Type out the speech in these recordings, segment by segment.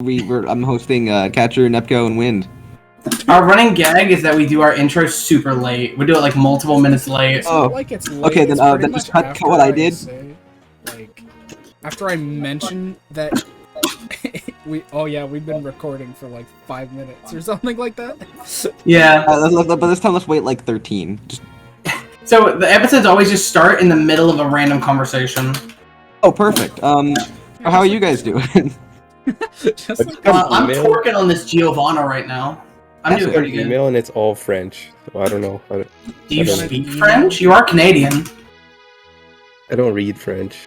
I'm hosting Catcher, Nepco, and Wind. Our running gag is that we do our intro super late. We do it like multiple minutes late. It's not like it's late. Okay, then then just cut what I did. After I mentioned that we've been recording for like 5 minutes or something like that. Yeah. But this time let's wait like 13. So the episodes always just start in the middle of a random conversation. Oh, perfect. How are you guys doing? I'm torquing on this Giovanna right now. I'm doing pretty good. Email and it's all French, so I don't know. Do you speak French? You are Canadian. I don't read French,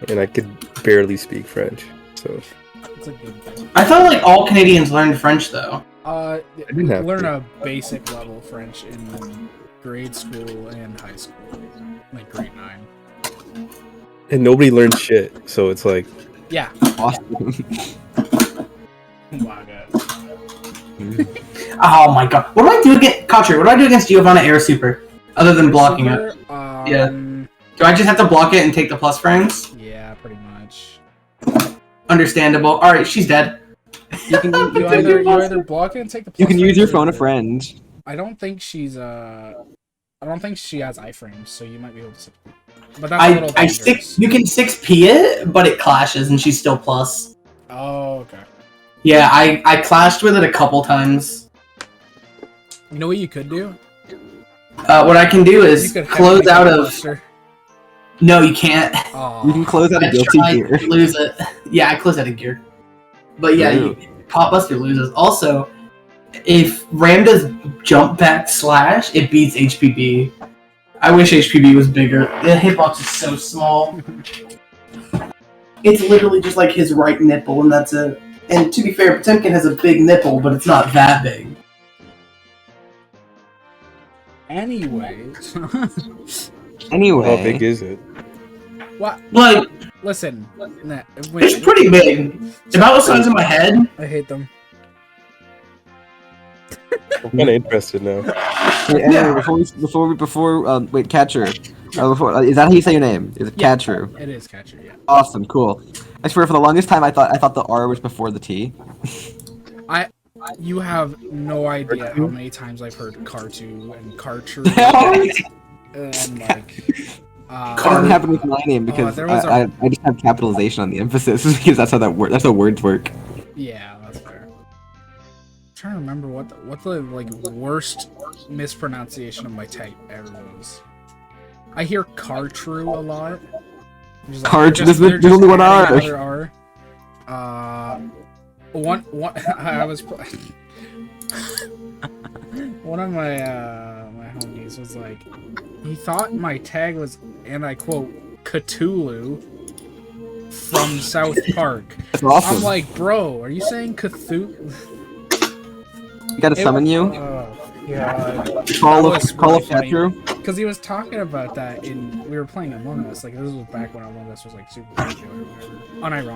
and I could barely speak French, so. It's a good thing. I thought like all Canadians learned French though. I learn a basic level French in grade school and high school, like grade 9. And nobody learned shit, so it's like. Yeah. Awesome. Oh my god. What do I do against Contrary? What do I do against Giovanna Air Super? Other than blocking it? Yeah. Do I just have to block it and take the plus frames? Yeah, pretty much. Understandable. Alright, she's dead. You either block it and take the plus You can use your phone a frames, friend. I don't think she has iframes, so you might be able to. But that's a little dangerous. You can 6P it, but it clashes and she's still plus. Oh, okay. Yeah, I clashed with it a couple times. You know what you could do? What I can do is close out of... No, you can't. You can close out of guilty gear. Lose it. Yeah, I close out of gear. But yeah, Pop Buster loses. Also, if Ram does jump back slash, it beats HPB. I wish HPB was bigger. The hitbox is so small. It's literally just like his right nipple, and that's it. And to be fair, Potemkin has a big nipple, but it's not that big. Anyways. Anyway. How big is it? What? Like, listen. It's pretty big. It's about the size of my head. I hate them. I'm kind of interested now. Wait, Catcher. Is that how you say your name? Is it Catcher? It is Catcher, yeah. Awesome, cool. I swear, for the longest time, I thought the R was before the T. You have no idea how many times I've heard Cartu and Cartru. And like, doesn't happen with my name because I just have capitalization on the emphasis because that's how words work. Yeah, that's fair. I'm trying to remember what the like worst mispronunciation of my tag ever was. I hear Cartru a lot. Cartru, there's only one R. I was one of my my homies was like, he thought my tag was, and I quote, Cthulhu from South Park. That's awesome. I'm like, bro, are you saying Cthulhu? You gotta summon you? Yeah. Call of Catcher? Because he was talking about that we were playing Among Us. Like, this was back when Among Us was like super popular or whatever.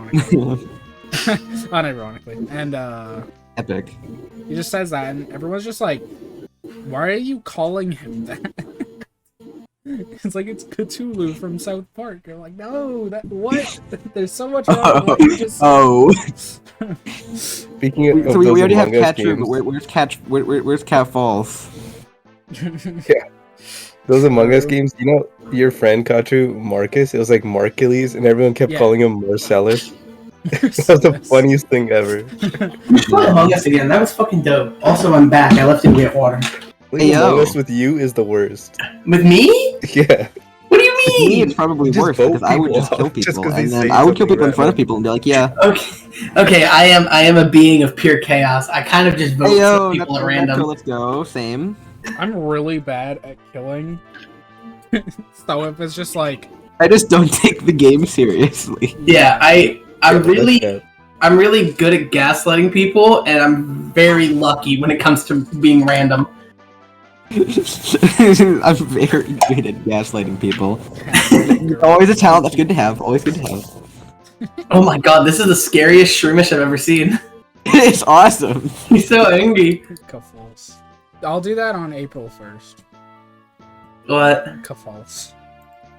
Unironically. And Epic. He just says that, and everyone's just like, why are you calling him that? It's like it's Cthulhu from South Park. You're like, no, what? There's so much wrong with what you just said. Speaking of we already have Catcher, but where's Cat Falls? Yeah. Those Among Us games, you know, your friend Katru, Marcus, it was like Marcules, and everyone kept calling him Marcellus. That was the funniest thing ever. We played Among Us again. That was fucking dope. Also, I'm back. I left to get water. Playing Among Us with you is the worst. With me? Yeah. What do you mean? Me, it's probably worse because I would just kill people, and then I would kill people in front of people and be like, yeah. Okay. I am a being of pure chaos. I kind of just vote for people at random. Let's go. Same. I'm really bad at killing. So if it's just like, I just don't take the game seriously. Yeah, I'm really good at gaslighting people, and I'm very lucky when it comes to being random. I'm very good at gaslighting people. Always a talent that's good to have. Always good to have. Oh my god, this is the scariest Shroomish I've ever seen. It's awesome. He's so angry. Kafals. I'll do that on April 1st. What? Kafals.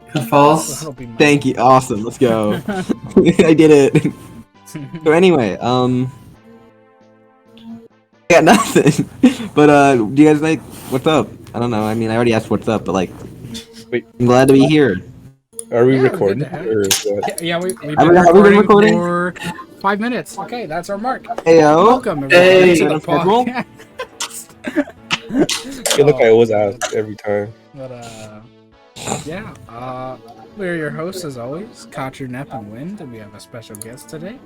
Kafals? Thank you. Awesome. Let's go. I did it. So anyway, I got nothing. But do you guys like what's up? I don't know. I mean, I already asked what's up, but like, Wait. I'm glad to be here. Are we Yeah, it's good recording? to have Or you. what? Yeah, we've Have been we been recording recording? for 5 minutes. Okay, that's our mark. Heyo. Welcome, everyone, Hey. to the Schedule? podcast. I feel like I always ask every time. But we're your hosts as always, Kotcher, Nep, and Wind, and we have a special guest today,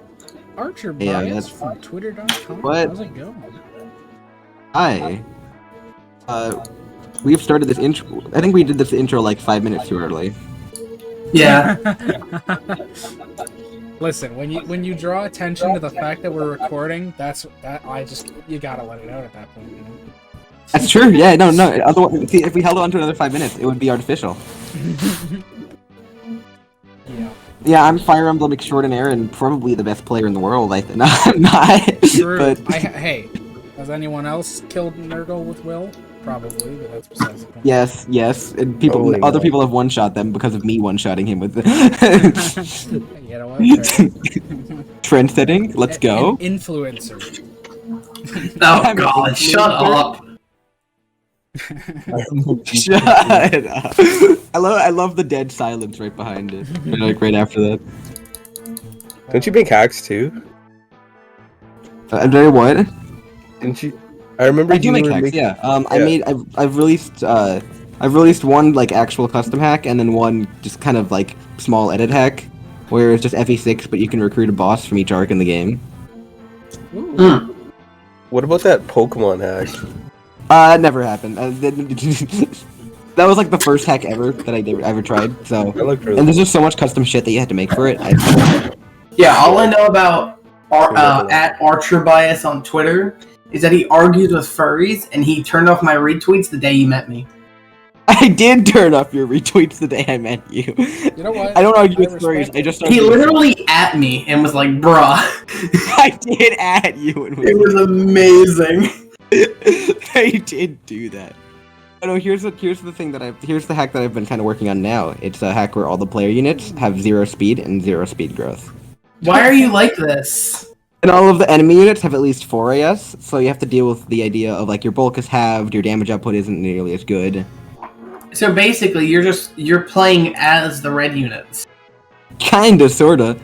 ArcherBias that's- from Twitter.com. What? How's it going? Hi. We've started this intro. I think we did this intro like 5 minutes too early. Yeah. Listen, when you draw attention to the fact that we're recording, you gotta let it out at that point. You know? That's true. Yeah. No. Otherwise, see, if we held on to another 5 minutes, it would be artificial. Yeah. Yeah, I'm Fire Emblem Extraordinaire and probably the best player in the world. No, I'm not. True. But Hey, has anyone else killed Nurgle with Will? Probably, but that's besides the point. yes, and Probably other not. people have one-shot them because of me one-shotting him with You know what? trend setting. Let's go. An influencer. Oh god, shut up. Shut up. I love the dead silence right behind it. Like right after that. Don't you make hacks too? Very what? Didn't you? I remember I do you make were hacks. making- Yeah. Yeah. I've released one like actual custom hack and then one just kind of like small edit hack where it's just FE6 but you can recruit a boss from each arc in the game. Ooh. Hmm. What about that Pokemon hack? It never happened. That was like the first hack ever that I ever tried. So, That looked really and there's just so much custom shit that you had to make for it. Yeah, all I know about at ArcherBias on Twitter is that he argues with furries and he turned off my retweets the day you met me. I did turn off your retweets the day I met you. You know what? I don't argue I with furries. respect I just He argue with- literally at me and was like, bruh. I did at you. And It was amazing. I did do that. Oh no, here's the hack that I've been kind of working on now. It's a hack where all the player units have 0 speed and 0 speed growth. Why are you like this? And all of the enemy units have at least 4 AS, so you have to deal with the idea of like your bulk is halved, your damage output isn't nearly as good. So basically, you're playing as the red units. Kinda, sorta.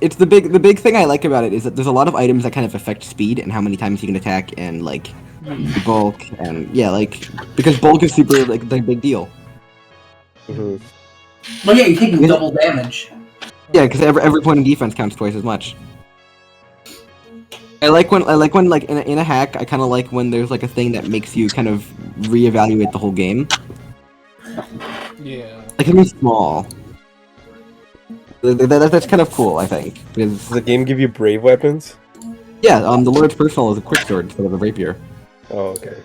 It's the big thing I like about it is that there's a lot of items that kind of affect speed and how many times you can attack and like bulk and yeah, like because bulk is super like the big deal. Mhm. Well, yeah, you're taking double damage. Yeah, because every point of defense counts twice as much. I like when like in a hack, I kind of like when there's like a thing that makes you kind of reevaluate the whole game. Yeah. Like it can be small. That's kind of cool, I think. Because Does the game give you brave weapons? yeah, the Lord's personal is a quick sword instead of a rapier. Oh, okay.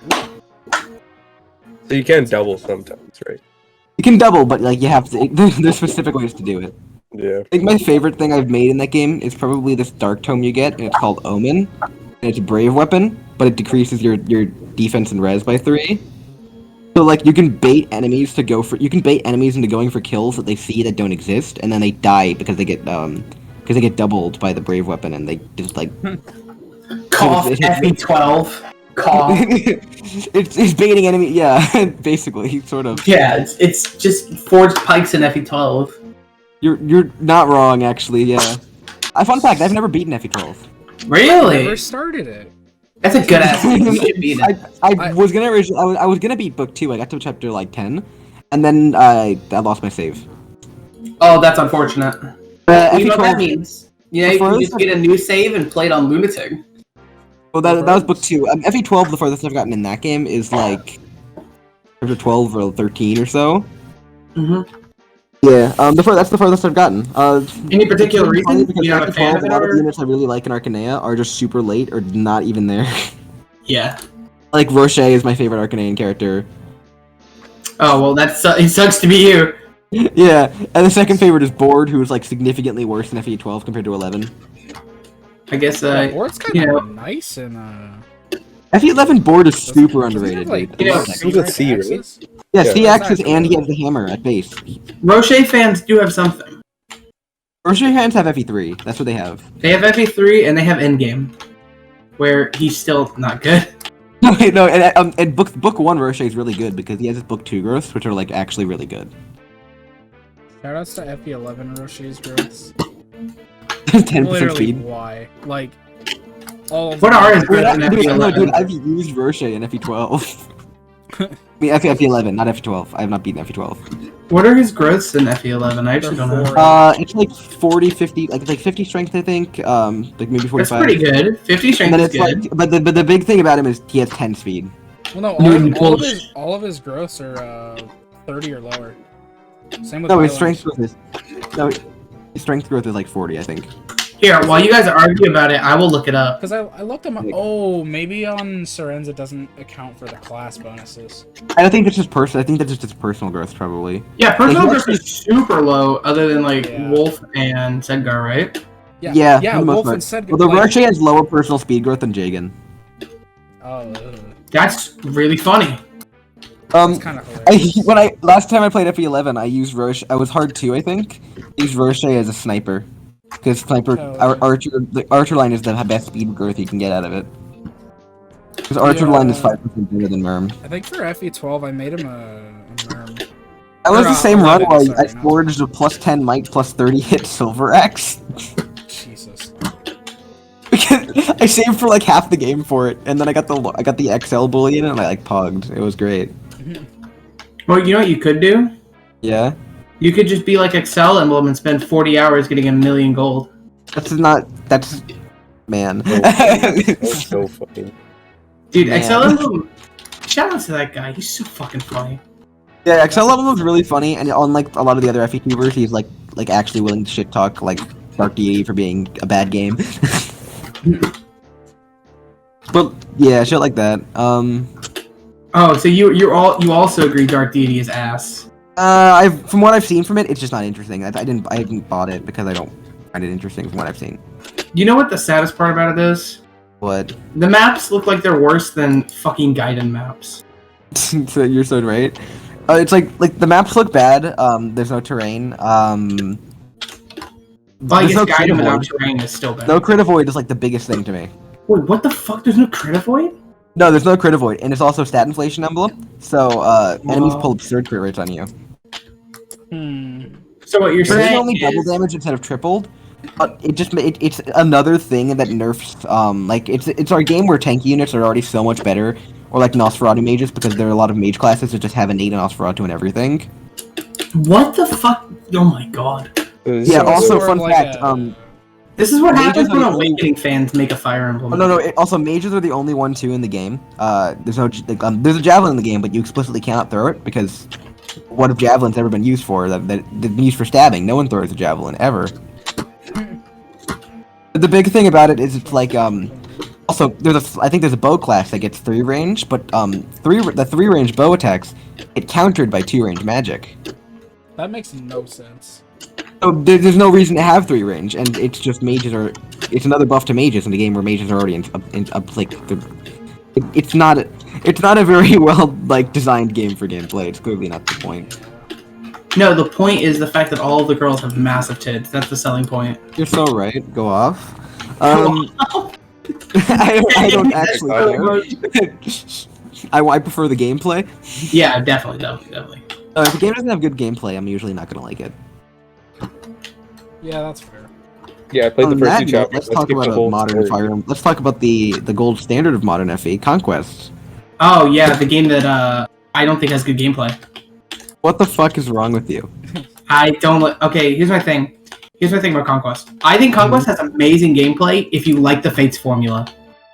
So you can double sometimes, right? You can double, but like you have to. There's specific ways to do it. Yeah. I think my favorite thing I've made in that game is probably this dark tome you get, and it's called Omen. And it's a brave weapon, but it decreases your defense and res by 3. So like you can bait enemies into going for kills that they see that don't exist, and then they die because they get doubled by the brave weapon, and they just like Cough, FE12. Cough. it's baiting enemy. Yeah, basically, sort of. Yeah, it's just forged pikes in FE12. You're not wrong, actually. Yeah. Fun fact: I've never beaten FE12. Really? Never started it. That's a good ass game. You should beat it. I was gonna beat book 2. I got to chapter like 10, and then I lost my save. Oh, that's unfortunate. You know what that FE12. means? Yeah, you can just get a new save and play it on Lunatic. Well, that was book 2. FE12. The farthest I've gotten in that game is like chapter 12 or 13 or so. Mm-hmm. Yeah. That's the farthest I've gotten. Any particular it's funny reason? because You're not a fan FE12, of a it, lot of or? the units I really like in Arcanea are just super late or not even there. Yeah. Like Roche is my favorite Arcanean character. Oh well, it sucks to be you. Yeah, and the second favorite is Board, who is like significantly worse than FE12 compared to 11. I guess. Board's kind you know, of nice and FE11 Board is super does he underrated. have, like, dude. you know, He was a C, right? axes? Yeah, Yeah. C axis and he has the hammer at base. Roche fans do have something. Roche hands have FE3. That's what they have. They have FE3 and they have Endgame. where he's still not good. No, and book 1 Roche is really good because he has his book 2 growths, which are like actually really good. Shoutouts to FE11 Roche's growths. 10% Literally, speed. why? Like, all of What them- are his growths in Dude, no, dude, FE11? I've used Roche in FE12. I mean, FE11, not FE12. I have not beaten FE12. What are his growths in FE11? I actually They're don't know. 4. It's like 40, 50, like 50 strength, I think. Like maybe 45. That's pretty good. 50 And strength then is it's good. like, but the big thing about him is he has 10 speed. Well, no, Dude, all of his growths are 30 or lower. Same with No, his Violence. strength growth is like 40, I think. Here, while you guys argue about it, I will look it up. Because I looked them up. Oh, maybe on Serenz it doesn't account for the class bonuses. I don't think that's just personal. I think that's just his personal growth, probably. Yeah, personal Like, growth is super low, other than like Yeah. Wolf and Sedgar, right? Yeah, yeah. for the most Wolf part. and Sedgar. Well, the like, Roche has lower personal speed growth than Jagan. oh, That's really funny. that's kind of hilarious. Last time I played FE11, I used Roche. I was hard 2, I think. I used Roche as a sniper. Because sniper, the Archer line is the best speed growth you can get out of it. Because Archer line is 5% better than Merm. I think for FE12 I made him a Merm. That was Or, the same run 11, where I sorry, forged a plus 10 might plus 30 hit silver axe. Jesus. Because I saved for like half the game for it, and then I got the XL bullion and I like pogged. It was great. Well, you know what you could do? Yeah. You could just be like Excel Emblem and spend 40 hours getting 1,000,000 gold. That's man. That's so funny. Dude, Man. Excel Emblem, shout out to that guy. He's so fucking funny. Yeah, XL level was really funny, and unlike a lot of the other FE tubers, he's like actually willing to shit talk like Dark Deity for being a bad game. But yeah, shit like that. Oh, so you also agree Dark Deity is ass. From what I've seen from it, it's just not interesting. I didn't bought it because I don't find it interesting from what I've seen. You know what the saddest part about it is? What? The maps look like they're worse than fucking Gaiden maps. So you're so right. It's like the maps look bad. There's no terrain. Well, I There's guess no Gaiden without critivoid. terrain is still bad. No critivoid is like the biggest thing to me. Wait, what the fuck? There's no critivoid? No, there's no critivoid, and it's also stat inflation emblem. So enemies Wow. pull absurd crit rates on you. So what you're But it's saying only double is... damage instead of tripled. But it's another thing that nerfs. Like it's our game where tank units are already so much better, or like Nosferatu mages, because there are a lot of mage classes that just have innate Nosferatu and everything. What the fuck? Oh my god. Yeah. So Also, it's more fun like fact. a- This is what Mages happens are when the only- Awakening fans make a Fire Emblem. Oh, no. Also, mages are the only one too in the game. There's no there's a javelin in the game, but you explicitly cannot throw it because what have javelins ever been used for? That they've been used for stabbing. No one throws a javelin ever. But the big thing about it is it's like also I think there's a bow class that gets 3 range, but the 3 range bow attacks get countered by 2 range magic. That makes no sense. So there's no reason to have 3 range, and it's just mages are. It's another buff to mages in the game where mages are already it's not a very well like designed game for gameplay. It's clearly not the point. No, the point is the fact that all of the girls have massive tits. That's the selling point. You're so right. Go off. I don't actually care. I prefer the gameplay. Yeah, definitely. If a game doesn't have good gameplay, I'm usually not gonna like it. Yeah, that's fair. Yeah, I played the On first that 2 note, chapters. let's Let's talk skip about the a whole modern story. Fire Emblem. Let's talk about the gold standard of modern FE, Conquest. Oh yeah, the game that I don't think has good gameplay. What the fuck is wrong with you? I don't. Okay, here's my thing. Here's my thing about Conquest. I think Conquest has amazing gameplay if you like the Fates formula.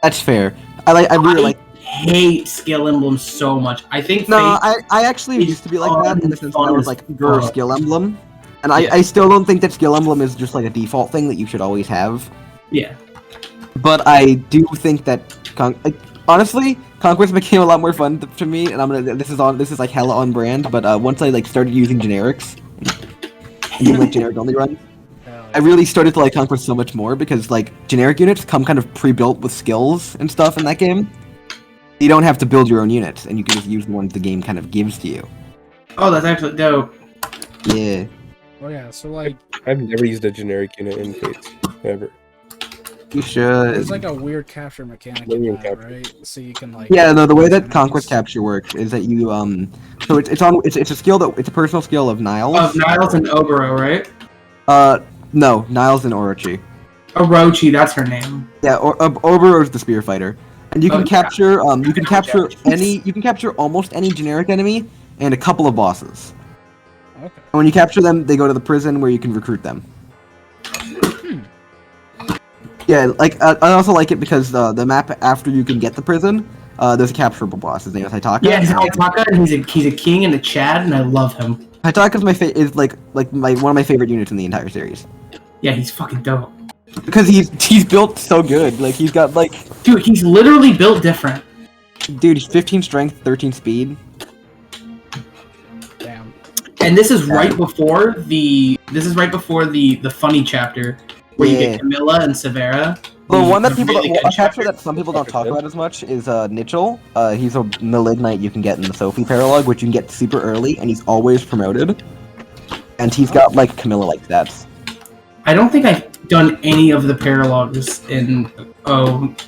That's fair. I really like. Hate skill emblems so much. I think No, Fates, I actually is used to be like that in the sense that I fun was as like, grr, fuck. skill emblem. And Yeah. I still don't think that skill emblem is just like a default thing that you should always have. yeah. But I do think that honestly, Conquest became a lot more fun to me, and this is like hella on brand. But once I like started using generics, and like generic only runs, I really started to like Conquest so much more because like generic units come kind of pre-built with skills and stuff in that game. You don't have to build your own units, and you can just use the ones the game kind of gives to you. Oh, that's actually dope. Yeah. Oh yeah, so like I've never used a generic unit in Fates ever. You should. There's like a weird capture mechanic in that, right? So you can like. Yeah, no. The way that conquest capture works is that you so it's a skill it's a personal skill of Niles. Of Niles and Obero, right? No, Niles and Orochi. Orochi, that's her name. Yeah, Obero is the spear fighter, and you can capture you can capture almost any generic enemy and a couple of bosses. Okay. And when you capture them, they go to the prison where you can recruit them. Yeah, like I also like it because the map after you can get the prison, there's a capturable boss. His name is Haitaka. Yeah, he's Haitaka, and he's a king and a Chad, and I love him. Haitaka's is like one of my favorite units in the entire series. Yeah, he's fucking dope. Because he's built so good. Like he's got like. Dude, he's literally built different. Dude, he's 15 strength, 13 speed. Damn. And this is right before the funny chapter where you get Camilla and Severa. The one that a chapter that some people don't talk about as much is Nichol. He's a malignite you can get in the Sophie paralogue, which you can get super early, and he's always promoted. And he's got like Camilla-like stats. I don't think I've done any of the paralogs in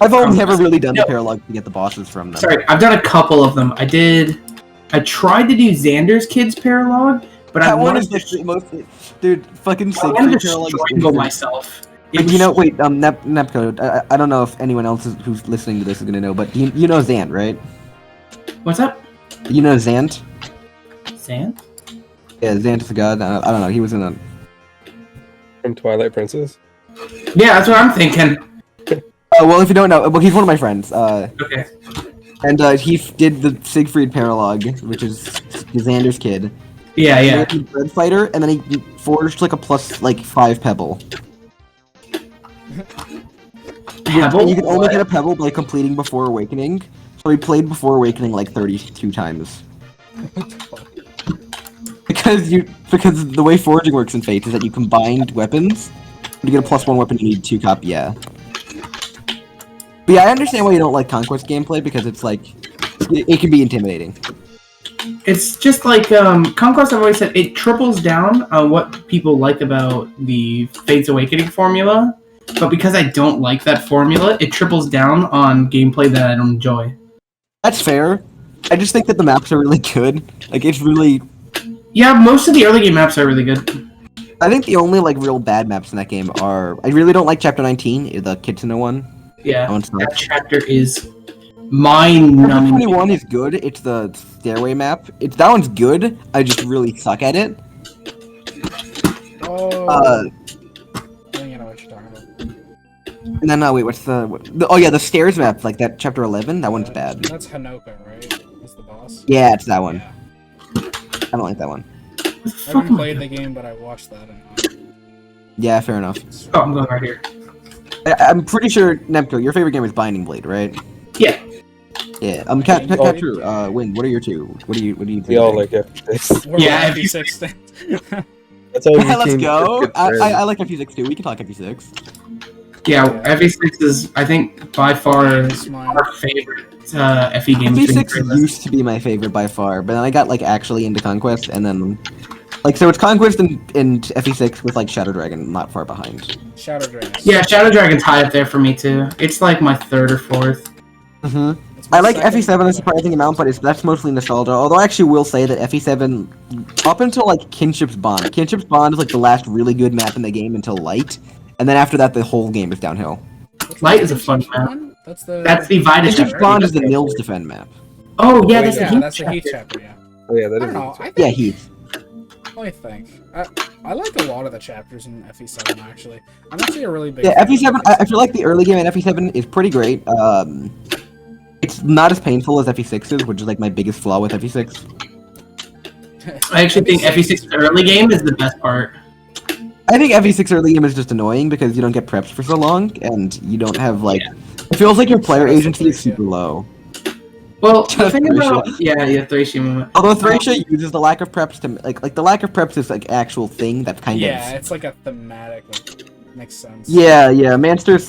I've only never really done the paralogue to get the bosses from them. Sorry, I've done a couple of them. I tried to do Xander's Kids paralogue, but I wanted to most dude, fucking Siegfried paralogue strangle myself. You know, wait, Nepco, I don't know if anyone else who's listening to this is gonna know, but you know Zant, right? What's up? You know Zant? Zant? Yeah, Zant is a god. I don't know. He was in a. From Twilight Princess? Yeah, that's what I'm thinking. Well, if you don't know, well, he's one of my friends. Okay. And he did the Siegfried paralogue, which is Xander's kid. Yeah, yeah. He was a bread fighter, and then he forged like a +5 pebble. Pebble? And you can only get a pebble by completing Before Awakening. So he played Before Awakening like 32 times. Because the way forging works in Fate is that you combine weapons. To get a +1 weapon, you need 2 copy. Yeah. But yeah, I understand why you don't like Conquest gameplay because it's like it can be intimidating. It's just like Conquest. I've always said it triples down on what people like about the Fate's Awakening formula, but because I don't like that formula, it triples down on gameplay that I don't enjoy. That's fair. I just think that the maps are really good. Like it's really. Yeah, most of the early game maps are really good. I think the only like real bad maps in that game are. I really don't like Chapter 19, the Kitsuna one. Yeah, that chapter is mind-numbing. 21 is good. It's the stairway map. That one's good. I just really suck at it. Oh. I think I know what you're talking about. And then wait, what's the stairs map, like that chapter 11. That one's bad. That's Hanoka, right? That's the boss. Yeah, it's that one. Yeah. I don't like that one. I haven't played the game, but I watched that. Yeah, fair enough. Oh, I'm going right here. I'm pretty sure Nemco, your favorite game is Binding Blade, right? Yeah. Yeah. Catcher, Win. What are your two? What do you think? We all like FP6. Yeah, FP6. That's all. Let's go. I like FP6 too. We can talk FP6. Yeah, FE6 is, I think, by far our favorite FE game. FE6 used to be my favorite by far, but then I got like actually into Conquest, and then so it's Conquest and FE6 with like Shadow Dragon not far behind. Shadow Dragon. Yeah, Shadow Dragon's high up there for me too. It's like my third or fourth. Mm-hmm. I like FE7 a surprising amount, but that's mostly nostalgia. Although I actually will say that FE7, up until like Kinship's Bond is like the last really good map in the game until Light. And then after that, the whole game is downhill. Light is a fun map. That's the Vita Kinship's chapter. Bond is the Nils Defend map. Oh yeah, that's the Heath chapter. Yeah. Oh yeah, that I is. don't know. I think, Yeah, Heath. Let me think. I like a lot of the chapters in FE7 actually. I'm actually a really big. Yeah, FE7. I feel like the early game in FE7 is pretty great. It's not as painful as FE6 is, which is like my biggest flaw with FE6. I actually think FE6 early game is the best part. I think FE6 early game is just annoying because you don't get preps for so long, and you don't have like. It feels like your player agency is super low. Well, the thing about Thracia moment. Although Thracia uses the lack of preps to like the lack of preps is like actual thing that's kind of. Yeah, it's like a thematic. Makes sense. Yeah, Manster's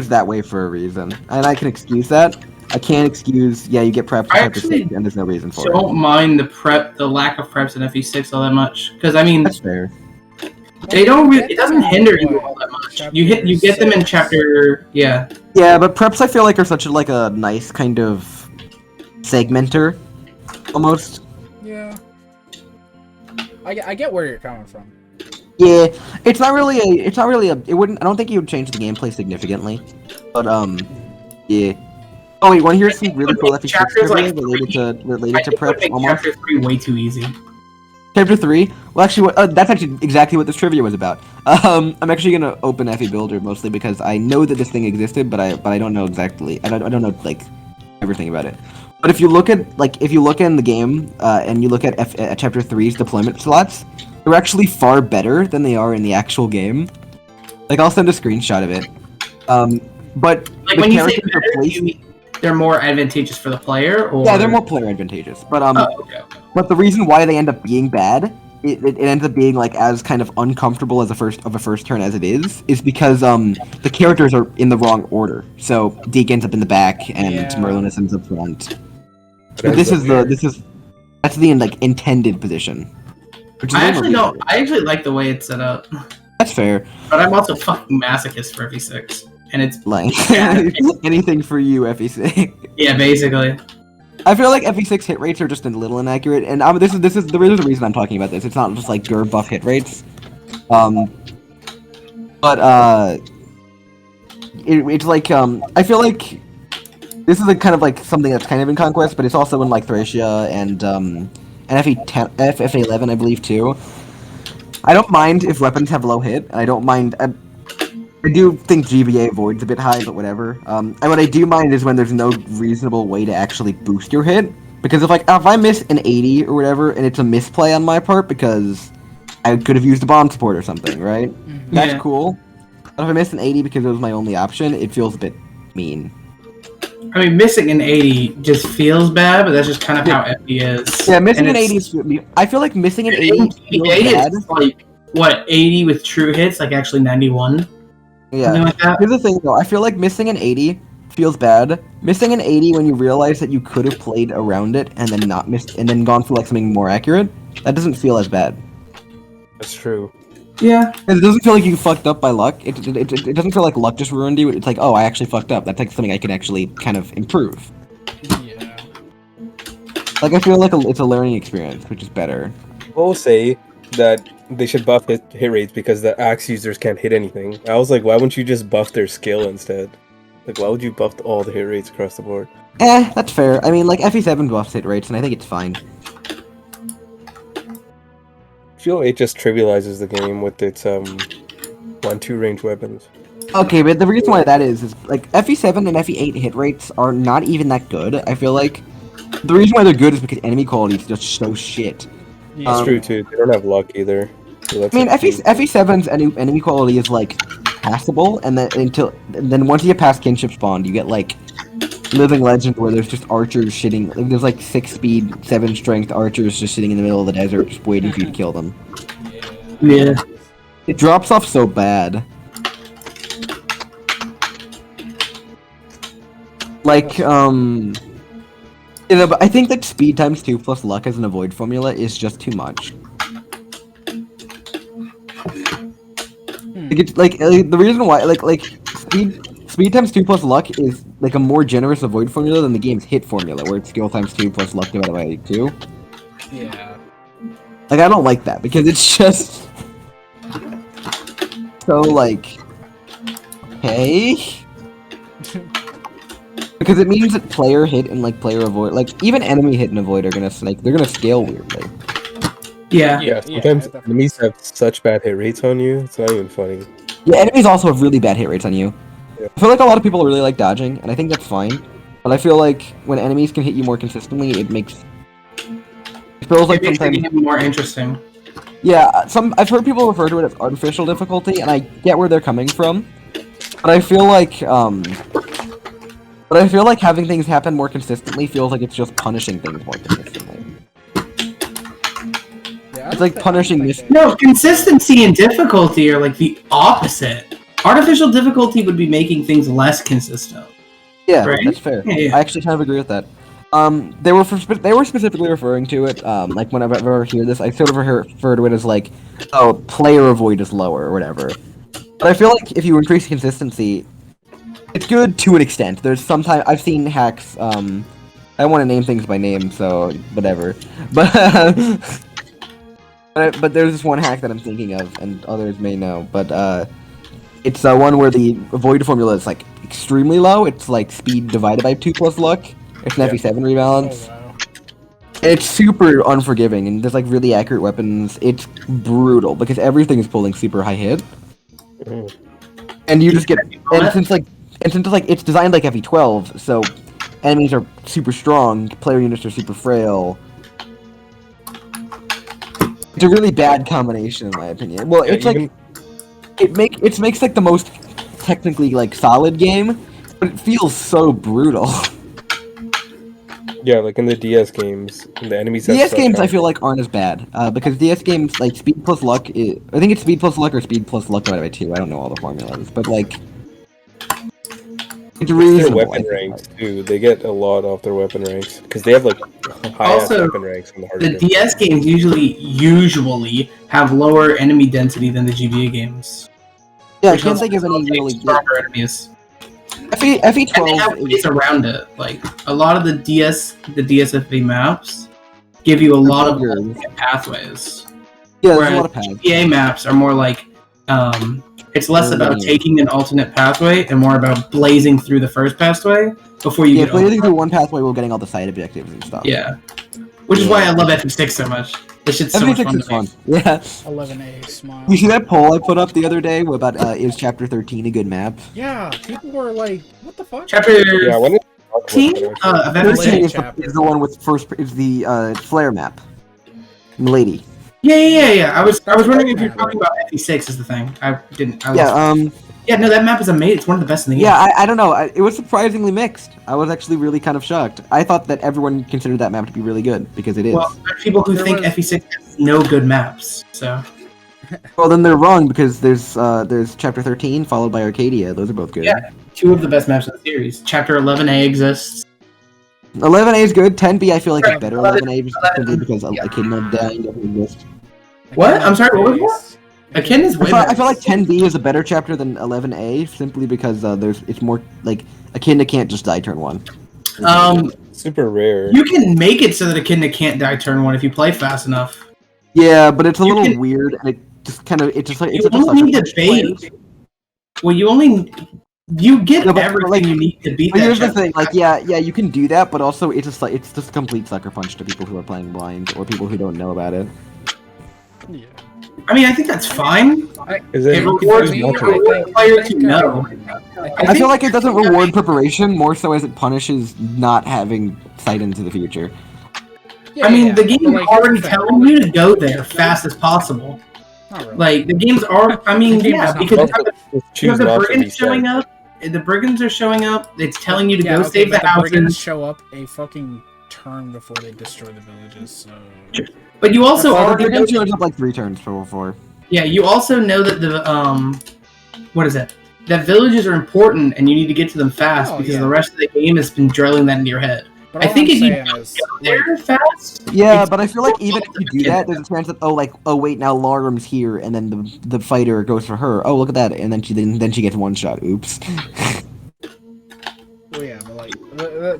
that way for a reason, and I can excuse that. I can't excuse. Yeah, you get preps and there's no reason for it. I don't mind the lack of preps in FE6 all that much, because I mean, That's fair. They don't. It doesn't hinder you all that much. You get them in chapter. Yeah. Yeah, but preps I feel like are such a nice kind of segmenter, almost. Yeah. I get where you're coming from. Yeah, it's not really it wouldn't. I don't think it would change the gameplay significantly, but yeah. Oh wait, want to hear some really cool FE6 Chapters trivia like related to preps? Make Almost. chapter 3 way too easy. Chapter 3? Well, actually, that's actually exactly what this trivia was about. I'm actually gonna open FE Builder mostly because I know that this thing existed, but I don't know exactly. I don't know like everything about it. But if you look at in the game and you look at Chapter 3's deployment slots, they're actually far better than they are in the actual game. Like I'll send a screenshot of it. But like the when you say characters better, are placed. you mean they're more advantageous for the player, or Yeah, they're more player advantageous. But okay. but the reason why they end up being bad, it ends up being like as kind of uncomfortable as a first turn as it is because the characters are in the wrong order. So Deke ends up in the back and Merlinus ends up front. But that's the like intended position. Which is I actually like the way it's set up. That's fair. But I'm also fucking masochist for FE6, and it's like anything for you, FE6. Yeah, basically. I feel like FE6 hit rates are just a little inaccurate, and there's a reason I'm talking about this. It's not just like GURB buff hit rates, it's like I feel like this is a kind of like something that's kind of in Conquest, but it's also in like Thracia and FE10, FE11 I believe too. I don't mind if weapons have low hit. I don't mind. I do think GBA void's a bit high, but whatever. And what I do mind is when there's no reasonable way to actually boost your hit. Because if I miss an 80 or whatever, and it's a misplay on my part because I could have used a bomb support or something, right? Mm-hmm. That's cool. But if I miss an 80 because it was my only option, it feels a bit mean. I mean, missing an 80 just feels bad, but that's just kind of how FE is. Yeah, missing an 80 is... I feel like missing an 80 feels bad. Is like, what, 80 with true hits? Like, actually 91? Yeah. Like that? Here's the thing, though. I feel like missing an 80 feels bad. Missing an 80 when you realize that you could have played around it and then not missed, and then gone for like something more accurate, that doesn't feel as bad. That's true. Yeah. It doesn't feel like you fucked up by luck. It doesn't feel like luck just ruined you. It's like, oh, I actually fucked up. That's like something I can actually kind of improve. Yeah. Like, I feel like it's a learning experience, which is better. People say that they should buff hit rates because the axe users can't hit anything. I was like, why wouldn't you just buff their skill instead? Like, why would you buff all the hit rates across the board? That's fair. I mean, like, FE7 buffs hit rates, and I think it's fine. I feel it just trivializes the game with its 1-2 range weapons. Okay, but the reason why that is like FE7 and FE8 hit rates are not even that good. I feel like the reason why they're good is because enemy quality is just so shit. That's true too. They don't have luck either. So I mean, FE7's enemy quality is like passable, and then once you get past Kinship Spawn, you get like Living Legend where there's just archers shitting. Like, there's like 6 speed, 7 strength archers just sitting in the middle of the desert, just waiting for you to kill them. Yeah. It drops off so bad. Like, you know, but I think that speed times 2 plus luck as an avoid formula is just too much. Like, it's, like the reason why, like speed times 2 plus luck is like a more generous avoid formula than the game's hit formula, where it's skill times 2 plus luck divided by 2. Yeah. Like, I don't like that because it's just so like, okay. Because it means that player hit and like player avoid, like even enemy hit and avoid are gonna like they're gonna scale weirdly. Yeah. Sometimes enemies have such bad hit rates on you, it's not even funny. Yeah, enemies also have really bad hit rates on you. Yeah. I feel like a lot of people really like dodging, and I think that's fine. But I feel like when enemies can hit you more consistently, it feels like It makes the sometimes. game more interesting. Yeah, I've heard people refer to it as artificial difficulty, and I get where they're coming from. But I feel like having things happen more consistently feels like it's just punishing things more consistently. Yeah, It's like punishing this. No, consistency and difficulty are like the opposite. Artificial difficulty would be making things less consistent. Yeah, Right? that's fair. Yeah. I actually kind of agree with that. They were specifically referring to it. Like whenever I ever hear this, I sort of refer to it as like, oh, player avoid is lower or whatever. But I feel like if you increase consistency, it's good to an extent. There's sometimes I've seen hacks. I don't want to name things by name, so whatever. But but there's this one hack that I'm thinking of, and others may know. But it's one where the avoid formula is like extremely low. It's like speed divided by 2 plus luck. It's an FE7 rebalance. Oh, wow. It's super unforgiving, and there's like really accurate weapons. It's brutal because everything is pulling super high hit, and you just get and since it's designed like FE12, so enemies are super strong, player units are super frail. It's a really bad combination, in my opinion. Well, it's like it makes like the most technically like solid game, but it feels so brutal. Yeah, like in the DS games, the enemies. DS games I feel like aren't as bad because DS games like speed plus luck. I think it's speed plus luck or speed plus luck divided by 2. I don't know all the formulas, but like it's reasonable. Their weapon ranks too. They get a lot off their weapon ranks because they have like high weapon ranks in the hard. The DS games usually have lower enemy density than the GBA games. Yeah, I can't think of any really stronger enemies. FE12 and they have ways around it. Like a lot of the DSFA maps give you a lot of pathways. Yeah, there's a lot of paths. GBA maps are more like it's less about taking an alternate pathway and more about blazing through the first pathway before you get blazing through one pathway while getting all the side objectives and stuff. Yeah. Which is why I love FE6 so much. This shit's so much fun. Is fun. Yeah. 11A smile. You see that poll I put up the other day about is Chapter 13 a good map? Yeah, people were like, "What the fuck?" Chapter 13 of FE6 is the one with the flare map. Milady. Yeah. I was wondering if you're talking about FE6 is the thing. I lost it. Yeah, no, that map is amazing. It's one of the best in the game. Yeah, I don't know. It was surprisingly mixed. I was actually really kind of shocked. I thought that everyone considered that map to be really good, because it is. Well, there are people who think FE6 has no good maps, so... Well, then they're wrong, because there's Chapter 13, followed by Arcadia. Those are both good. Yeah, 2 of the best maps in the series. Chapter 11A exists. 11A is good. 10B I feel like is better. 11A just simply because Echidna dying doesn't exist. What? I'm sorry, what was that? Echidna's way I feel like 10B is a better chapter than 11A, simply because it's more like Echidna can't just die turn 1. Super rare. You can make it so that Echidna can't die turn 1 if you play fast enough. Yeah, but it's a little weird, and it just kind of it's you only need to bait. Well, you get everything you need to beat. But here's the thing, like yeah, you can do that, but also it's just a complete sucker punch to people who are playing blind or people who don't know about it. Yeah. I mean, I think that's fine. It rewards the player to know. I feel like it doesn't reward preparation more so as it punishes not having sight into the future. Yeah, I mean, the game is already telling you to go there fast as possible. Really. Like, the games are, I mean, yeah, because you have the brigands showing up, the brigands are showing up, it's telling you to go save the houses. The brigands show up a fucking turn before they destroy the villages, so... But you also already know shows up like 3 turns before. Yeah, you also know that the what is it? That villages are important and you need to get to them fast because the rest of the game has been drilling that into your head. But I think if you go there fast. Yeah, but I feel like even if you do that, there's a chance that oh wait, now Laurum's here, and then the fighter goes for her. Oh, look at that, and then she gets one shot. Oops. Well, yeah, but like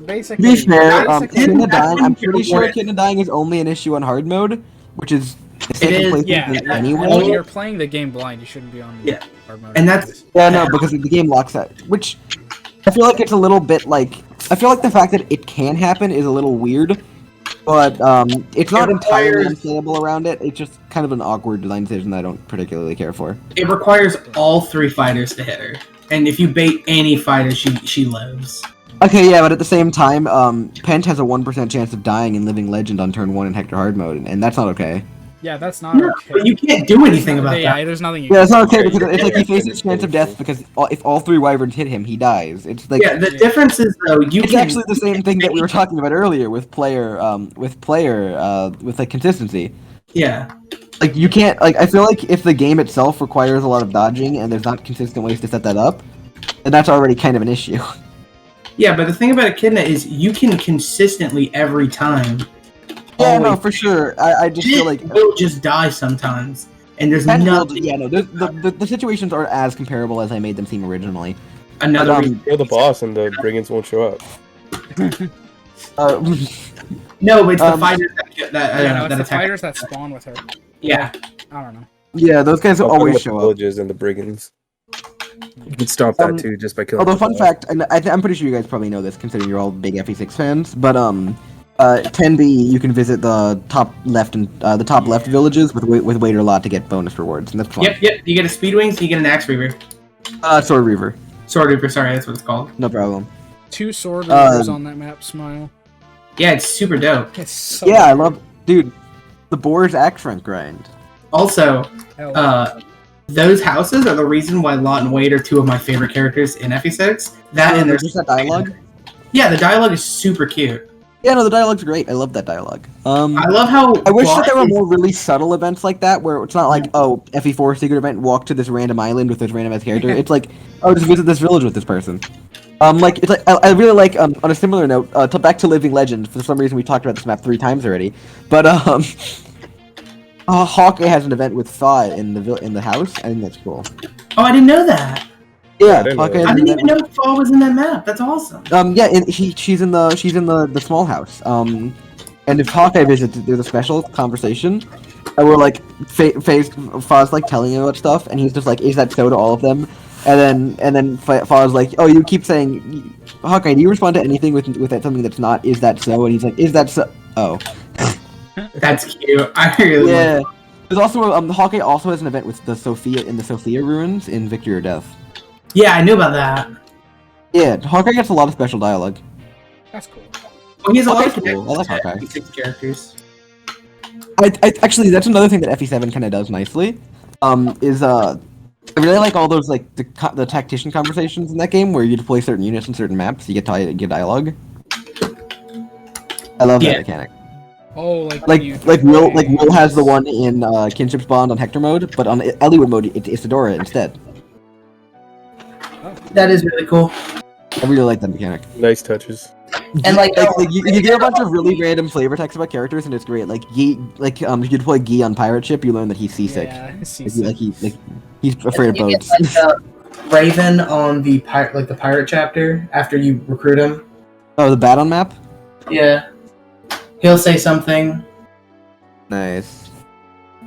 basically. To be fair, Echidna dying. I'm pretty sure Echidna dying is only an issue on hard mode, which is the second place anyway. When you're playing the game blind, you shouldn't be on hard mode. And that's because the game locks that. Which I feel like it's a little bit like. I feel like the fact that it can happen is a little weird, but it's not entirely unplayable around it. It's just kind of an awkward design decision that I don't particularly care for. It requires all 3 fighters to hit her, and if you bait any fighter, she lives. Okay, yeah, but at the same time, Pent has a 1% chance of dying in Living Legend on turn 1 in Hector hard mode, and that's not okay. Yeah, that's not okay. But you can't do anything about that. Yeah, there's nothing. Yeah, it's not okay because it's like he faces chance of death because if all 3 wyverns hit him, he dies. It's like the difference is though it's actually the same thing that we were talking about earlier with like consistency. Yeah. Like you can't I feel like if the game itself requires a lot of dodging and there's not consistent ways to set that up, then that's already kind of an issue. Yeah, but the thing about Echidna is you can consistently every time. Yeah, no, for sure. I just feel like will just die sometimes, and there's Pen will. nothing. Yeah, no. The situations aren't as comparable as I made them seem originally. Another But, reason. Kill the boss and the brigands won't show up. No, but it's the Um, fighters that Yeah, no, it's the attack. fighters that spawn with her. Yeah. I don't know. yeah, those guys I'm talking always about show the up. villages and the brigands. You can stop that too just by killing. Although, the fun boss. fact, and I'm pretty sure you guys probably know this, considering you're all big FE6 fans. But 10B, you can visit the top left and the top left villages with Wait a Lot to get bonus rewards, and that's fun. Yep. You get a Speed Wings, you get an Axe Reaver. Sword Reaver, Sword Reaver, sorry, that's what it's called. no problem. 2 sword reavers on that map. Smile. Yeah, it's super dope. It's so. Yeah, I love, dude, the Boar's axe rank grind. Also, Hell, those houses are the reason why Lot and Wade are two of my favorite characters in FE6. That and there's just that dialogue. Yeah, the dialogue is super cute. Yeah, no, the dialogue's great. I love that dialogue. I love how I wish that Lot there were is- more really subtle events like that, where it's not like, oh, FE4 secret event, walk to this random island with this random ass character. It's like, oh, just visit this village with this person. Like it's like I really like on a similar note, back to Living Legend. For some reason, we talked about this map 3 times already, but Hawkeye has an event with Thaw in the house. I think that's cool. Oh, I didn't know that. Yeah, I didn't know Hawkeye that. has I an didn't event even know Fall was in that map. That's awesome. Yeah, and she's in the small house. And if Hawkeye visits, there's a special conversation, where like Faw's like telling him about stuff, and he's just like, "Is that so?" to all of them, and then Faw's like, "Oh, you keep saying, Hawkeye, do you respond to anything with something that's not? Is that so?" And he's like, "Is that so?" Oh, That's cute. I really yeah. like There's also Hawkeye also has an event with the Sophia ruins in Victory or Death. Yeah, I knew about that. Yeah, Hawkeye gets a lot of special dialogue. that's cool. Well, he has a lot of Hawkeye's cool. I like connections to Hawkeye. FE6 characters. I actually, that's another thing that FE7 kind of does nicely. I really like all those like the tactician conversations in that game where you deploy certain units in certain maps. You get dialogue. I love that mechanic. Oh, like Will has the one in Kinship's Bond on Hector mode, but on Eliwood mode it's Isadora instead. That is really cool. I really like that mechanic. Nice touches. And like You get a bunch of really random flavor text about characters, and it's great. Like if you deploy Guy on pirate ship, you learn that he's seasick. Yeah, seasick. He's afraid of you boats. get, like, Raven on the pirate chapter after you recruit him. Oh, the Baton map. Yeah, he'll say something. Nice.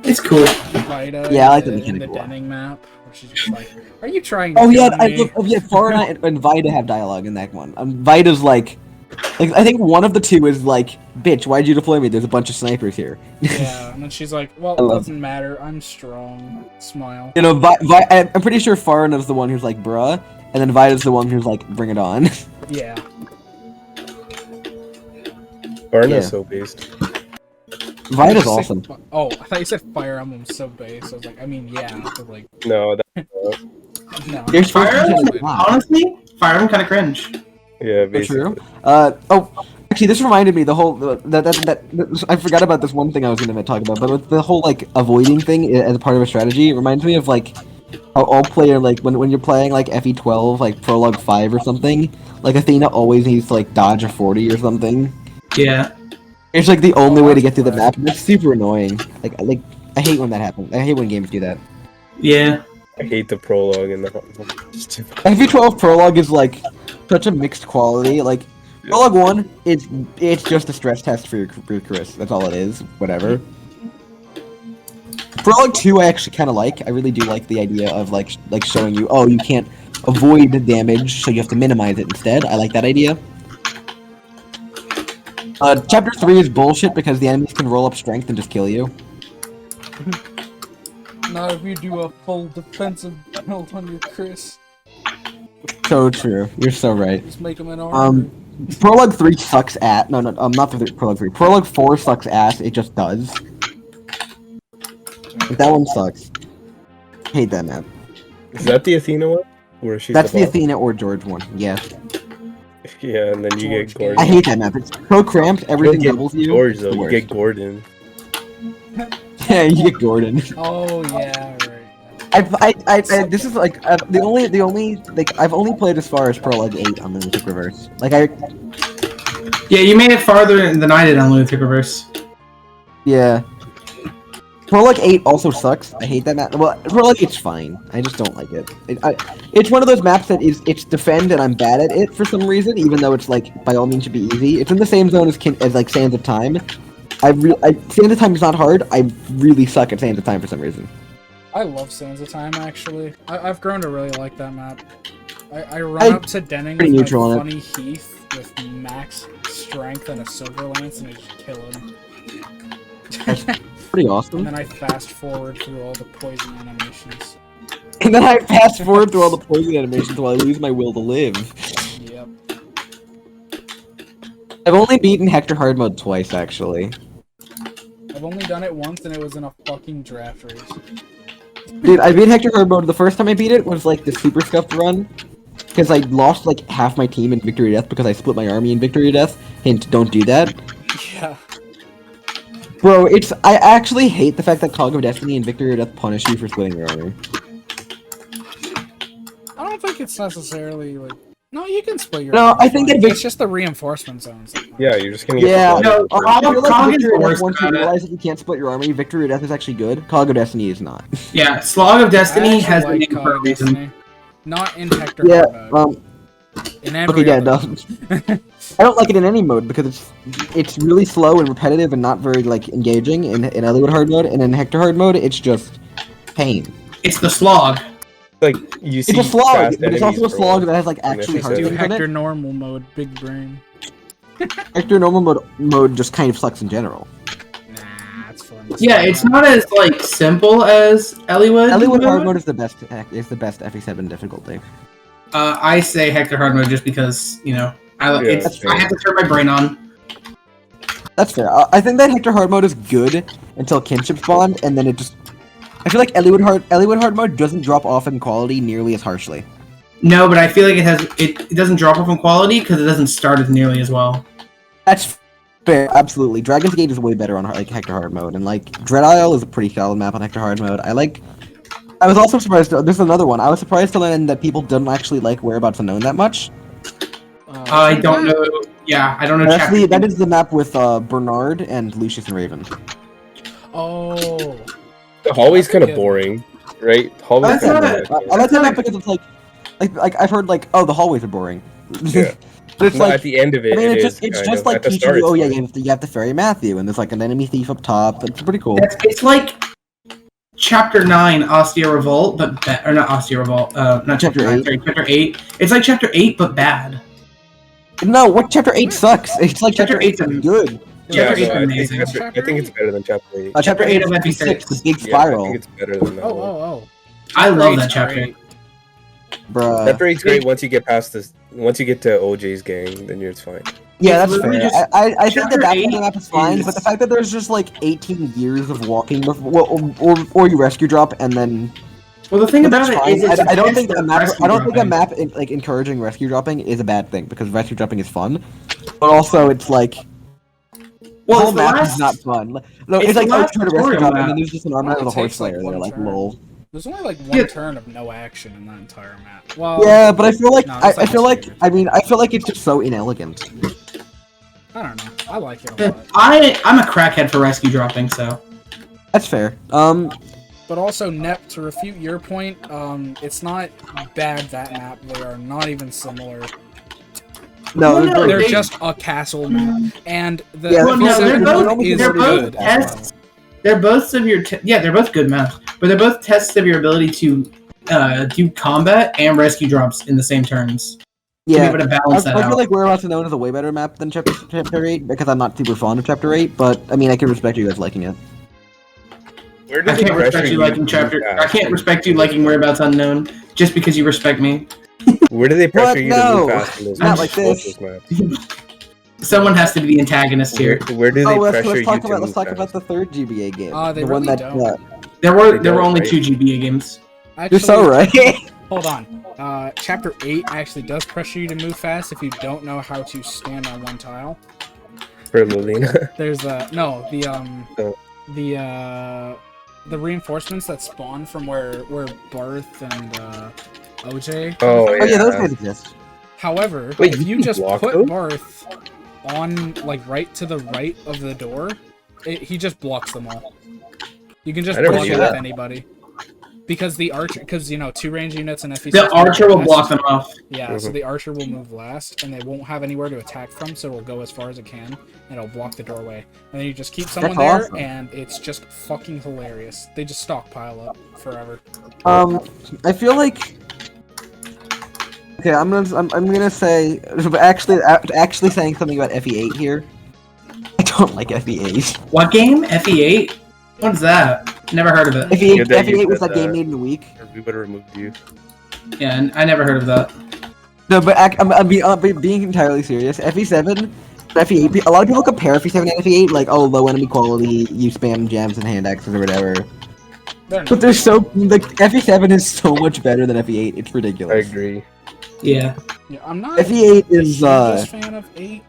It's cool. Vida Yeah, I like in the mechanic the a lot. Denning map, where she's just like, "Are you trying to Oh yeah, kill me?" Farah and Vida have dialogue in that one. Vida's like I think one of the two is like, "Bitch, why'd you deploy me? There's a bunch of snipers here." Yeah, and then she's like, "Well, I it love doesn't matter. I'm strong." Smile. You know, I'm pretty sure Farah the one who's like, "Bruh," and then Vida's the one who's like, "Bring it on." Yeah. Barna's Yeah. so based. Vida's awesome. Oh, I thought you said Fire Emblem so base. I was like, I mean, yeah, but like, No, no. You're supposed Fire to Emblem, just lie. honestly, Fire Emblem kind of cringe. yeah, So basically. true. Actually, this reminded me the whole I forgot about this one thing I was going to talk about, but with the whole like avoiding thing as a part of a strategy, it reminds me of like how all player like when you're playing like FE12 like Prologue 5 or something, like Athena always needs to like dodge a 40 or something. Yeah. It's like the only Oh, way to that's get through the fun. map, and it's super annoying. Like I hate when that happens. I hate when games do that. Yeah. I hate the prologue and the. FE12 Prologue is like such a mixed quality. Like Prologue 1, it's just a stress test for your Chris. That's all it is. Whatever. Prologue 2 I actually kind of like. I really do like the idea of like showing you, oh, you can't avoid the damage, so you have to minimize it instead. I like that idea. Chapter 3 is bullshit because the enemies can roll up strength and just kill you. Not if you do a full defensive build on your Chris. So true. You're so right. Just make him an armor. Prologue 3 sucks at. No, not Prologue 3. Prologue 4 sucks ass. It just does. Like, that one sucks. Hate that map. Is that the Athena one? Where she's That's the boss? Athena or George one. Yeah. Yeah, and then you get George Gordon. I hate that map. It's so cramped. Everything You don't doubles get you. George It's though. the You worst. get Gordon. Yeah, you get Gordon. Oh yeah, right. This is like the only like I've only played as far as Prologue 8 on Lunatic Reverse. Like Yeah, you made it farther than I did on Lunatic Reverse. yeah. Prologue 8 also sucks. I hate that map. Well, Prologue 8's fine. I just don't like it. It's one of those maps that it's defend and I'm bad at it for some reason, even though it's like by all means should be easy. It's in the same zone as like Sands of Time. Sands of Time is not hard. I really suck at Sands of Time for some reason. I love Sands of Time, actually. I've grown to really like that map. I run up to Denning with my funny Heath with max strength and a Silver Lance and I just kill him. That's pretty awesome. And then I fast forward through all the poison animations. And then I fast forward through all the poison animations while I lose my will to live. Yep. I've only beaten Hector hard mode twice, actually. I've only done it once and it was in a fucking draft race. Dude, I beat Hector hard mode. The first time I beat it was like the super scuffed run. Because I lost like half my team in Victory Death because I split my army in Victory Death. Hint, don't do that. Yeah. Bro, I actually hate the fact that Cog of Destiny and Victory Death punish you for splitting your army. I don't think it's necessarily like... No, you can split your No, army I think fine. that It's just the reinforcement zones. Yeah, you're just gonna get Yeah, No, I feel like Cog is Victory Death, worse once you about it. realize that you can't split your army, Victory Death is actually good. Cog of Destiny is not. Yeah, Slog of Destiny has like been for a reason. Destiny. Not in Hector Yeah, mode. In every okay, yeah, other no. mode. I don't like it in any mode because it's really slow and repetitive and not very like engaging in Eliwood hard mode, and in Hector hard mode it's just pain. It's the Slog. like you see. It's a slog, fast but it's also a enemies for slog one. that has like actually hard Do things in Hector it. normal mode, big brain. Hector normal mode just kind of sucks in general. Nah, it's fun. Yeah, it's not as like simple as Eliwood. Eliwood hard mode is the best FE7 difficulty. I say Hector hard mode just because I that's fair. have to turn my brain on. That's fair. I think that Hector hard mode is good until kinship spawned, and then it just. I feel like Eliwood hard mode doesn't drop off in quality nearly as harshly. No, but I feel like it doesn't drop off in quality because it doesn't start as nearly as well. That's fair, absolutely. Dragon's Gate is way better on like Hector hard mode, and like Dread Isle is a pretty solid map on Hector hard mode. I was also surprised. There's another one. I was surprised to learn that people don't actually like Whereabouts Unknown that much. I don't know. Yeah, I don't know. That is the map with Bernard and Lucius and Raven. Oh. The hallway's kind of Yeah. boring, right? Hallway's That's kind not of it. I like that map because it's like I've heard like, oh, the hallways are boring. Yeah. But it's No, like at the end of it, I mean, it it's is just kind of. like At the teaching start, you. Oh it's yeah, fun. you have to ferry Matthew, and there's like an enemy thief up top. It's pretty cool. It's like Chapter 9, Ostia Revolt, but or not Ostia Revolt. Not Chapter 9. Sorry, Chapter 8. It's like Chapter 8, but bad. No, what Chapter 8 sucks. It's like Chapter Chapter 8's 8's good. Yeah, Chapter 8's no, amazing. I think it's better than Chapter 8. Chapter 8 of FP6, the big Yeah, I spiral. think it's better than that one. Oh. I love that eight's chapter. great. Bruh. Chapter 8's great once you get past this. Once you get to OJ's gang, then it's fine. Yeah, that's It's fair. literally just- I think Chapter that 8 map is fine, is- but the fact that there's just like 18 years of walking before, or you rescue drop and then. Well, the thing But about that's it fine. is, it's I don't against think the a map. rescue I don't think a dropping. map like encouraging rescue dropping is a bad thing because rescue dropping is fun, but also it's like. Well, the whole it's the map last- is not fun. No, it's it's like the oh, last try to rescue tutorial drop, and map. then there's just an armor It with a horse takes, like, slayer there, one like turn. lol. There's only like one Yeah. turn of no action in that entire map. Well, Yeah, but I feel like no, I it's like feel like two. I mean I feel like it's just so inelegant. I don't know. I like it a lot. I'm a crackhead for rescue dropping, so. That's fair. But also, Nep, to refute your point, it's not bad, that map. They are not even similar. No, Well, no, They're they- just a castle map. And the Yeah, Well, no, they're FE7 both, one is they're both good as well. tests. They're both severe. They're both good maps, but they're both tests of your ability to do combat and rescue drops in the same turns. To be yeah. able to I balance that feel out. like Whereabouts Unknown is a way better map than Chapter 8 because I'm not super fond of Chapter 8, but I mean I can respect you guys liking it. Where I does it can't pressure respect you to liking move chapter. fast? I can't respect you liking Whereabouts Unknown just because you respect me. Where do they pressure What? you No. to move fast in those Not like this. maps? Someone has to be the antagonist here. Where do they Oh, pressure let's you talk to about move fast? the third GBA game. They the one really that don't. There They were don't, only right? 2 GBA games. you're Actually, so right. hold on. Chapter 8 actually does pressure you to move fast if you don't know how to stand on one tile. For Lilina. There's no, Oh. the the reinforcements that spawn from where Barth and OJ. Oh Oh yeah, those guys exist. However, Wait, if you you can just block put those? Barth on like right to the right of the door, he just blocks them all. You can just I never block knew it that. with anybody. Because the archer, because you know, 2 range units and FE6. The archer will last. block them off. Yeah, so the archer will move last, and they won't have anywhere to attack from, so it'll go as far as it can, and it'll block the doorway. And then you just keep someone That's there, awesome. and it's just fucking hilarious. They just stockpile up forever. I feel like. Okay, I'm gonna say, but actually saying something about FE8 here. I don't like FE8. What game? FE8? What is that? Never heard of it. FE8, Yeah, that you FE8 was said that game that. made in a week. We would have removed you. Yeah, and I never heard of that. No, but I'm being entirely serious. FE7, FE8. A lot of people compare FE7 and FE8, like, oh, low enemy quality, you spam jams and hand axes or whatever. They're But they're so like FE7 is so much better than FE8. It's I ridiculous. agree. Yeah. Yeah, I'm not FE8 the is hugest fan of 8.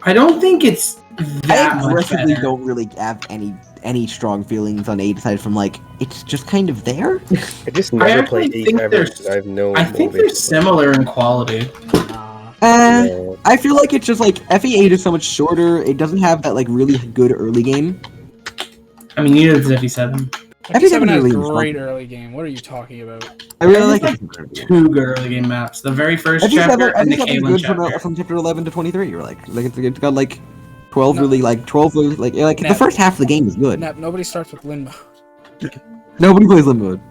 I don't think it's I that much aggressively better. don't really have any strong feelings on 8 aside from like it's just kind of there. I just I never actually played 8 think ever. they're- 'Cause I have no. I think they're motivation. similar in quality. No. I feel like it's just like FE8 is so much shorter. It doesn't have that like really good early game. I mean, neither does FE7. FE7 has really great fun. early game. What are you talking about? I really I like just FE7. Two good early game maps. The very first chapter and the FE7 is Kalen good chapter. from chapter 11 to 23. You're like it's got like 12 No. really like 12 really, like No. the first half of the game is good. Nap, nobody starts with Lin mode. Nobody plays Lin mode.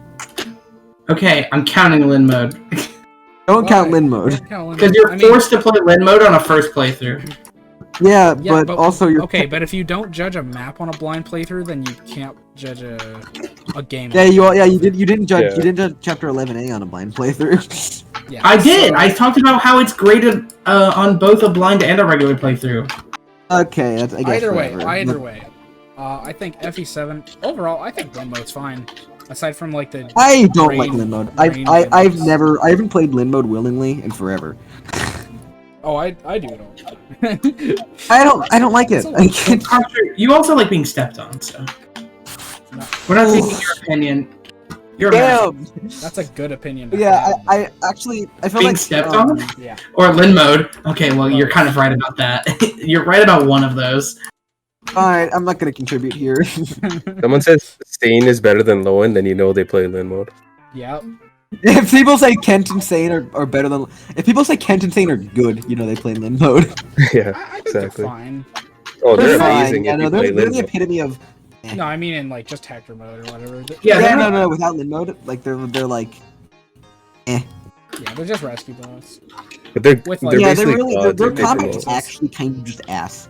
Okay, I'm counting Lin mode. Don't count Why? Lin mode. Don't count Lin Because mode. you're I mean, forced to play Lin mode on a first playthrough. Yeah, yeah, but also you're okay. But if you don't judge a map on a blind playthrough, then you can't judge a game. Yeah, you didn't judge Yeah. you didn't judge chapter 11A on a blind playthrough. Yeah, I did. so- I talked about how it's graded on both a blind and a regular playthrough. Okay, that's I guess Either way, whatever. either way. I think FE7 overall. I think Lin mode's fine. Aside from like the I don't like Rain- Lin mode. Rain I've games. I haven't played Lin mode willingly in forever. I do it all. I don't like it. It's a I can't. Archer, you also like being stepped on, so No. we're not taking your opinion. You're a man. Damn. That's a good opinion. to Yeah, have. I actually I feel Being like stepped on? Yeah. Or Lin mode. Okay, well you're kind of right about that. You're right about one of those. Alright, I'm not gonna contribute here. Someone says Stain is better than Lowen, then you know they play Lin mode. Yep. If people say Kent and Sane are better than, if people say Kent and Sane are good, you know they play Lin mode. Yeah, I think exactly. they're fine. Oh, they're fine. amazing Yeah, if no, you they're play the Lin mode. epitome of. No, I mean in like just Hector mode or whatever. Yeah, they're not- no, without Lin mode, like they're like. Yeah, they're just rescue bots. But they're With, like- they're Yeah, they're basically really gods their if they combat promote. is actually kind of just ass.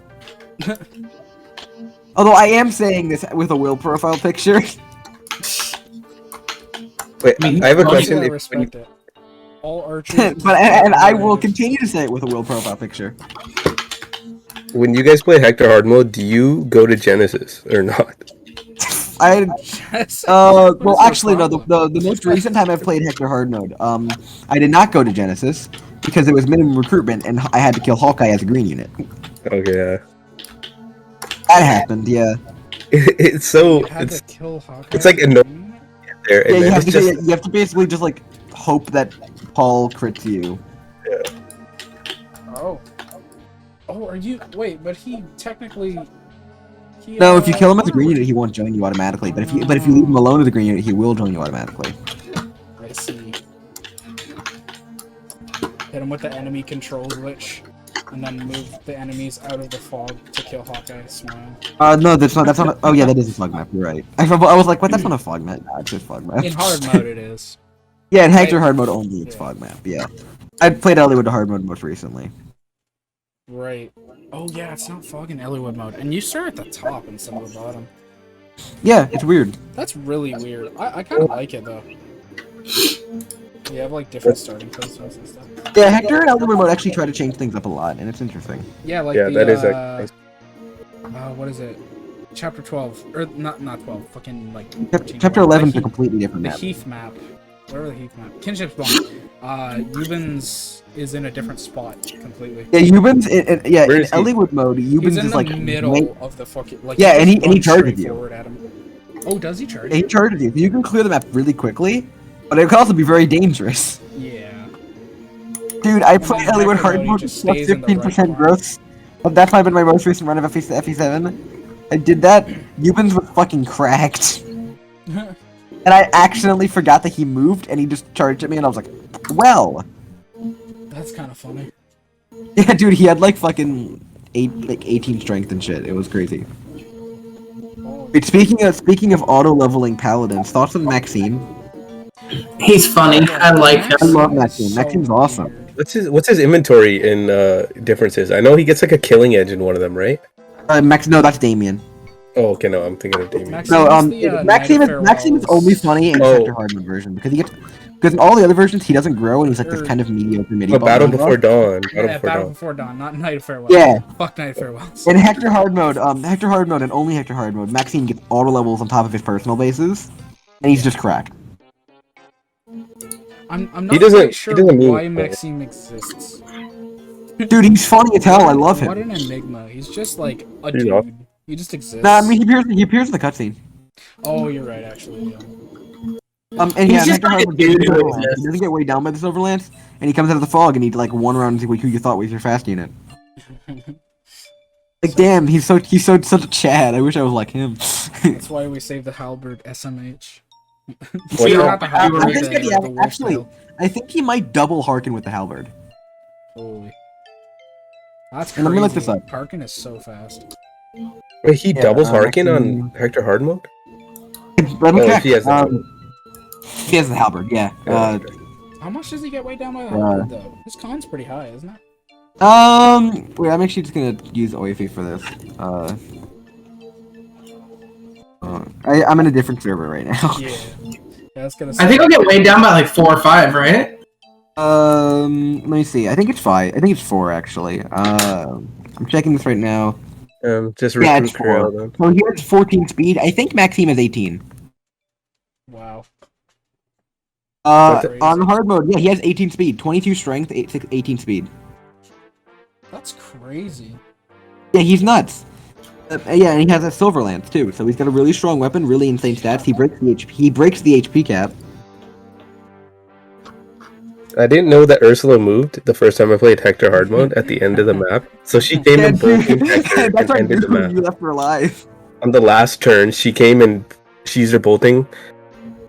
Although I am saying this with a will profile picture. Wait, I mean, I have a well, question. I If, respect it. All archers. but and I will continue to say it with a will profile picture. when you guys play Hector hard mode, do you go to Genesis or not? I Yes. well What is your actually no problem? the most recent time I've played Hector hard mode I did not go to Genesis because it was minimum recruitment and I had to kill Hawkeye as a green unit. Okay, yeah. That happened, yeah. It's so You had it's to kill Hawkeye. it's like annoying. there, and Yeah, then it's just you have to basically just like hope that Paul crits you. Oh. Oh, are you? Wait, but he technically. He, No, if you kill him as a green unit, he won't join you automatically. But if you leave him alone as a green unit, he will join you automatically. I see. Hit him with the enemy control glitch, and then move the enemies out of the fog to kill Hawkeye. Smile. No, that's not. Oh yeah, that is a fog map. You're right. I was like, what? That's not a fog map. Nah, it's just fog map. In hard mode, it is. Yeah, in Hector I- hard mode only, it's yeah. fog map. Yeah, I played Hollywood to hard mode most recently. Right. Oh yeah, it's not fog in Eliwood mode, and you start at the top instead of the bottom. Yeah, it's weird. That's really weird. I kind of like it though. You have like different starting positions and stuff. Yeah, Hector and Hollywood mode actually try to change things up a lot, and it's interesting. Yeah, like yeah, the, that is what is it? Chapter 12 or not 12. Fucking like Chapter 11. 11 is The a completely different The map. Heath map. Whatever the Heath map. Kinship's Bone. Euban's is in a different spot completely. Yeah, Euban's in Where is he? Hollywood mode. He's Euban's in is the like middle way- of the fucking like. Yeah, you and just he run charges straight you. forward at him. Oh, does he charge? He charges you. You can clear the map really quickly, but it can also be very dangerous. Yeah. Dude, I And played then Hollywood Hector hard mode, he mode just plus stays in the right 15% corner. growth. That's might have been my most recent run of FE7. I did that. Ubens was fucking cracked. And I accidentally forgot that he moved, and he just charged at me, and I was like, well. That's kind of funny. Yeah, dude, he had like fucking 18 strength and shit. It was crazy. Wait, speaking of auto leveling paladins, thoughts on Maxime? He's funny. I like him. I love Maxime. Maxime's awesome. What's his inventory in differences? I know he gets like a killing edge in one of them, right? No, that's Damien. Oh, okay, no, I'm thinking of Damien. Maxime is only funny in Hector Hardman version because in all the other versions he doesn't grow and he's like this kind of mediocre midi. Battle Before Dawn. Battle Before Dawn, not Night of Farewell. Yeah. Fuck Night of Farewell. In Hector Hard mode, and only Hector Hard mode, Maxime gets auto levels on top of his personal bases, and he's just cracked. I'm not quite sure why Maxime exists. Dude, he's funny as hell. I love him. What an enigma. He's just like a dude. He just exists. Nah, I mean he appears in the cutscene. Oh, you're right, actually. Yeah. And he's just like a dude who exists. He doesn't get weighed down by the Silverlands, and he comes out of the fog, and he like one round who you thought was your fast unit. Like, damn, he's such a Chad. I wish I was like him. That's why we saved the halberd SMH. I think he might double Harken with the halberd. Holy. That's crazy. And let me look this up. Harken is so fast. Wait, he doubles Harken on Hector Hard mode? Let me check. He has the halberd, yeah. How much does he get weighed down by the halberd, though? His con's pretty high, isn't it? Wait, I'm actually just gonna use Oifi for this. I'm in a different server right now. Yeah. I think I'll get weighed down by like 4 or 5, right? Let me see. I think it's 5. I think it's 4 actually. I'm checking this right now. Just yeah, it's 4. So he has 14 speed. I think Maxime has 18. Wow. On hard mode, yeah, he has 18 speed, 22 strength, 18 speed. That's crazy. Yeah, he's nuts. Yeah, and he has a silver lance too, so he's got a really strong weapon, really insane stats. He breaks the HP cap. I didn't know that Ursula moved the first time I played Hector Hard mode at the end of the map. So she came and bolted Hector and ended the map. You left her alive. On the last turn, she came and she used her bolting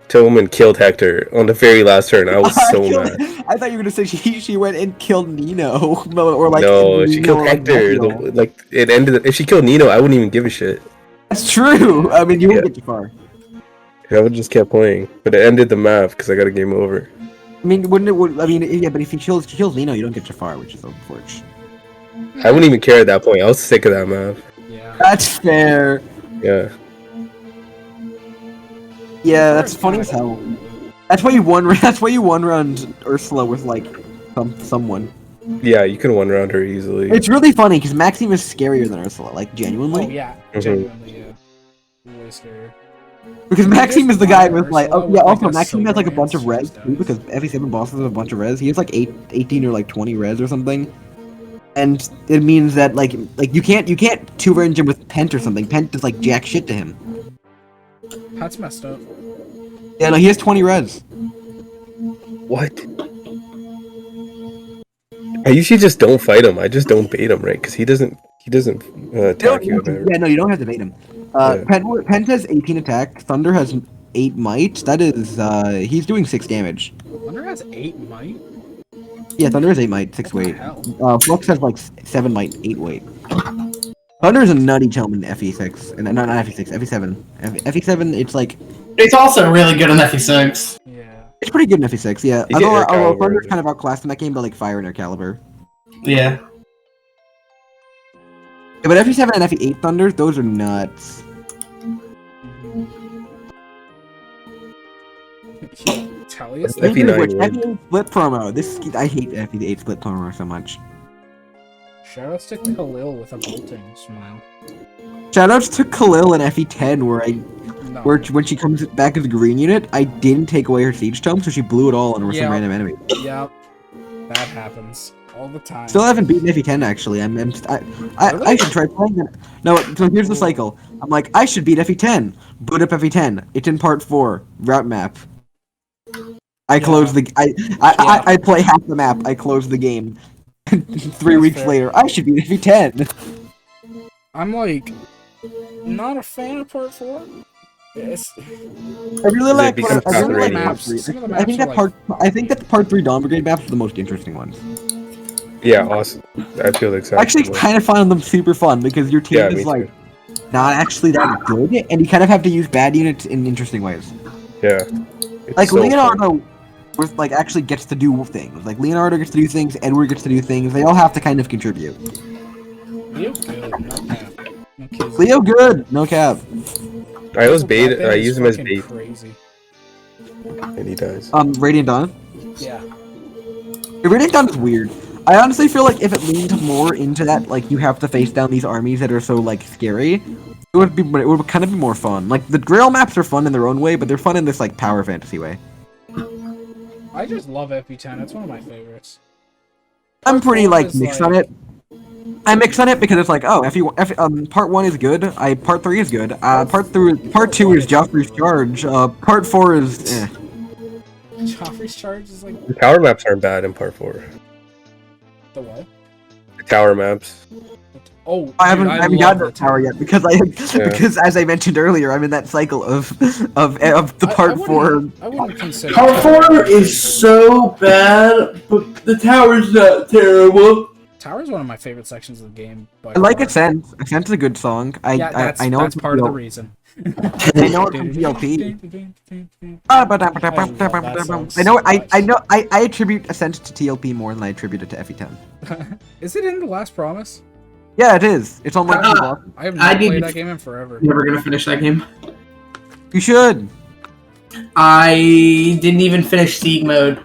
to him and killed Hector on the very last turn. I was so mad. I thought you were gonna say she went and killed Nino, or like no, she killed Hector. It ended. If she killed Nino, I wouldn't even give a shit. That's true. I mean, you wouldn't get too far. I would just kept playing, but it ended the map because I got a game over. I mean, wouldn't it? I mean, yeah, but if he kills Nino, you don't get Jafar, which is unfortunate. I wouldn't even care at that point. I was sick of that map. Yeah. That's fair. Yeah. Yeah, that's funny as hell. That's why you one round Ursula with like someone. Yeah, you can one round her easily. It's really funny because Maxime is scarier than Ursula, like genuinely. Oh yeah, genuinely, yeah. Way scarier. Because Maxime is the guy with like, oh yeah, also Maxime has like a bunch of res too, because FE7 bosses have a bunch of res. He has like 18 or like 20 res or something. And it means that like you can't 2-range him with Pent or something. Pent is like jack shit to him. That's messed up. Yeah, no, he has 20 res. What? I usually just don't fight him. I just don't bait him, right? Because he doesn't attack you. Yeah, no, you don't have to bait him. Pent has 18 attack. Thunder has 8 might. That is, he's doing 6 damage. Thunder has 8 might? Yeah, Thunder has 8 might, 6 weight. Flux has like 7 might, 8 weight. Thunder is a nutty gentleman in FE6, and not FE6, FE7. FE7, it's like... It's also really good in FE6. Yeah. It's pretty good in FE6, yeah. Although Thunder's kind of outclassed in that game by like Fire and Air Caliber. Yeah. Yeah, but FE7 and FE8 Thunders, those are nuts. FE8 split promo. I hate FE8 split promo so much. Shoutouts to Khalil with a bolting smile. Shoutouts to Khalil in FE10 where when she comes back as a green unit, I didn't take away her siege tome, so she blew it all on some random enemy. Yep. That happens. all the time. Still haven't beaten FE10 actually. I should try playing it. No, so here's the cycle. I'm like, I should beat FE10. Boot up FE10. It's in part 4. Route map. I close the. I play half the map. I close the game. 3 weeks later, I should beat FE10. I'm like, not a fan of part 4. Yes. I really like. because I really like maps. part 3. Some of the I maps think are that part. I think that the part 3 Dawn Brigade maps are the most interesting ones. Yeah, awesome. I feel excited. Actually, kind of find them super fun because your team is like not actually that good, and you kind of have to use bad units in interesting ways. Yeah. It's Like so Leonardo, like actually gets to do things. Like Leonardo gets to do things. Edward gets to do things. They all have to kind of contribute. Leo good, no cap. No kidding. Leo good, no cap. I always bait. That I is use him as fucking bait, Crazy. and he dies. Radiant Dawn. Yeah. Radiant Dawn is weird. I honestly feel like if it leaned more into that, like you have to face down these armies that are so like scary, it would kind of be more fun. Like the Grail maps are fun in their own way, but they're fun in this like power fantasy way. I just love FE10. It's one of my favorites. I'm pretty Part like one is, mixed on it. I mix on it because it's like, oh, part 1 is good. Part 3 is good. Part 2 is Joffrey's Charge. Part 4 is. Joffrey's Charge is like The tower maps aren't bad in part 4. the what? The tower maps. Oh, I haven't love gotten to the the tower yet because because as I mentioned earlier, I'm in that cycle of the part 4. I wouldn't consider Part 4 is so bad, but the tower's not terrible. Tower is one of my favorite sections of the game. By I like far. Ascent. Ascent's a good song. I know that's it's part of the reason. I know it's from TLP. I attribute Ascent to TLP more than I attribute it to FE10. Is it in The Last Promise? Yeah, it is. It's on like two blocks. I have not played that game in forever. Never gonna finish that game. You should. I didn't even finish Siege mode.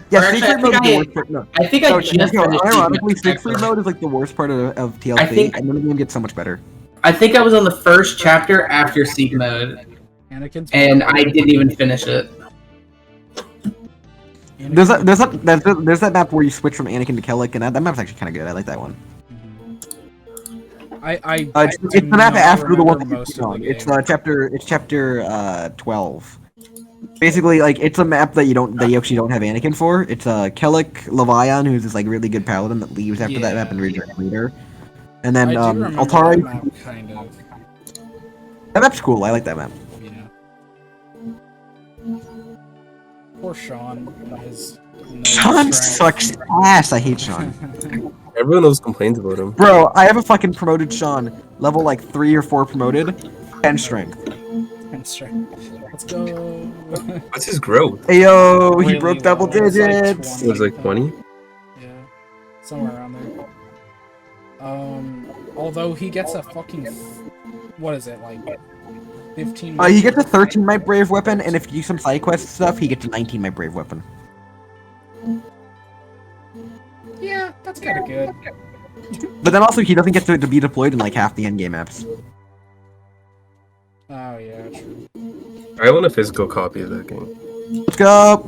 Yeah, Or actually, secret mode is the worst part. No. I think I just finished Ironically, Siege secret mode is like the worst part of TLP, I think- and then the game gets so much better. I think I was on the first chapter after Siege mode, Anakin's and I didn't even finish it. There's that map where you switch from Anakin to Kellic, and that map's actually kind of good. I like that one. It's the map after the one that most you're of on. the It's game. chapter 12. Basically, like it's a map that you actually don't have Anakin for. It's Kellic Levian, who's this like really good paladin that leaves after that map and rejoins later. And then I do remember Altari. that map, kind of. That map's cool. I like that map. Yeah. Poor Sean. His no Sean strength. sucks ass. I hate Sean. Everyone else complains about him. Bro, I have a fucking promoted Sean. Level like 3 or 4 promoted. 10 strength. And strength. Let's go. What's his growth? Ayo, he Really broke double low. It was like digits. 20. It was like 20? Yeah. Somewhere around there. Although he gets a fucking... What is it, like... 15... He gets a 13 my brave weapon, and if you do some side quest stuff, he gets a 19 my brave weapon. Yeah, that's kind of good. But then also he doesn't get to be deployed in like half the endgame maps. Oh, yeah, true. I want a physical copy of that game. Let's go.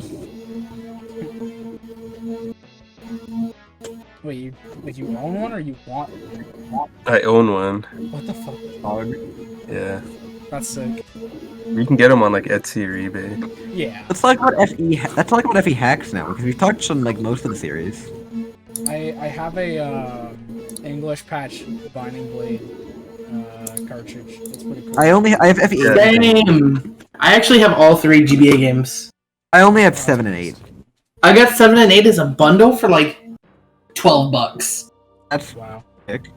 Wait, you own one or you want one? I own one. What the fuck? Yeah. That's sick. You can get them on like Etsy or eBay. Yeah. Let's talk about FE. Let's talk about FE hacks now because we've touched on like most of the series. I have a English patch Binding Blade cartridge. That's pretty cool. I have FE. Damn! I actually have all 3 GBA games. I only have 7 and 8. I got 7 and 8 as a bundle for like $12. That's Wow. sick.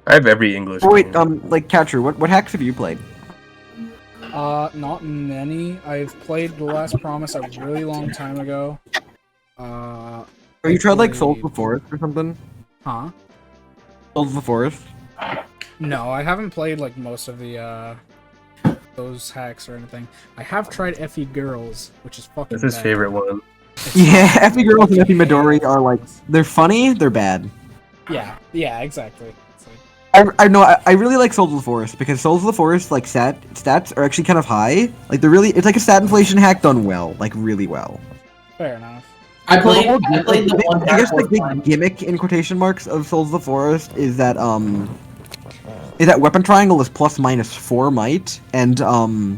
I have every English Oh, wait, game. like Catcher, what hacks have you played? Not many. I've played The Last Promise a really long time ago. Have you tried like Souls of the Forest or something? Huh? Souls of the Forest? No, I haven't played like most of the those hacks or anything. I have tried FE Girls, which is fucking That's his bad. favorite one. Yeah, FE Girls and FE Midori are like, they're funny, they're bad. Yeah, exactly. It's like, I know, I really like Souls of the Forest because Souls of the Forest like stats are actually kind of high. Like it's like a stat inflation hack done well, like really well. fair enough. I played Well, the one I guess the Dark big Horse gimmick in quotation marks of Souls of the Forest is that weapon triangle is +/- might, and all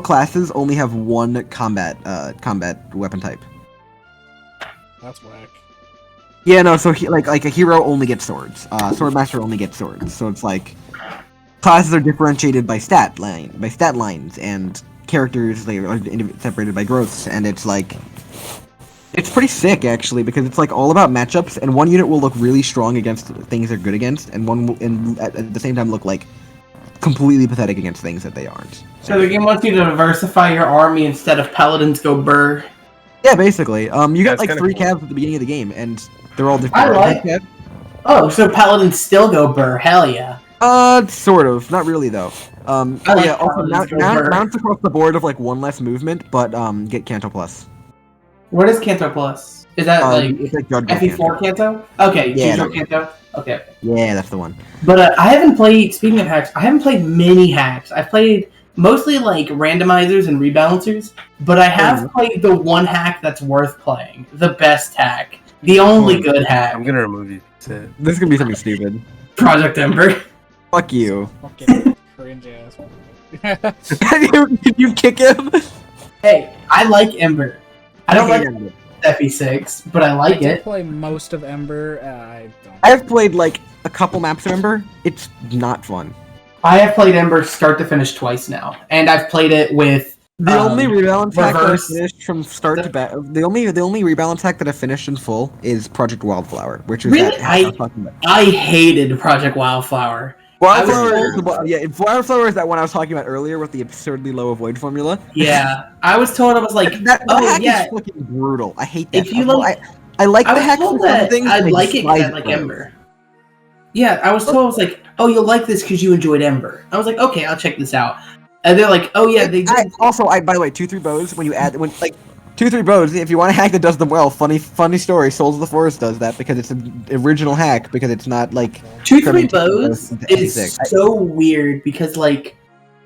classes only have one combat weapon type. That's whack. Yeah, no. So like a hero only gets swords. Swordmaster only gets swords. So it's like classes are differentiated by stat lines, and characters they are separated by growths, and it's like it's pretty sick actually because it's like all about matchups, and one unit will look really strong against things they're good against, and one will, and at the same time look like completely pathetic against things that they aren't. So the game wants you to diversify your army instead of paladins go burr. Yeah, basically. You got it's like kinda 3 cool. calves at the beginning of the game, and they're all different. I like. Oh, so paladins still go burr? Hell yeah. Sort of. Not really though. I like Yeah. Also, paladins go burr. mounts across the board of like 1 less movement, but get Canto Plus. What is Canto Plus? Is that like it's like Judgment FE4 Canto? Okay, Yeah, Judgment Canto. Okay. Yeah, that's the one. But I haven't played. Speaking of hacks, I haven't played many hacks. I've played mostly like randomizers and rebalancers, but I have played the one hack that's worth playing, the best hack, the only good hack. I'm gonna remove you. This is gonna be something stupid. Project Ember. Fuck you. Fucking cringe ass. Did you kick him? Hey, I like Ember. I don't like Ember. FE6, but I like I did it. play most of Ember. I don't. I've played like a couple maps of Ember. It's not fun. I have played Ember start to finish twice now, and I've played it with The only rebalance hack that I reverse- finished from start to back. The only rebalance hack that I finished in full is Project Wildflower, which is Really? that hack I was talking about. I hated Project Wildflower. Wildflower is that one I was talking about earlier with the absurdly low avoid formula. Yeah, I was told I was like, That hack yeah. is fucking brutal. I hate that. If you like, I like I the was hack told for some that things. I'd like it because I despise like it. Ember. Yeah, I was told I was like, oh, you'll like this because you enjoyed Ember. I was like, okay, I'll check this out. And they're like, oh yeah, they did. By the way, 2-3 bows. When 2-3 bows, if you want a hack that does them well, funny story. Souls of the Forest does that because it's an original hack because it's not like 2-3 bows is so weird because like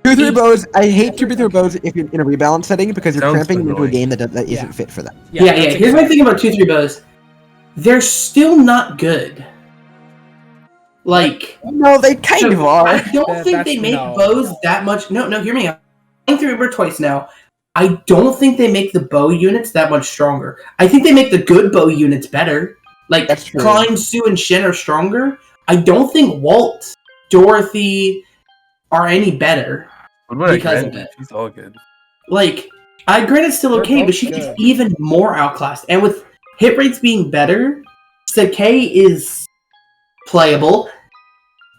2-3 bows. I hate 2-3 bows if you're in a rebalance setting because you're Sounds cramping into a annoying. game that isn't fit for that. yeah. Here's my thing about 2-3 bows. They're still not good. Like No, they kind of are. I don't think they make bows that much. No, hear me out. I'm playing through Ember twice now. I don't think they make the bow units that much stronger. I think they make the good bow units better. Like That's true. Klein, Sue, and Shen are stronger. I don't think Walt, Dorothy are any better. What about Because of Granny? it. She's all good. Like, Granite's still They're okay, both but she gets good. even more outclassed. And with hit rates being better, Sakai is playable.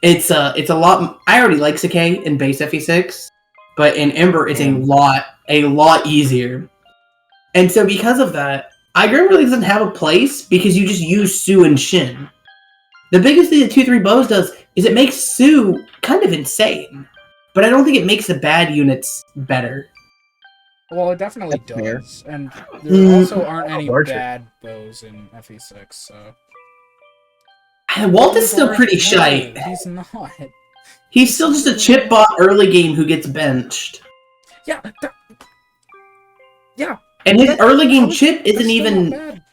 It's a lot. I already like Sakai in base FE6, but in Ember it's a lot easier. And so because of that, Igrim really doesn't have a place because you just use Sue and Shin. The biggest thing that 2-3 bows does is it makes Sue kind of insane, but I don't think it makes the bad units better. Well, it definitely That's fair. does, and there also aren't any Archer. bad bows in FE6. So Walt is still pretty No, shite. He's not. He's still just a chip bot early game who gets benched. Yeah. Yeah. And his early game That's- chip that's isn't still even. not bad.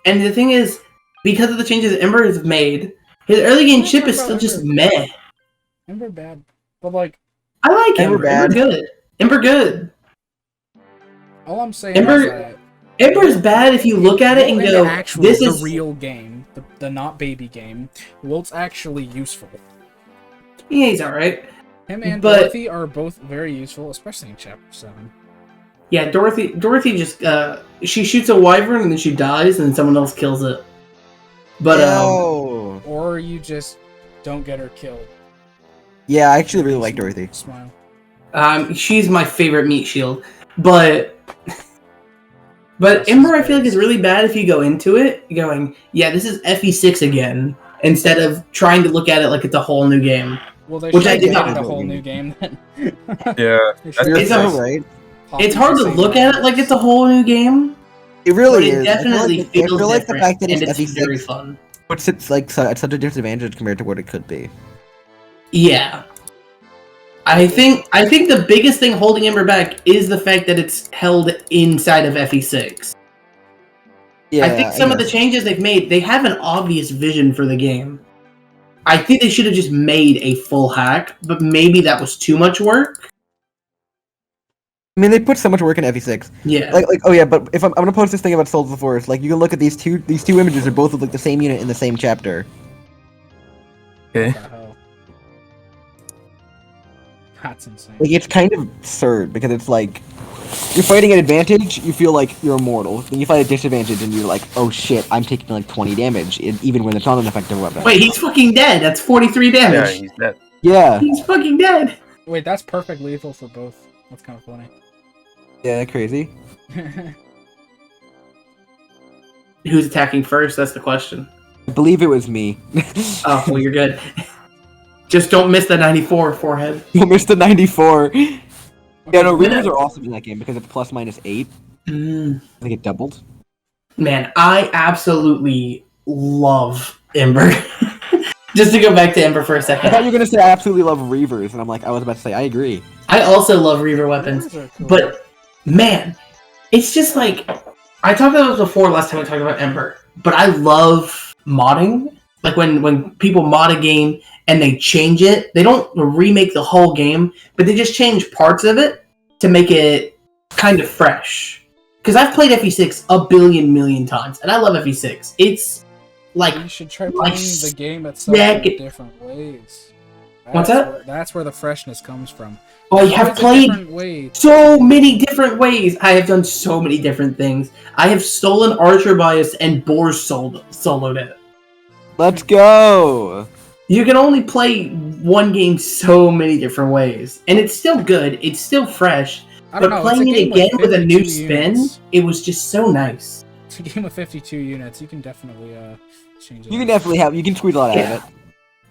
And the thing is, because of the changes Ember has made, his early game chip is still just meh. Ember bad, but like I like Ember Ember. bad. Ember good. Ember good. all I'm saying Ember- is that Ember's bad if you look at it and in the go, actual, this the is. real game, the not baby game. Wilt's actually useful. Yeah, he's alright. Him and But- Dorothy are both very useful, especially in Chapter 7. Yeah, Dorothy just, she shoots a wyvern and then she dies and then someone else kills it. But, Oh. Or you just don't get her killed. Yeah, I actually really like Dorothy. Smile. she's my favorite meat shield. But Ember, I feel like is really bad if you go into it going, yeah, this is FE6 again, instead of trying to look at it like it's a whole new game. Well, they Which should I did make not it a know. whole new game then. Yeah, They that's should You're It's so a- right. It's hard to look at it like it's a whole new game, It really but it is. definitely I feels feel like the different, fact that and it's it's very FE6 fun. puts it like at such a disadvantage compared to what it could be. Yeah. I think the biggest thing holding Ember back is the fact that it's held inside of FE6. Yeah, I think some of the changes they've made, they have an obvious vision for the game. I think they should have just made a full hack, but maybe that was too much work. I mean, they put so much work in FE6. Yeah. Like, oh yeah, but if I'm gonna post this thing about Souls of the Forest, like, you can look at these two images are both of like the same unit in the same chapter. Okay. What the hell? That's insane. Like, it's kind of absurd because it's like you're fighting at advantage, you feel like you're immortal. Then you fight at disadvantage, and you're like, oh shit, I'm taking like 20 damage, even when it's not an effective weapon. Wait, he's fucking dead. That's 43 Yeah, damage. he's dead. Yeah. He's fucking dead. Wait, that's perfect lethal for both. That's kind of funny. Yeah, crazy. Who's attacking first? That's the question. I believe it was me. Oh, well, you're good. Just don't miss the 94 forehead. You missed the 94. Yeah, no, Reavers are awesome in that game because it's ±8. I think it doubled. Man, I absolutely love Ember. Just to go back to Ember for a I thought second. you were gonna say I absolutely love Reavers, and I was about to say I agree. I also love Reaver weapons. Those are cool. But, man, it's just like... I talked about this before last time we talked about Ember, but I love modding. Like, when people mod a game and they change it, they don't remake the whole game, but they just change parts of it to make it kind of fresh. Because I've played FE6 a billion million times, and I love FE6. It's like... You should try like playing the game itself in different ways. What's that? That's where the freshness comes from. I have played different ways. so many different ways. I have done so many different things. I have stolen ArcherBias and Boar soloed it. Let's go! You can only play one game so many different ways. And it's still good. It's still fresh. I don't But know, it's a playing it game again with a new 52 spin, units. it was just so nice. It's a game with 52 units. You can definitely change it. You can up. definitely you can squeeze a lot out Yeah. of it.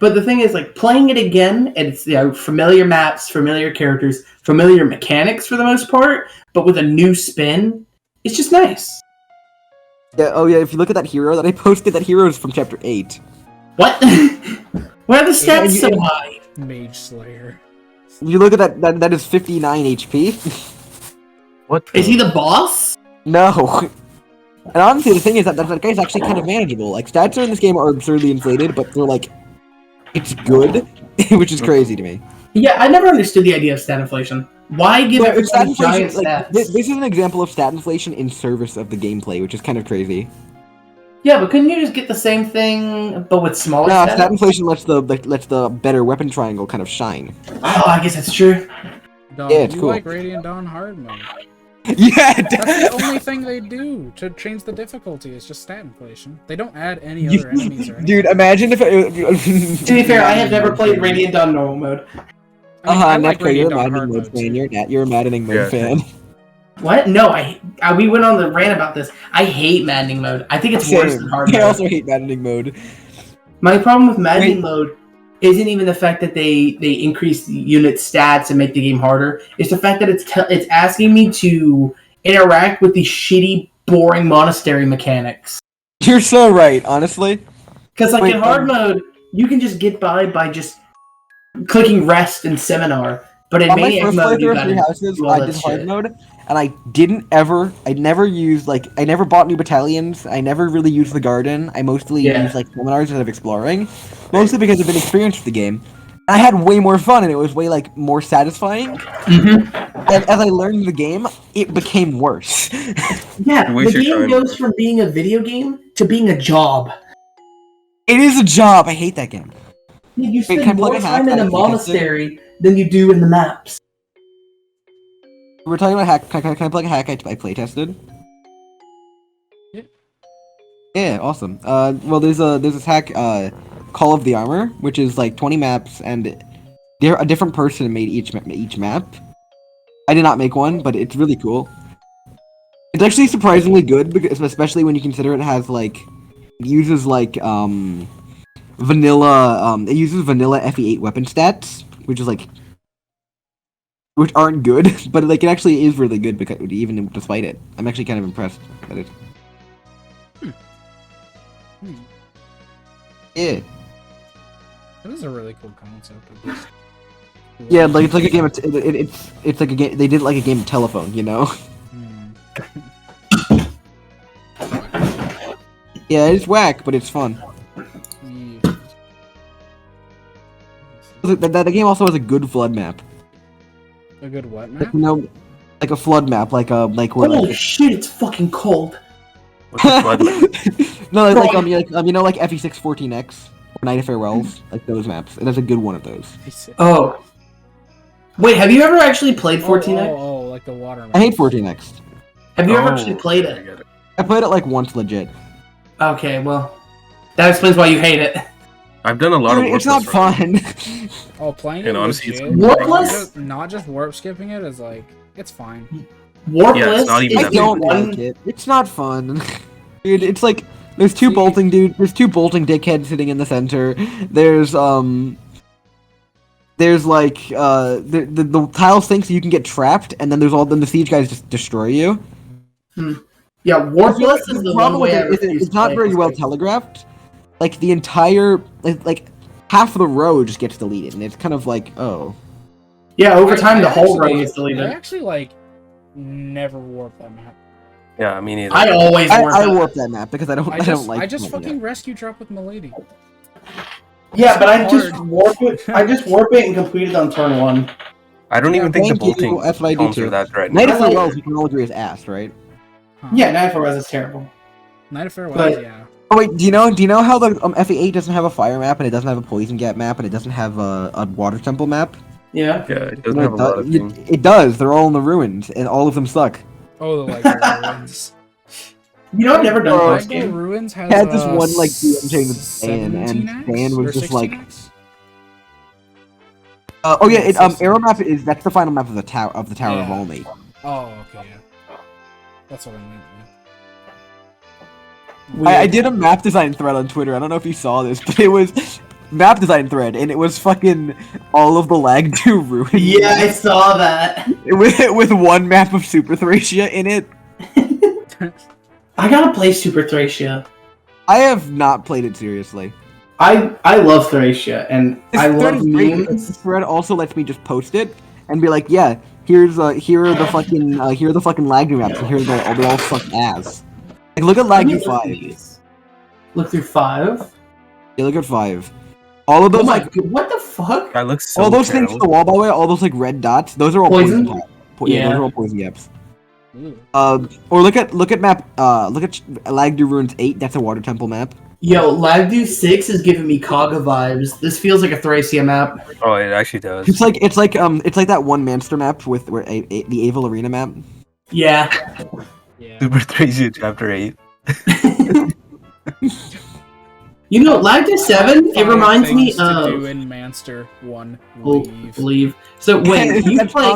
But the thing is, like, playing it again, and it's, familiar maps, familiar characters, familiar mechanics for the most part, but with a new spin, it's just nice. Yeah, oh yeah, if you look at that hero that I posted, that hero is from chapter 8. What? Why are the Yeah, stats so high? Mage Slayer. If you look at that is 59 HP. What? Is he the boss? No. And honestly, the thing is that guy's actually kind of manageable. Like, stats in this game are absurdly inflated, but they're like, it's good, which is crazy to me. Yeah, I never understood the idea of stat inflation. Why give Yeah, stat everybody giant inflation, like, stats? this is an example of stat inflation in service of the gameplay, which is kind of crazy. Yeah, but couldn't you just get the same thing, but with smaller No, stats? stat inflation lets the better weapon triangle kind of shine. Oh, I guess that's true. Dawn, Yeah, it's you cool. like Radiant Dawn hard mode. Yeah, That's the only thing they do to change the difficulty. It's just stat inflation. They don't add any other enemies or anything. Dude, imagine if To be fair, I have never played Radiant Dawn normal mode. I mean, I like Netco, you're Radiant a Dawn Maddening hard mode mode fan. too. You're a Maddening mode Yeah. fan. What? No, we went on the rant about this. I hate maddening mode. I think it's worse than hard I mode. also hate Maddening mode. My problem with maddening mode isn't even the fact that they increase the unit stats and make the game harder. It's the fact that it's asking me to interact with these shitty, boring monastery mechanics. You're so right, honestly. Because like Wait, in hard mode, you can just get by just clicking rest and seminar. But in On my maniac first mode, you playthrough of gotta Three Houses, do all I that did hard shit. mode, and I never used, I never bought new battalions, I never really used the garden, I mostly Yeah. used, seminars instead of exploring, mostly because I've been experienced with the game. I had way more fun, and it was way, more satisfying, Mm-hmm. and as I learned the game, it became worse. Yeah, We the should try game and- goes from being a video game to being a job. It is a job, I hate that game. You can I spend plug more a hack time in that a I playtested? monastery than you do in the maps. We're talking about hack, can I plug a hack I playtested? Yeah. Yeah, awesome. Well, there's this hack, Call of the Armor, which is 20 maps, and a different person made each map. I did not make one, but it's really cool. It's actually surprisingly good, because especially when you consider it has it uses vanilla it uses vanilla FE8 weapon stats, which is which aren't good, but it actually is really good because even despite it. I'm actually kind of impressed at it. Yeah. That is a really cool concept. Of this. Yeah, it's like a game of it's like a game, they did a game of telephone, you know? Hmm. Yeah, it's whack, but it's fun. Yeah. The game also has a good flood map. A good what Like, map? you know, like a flood map, like where Holy like. shit! It's fucking cold. What's the flood? No, you know, like FE6 14X or Night of Farewells, like those maps. It has a good one of those. Oh. Wait, have you ever actually played 14X? Oh, like the water map. I hate 14X. Have you ever Oh, actually played I it? get it. I played it like once legit. Okay, well, that explains why you hate it. I've done a lot Dude, of it's not warpless fun. Oh, playing And it honestly, it's legit, Warpless? not just warp skipping it is like it's fine. Warpless Yeah, it's not even is I that the don't one. like it. It's not fun. Dude, it's like there's two See- bolting dickheads sitting in the center. There's the tiles sink so you can get trapped, and then then the siege guys just destroy you. Yeah, Warpless is the one problem way I with it is refuse it's to not play very this well game. telegraphed. Like the entire like half of the row just gets deleted, and it's kind of like, oh. Yeah, over time I the whole row actually- gets deleted. I actually like never warp that map. Yeah, me neither. I always warp I it. warp that map because I don't like I just it. fucking rescue drop with Milady. Yeah, but I It's just hard. warp it. I just warp it and complete it on turn 1. I don't Yeah, even think the thank you. bolting That's what I do homes too. are that threatening. Night of I like- Farewells, we can all agree is ass, right? Huh. Yeah, Night for Res is terrible. Night of Farewells, But- yeah. Oh wait, do you know how the FE8 doesn't have a fire map and it doesn't have a poison gap map and it doesn't have a water temple map? Yeah. Yeah, it doesn't No, have a lot of things. it does. They're all in the ruins, and all of them suck. Oh, the like ruins. You know, I've never done Bro, post Lego game. Ruins has Had this one, like, DM chain with Stan, and 17X Stan was or just like- 16X? Oh yeah, Arrow map that's the final map of the Tower of Yeah. Olney. Oh, okay, yeah. That's what I meant. I did a map design thread on Twitter. I don't know if you saw this, but it was map design thread, and it was fucking all of the Lag 2 ruins. Yeah, I saw that. with one map of Super Thracia in it. I gotta play Super Thracia. I have not played it seriously. I love Thracia, and This I thread love is great because memes. this thread also lets me just post it and be like, yeah, here are the fucking Lag 2 maps, and they all suck ass. Like, look at Let Lag me 2 look 5. through these. Look through 5. Yeah, look at 5. All of Oh those my like god, what the fuck? That looks so all those things terrible. to the wall, by the way, all those like red dots, those are all Poison? poison. Yeah, Yeah. those are all poison gaps. Ooh. Or look at Lagdu Ruins 8. That's a water temple map. Yo, Lagdu 6 is giving me Kaga vibes. This feels like a Thracia map. Oh, it actually does. It's like that one Manster map with the Evil Arena map. Yeah. Yeah. Super Thracia Chapter 8. You know, Lagdu 7, it Five reminds me things to do of... in Manster 1. Believe. Leave. So when you that's, play...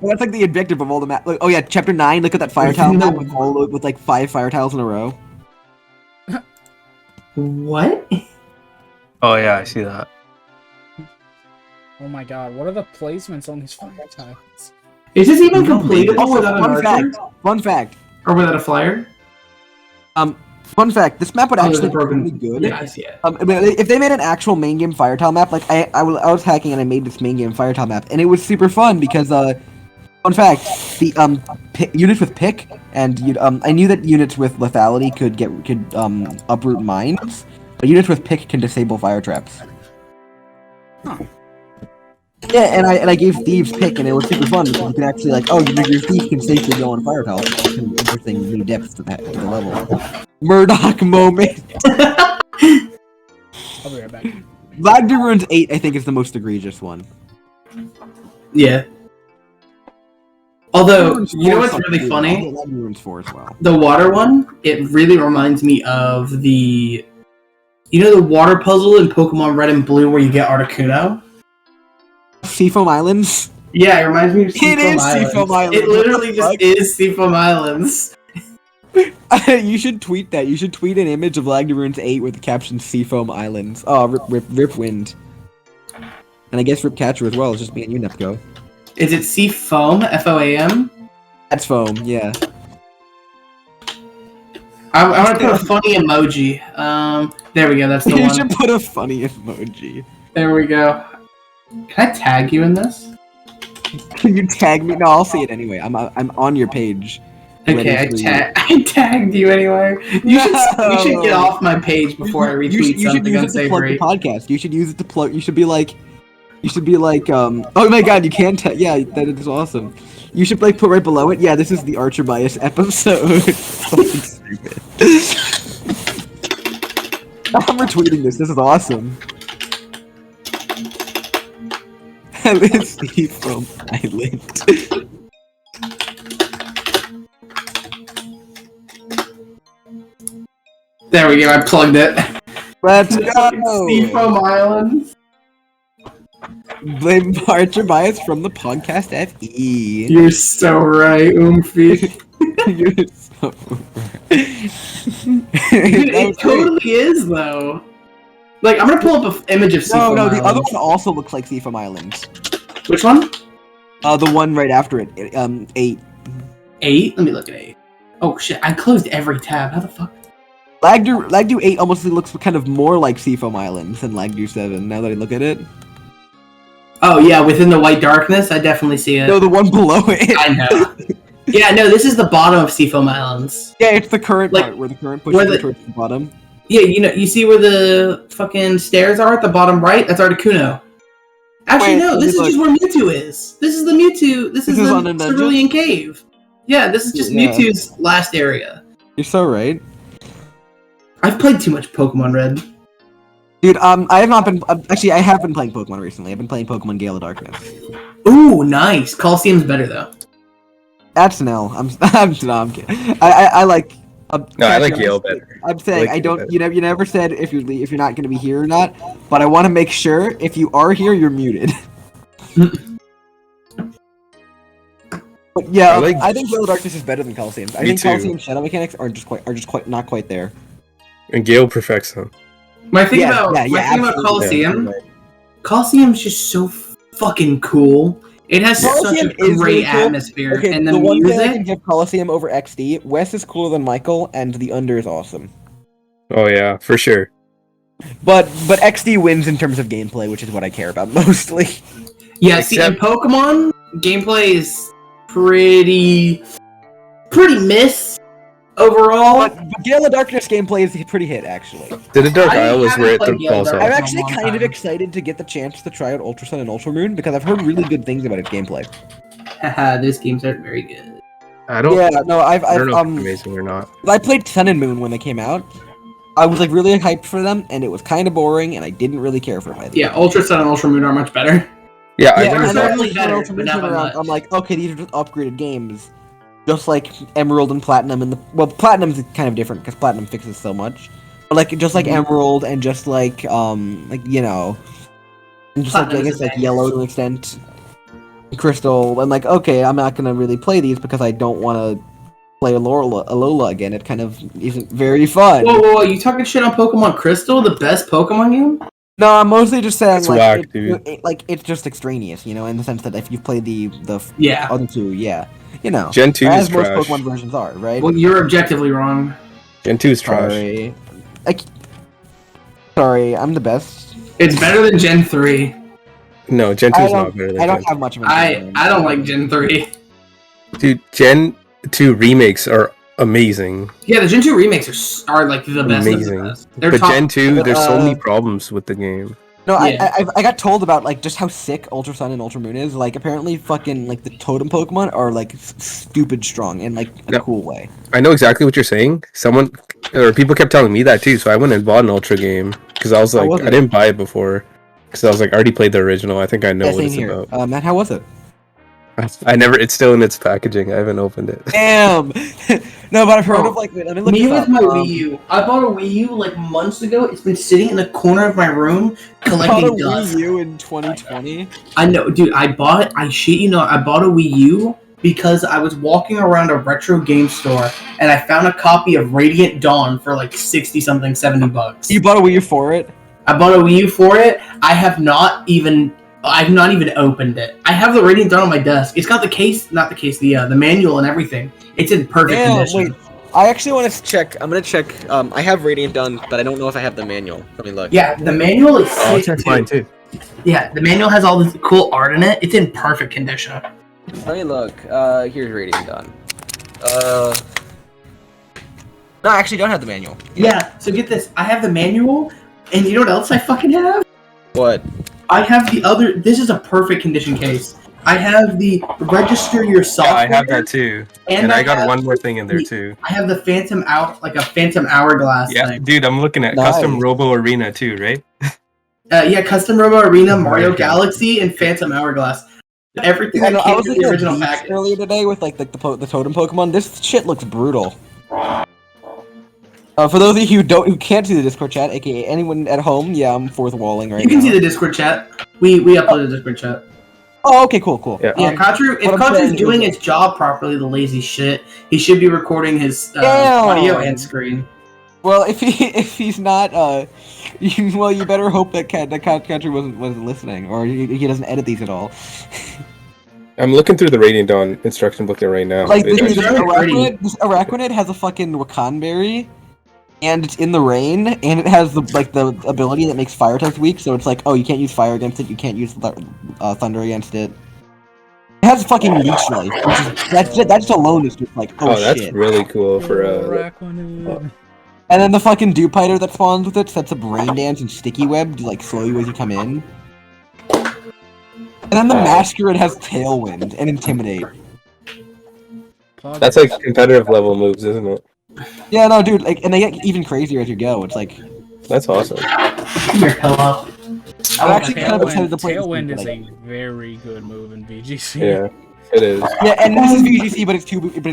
that's like the objective of all the map. Like, oh yeah, chapter 9. Look at that fire tile map with like 5 fire tiles in a row. What? Oh yeah, I see that. Oh my god, what are the placements on these fire tiles? Is this even No, completable Also, without an archer? Fun fact. Or without a flyer? Fun fact. This map would Oh, there's actually a broken... be really good. Yeah, I see it. I mean, if they made an actual main game fire tile map, like I was hacking and I made this main game fire tile map, and it was super fun because fun fact, the units with pick and I knew that units with lethality could uproot mines, but units with pick can disable fire traps. Huh. Yeah, and I gave thieves pick, and it was super fun because you can actually like, oh, your thief can safely go on fire tile, interesting new depth to the level. Murdoch moment. I'll be right back. Lagdu Ruins 8, I think, is the most egregious one. Yeah. Although, you know what's really funny? Lagdu Ruins 4 as well. The water one, it really reminds me of the... You know the water puzzle in Pokemon Red and Blue where you get Articuno? Seafoam Islands? Yeah, it reminds me of It Seafoam is Islands. Seafoam Islands. It literally What the just fuck? is Seafoam Islands. You should tweet that. You should tweet an image of Lagdu Ruins 8 with the caption Seafoam Islands. Oh, rip Wind. And I guess Rip Catcher as well. It's just me and you, Nepco. Is it Seafoam? F-O-A-M? That's foam, yeah. I want to put a funny emoji. There we go, that's the You one. should put a funny emoji. There we go. Can I tag you in this? Can you tag me? No, I'll see it anyway. I'm on your page. Okay, ready for you. I tagged you anyway. You should get off my page before I retweet You should something use it to plug the unsavory. podcast. You should use it to plug. You should be like, oh my god, you can yeah, that is awesome. You should like put right below it. Yeah, this is the ArcherBias episode. Fucking stupid. I'm retweeting this. This is awesome. Let's see from Island. There we go. I plugged it. Let's go. Seafoam Islands. Blame ArcherBias from the PogCast FE. You're so right, Oomphy. You're so Dude, it totally is though. Like, I'm gonna pull up an image of Seafoam No, Islands. the other one also looks like Seafoam Islands. Which one? The one right after it. 8. 8? Let me look at 8. Oh shit! I closed every tab. How the fuck? Lagdu 8 almost looks kind of more like Seafoam Islands than Lagdu 7. Now that I look at it. Oh yeah, within the white darkness, I definitely see it. No, the one below it. I know. Yeah, no, this is the bottom of Seafoam Islands. Yeah, it's the current Like, part where the current pushes you towards the bottom. Yeah, you see where the fucking stairs are at the bottom right? That's Articuno. Actually, Wait, no, this is just where Mewtwo is. This is the Mewtwo. This is the on a dungeon? Cerulean Cave. Yeah, this is just Mewtwo's last area. You're so right. I've played too much Pokemon Red. Dude, I have not been. Actually, I have been playing Pokemon recently. I've been playing Pokemon Gale of Darkness. Ooh, nice. Coliseum's better though. That's no. I'm kidding. I like. No, I like Gale better. I'm saying I like I don't. Gale You never said if you're not going to be here or not. But I want to make sure if you are here, you're muted. But yeah, I think Gale of Darkness is better than Coliseum. I think too. Coliseum's shadow mechanics are just not quite there. And Gale perfects them. My thing about absolutely. Coliseum, Yeah, right. Coliseum's just so fucking cool. It has Coliseum such a is really great cool. atmosphere, Okay, and the one thing I can music. give Coliseum over XD, Wes is cooler than Michael, and the Under is awesome. Oh yeah, for sure. But XD wins in terms of gameplay, which is what I care about mostly. Yeah, see, in Pokemon, gameplay is pretty miss overall. But Gale of Darkness gameplay is pretty hit, actually. The Dark I Isle is where it haven't played falls Gale of off. I'm Darkness. actually long kind of time. excited to get the chance to try out Ultra Sun and Ultra Moon because I've heard really good things about its gameplay. Haha, those games aren't very good. I don't. Yeah, no, I don't know if it's amazing or not. I played Sun and Moon when they came out. I was like really hyped for them, and it was kind of boring, and I didn't really care for it. Yeah, Ultra Sun and Ultra Moon are much better. Yeah, I Yeah, never and thought. then certainly better, Ultra but Moon not came by around, much. I'm like, okay, these are just upgraded games, just like Emerald and Platinum. And Platinum's kind of different because Platinum fixes so much. But like just like Emerald and just like you know, and just Platinum like I is guess like advanced. Yellow to an extent, Crystal. I'm like, okay, I'm not gonna really play these because I don't want to play Alola again. It kind of isn't very fun. Whoa, you talking shit on Pokemon Crystal, the best Pokemon game? No, I'm mostly just saying It's like whack, dude. like it's just extraneous, you know, in the sense that if you've played the Yeah. other two, yeah, you know, Gen 2 as is most trash. Pokemon versions are, right? Well, you're objectively wrong. Gen 2 is trash. Sorry, sorry, I'm the best. It's better than Gen 3. No, Gen 2 I is don't, not better than I don't Gen have much of an I opinion. don't like Gen 3. 2. Dude, Gen 2 remakes are amazing. Yeah, the Gen 2 remakes are like the best Amazing. of the best. They're But top. Gen 2, there's so many uh, problems with the game. No, Yeah. I got told about like just how sick Ultra Sun and Ultra Moon is. Like apparently, fucking like the totem Pokemon are like stupid strong in like a No. cool way. I know exactly what you're saying. People kept telling me that too, so I went and bought an Ultra game. Because I was How like, was I it? didn't buy it before. Because I was like, I already played the original. I think I know Yeah, what same it's here. about. Matt, how was it? It's still in its packaging. I haven't opened it. Damn. No, but I've heard of like. Wait, let me look Me this with up. my Wii U. I bought a Wii U like months ago. It's been sitting in the corner of my room I bought a collecting dust. Wii U in 2020. I know, dude. I shit you not. I bought a Wii U because I was walking around a retro game store and I found a copy of Radiant Dawn for like 60 something, $70. You bought a Wii U for it? I bought a Wii U for it. I've not even opened it. I have the Radiant Dawn on my desk. It's got the case, not the case, the manual and everything. It's in perfect condition. Wait. I actually want to check. I'm gonna check. I have Radiant done, but I don't know if I have the manual. Let me look. Yeah, the manual is Oh, sick check too. mine too. Yeah, the manual has all this cool art in it. It's in perfect condition. Let me look. Here's Radiant done. No, I actually don't have the manual. Yeah, so get this. I have the manual, and you know what else I fucking have? What? I have the other. This is a perfect condition case. I have the register your Yeah, software. I have that too. And I got have one more thing in there too. I have the Phantom Phantom Hourglass Yeah, thing. dude, I'm looking at Nice. Custom Robo Arena too, right? Yeah, Custom Robo Arena, Mario Mario Galaxy, and Phantom Hourglass. Everything I that came was with looking the at original Beats package. earlier today with like the totem Pokemon. This shit looks brutal. For those of you who can't see the Discord chat, aka anyone at home, yeah, I'm fourth walling right now. You can see the Discord chat. We uploaded the Discord chat. Oh, okay, cool. Yeah. Yeah, Katru, if what I'm Katru's saying doing is- his job properly, the lazy shit, he should be recording his Damn. audio and screen. Well, if he's not, you better hope that Country wasn't listening, or he doesn't edit these at all. I'm looking through the Radiant Dawn instruction booklet right now. Like It this actually- this Araquanid has a fucking Wakanberry, and it's in the rain, and it has the ability that makes fire types weak. So it's like, oh, you can't use fire against it, you can't use thunder against it. It has fucking leech life. That just alone is just like, oh, that's shit. really cool for And then the fucking Dewpider that spawns with it sets up Rain Dance and Sticky Web to like slow you as you come in. And then the Masquerade has Tailwind and Intimidate. That's like competitive level moves, isn't it? Yeah, no, dude, like, and they get even crazier as you go. It's like, That's awesome. Keep your pillow. I'm actually kind of excited to play this Tailwind game, is like- a very good move in VGC. Yeah, it is. yeah, and this is VGC, but it's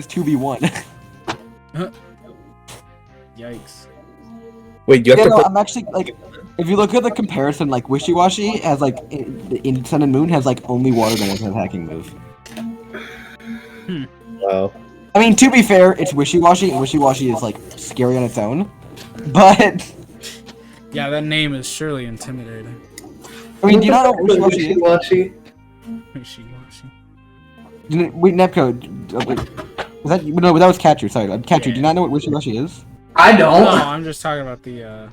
2v1. Yikes. Wait, you have Yeah, to no, put. I'm actually like, if you look at the comparison, like Wishy-Washy has like in Sun and Moon has like only water gun as an attacking move. Wow. I mean, to be fair, it's Wishy-Washy, and Wishy-Washy is like scary on its own. But Yeah, that name is surely intimidating. I mean, do you not know what Wishy-Washy is? Wishy-washy. Wishy-washy. Wait, Nepco, wait, was that no? That was Catcher. Sorry, Catcher. Do you not know what Wishy-Washy is? I No, don't. I'm just talking about the.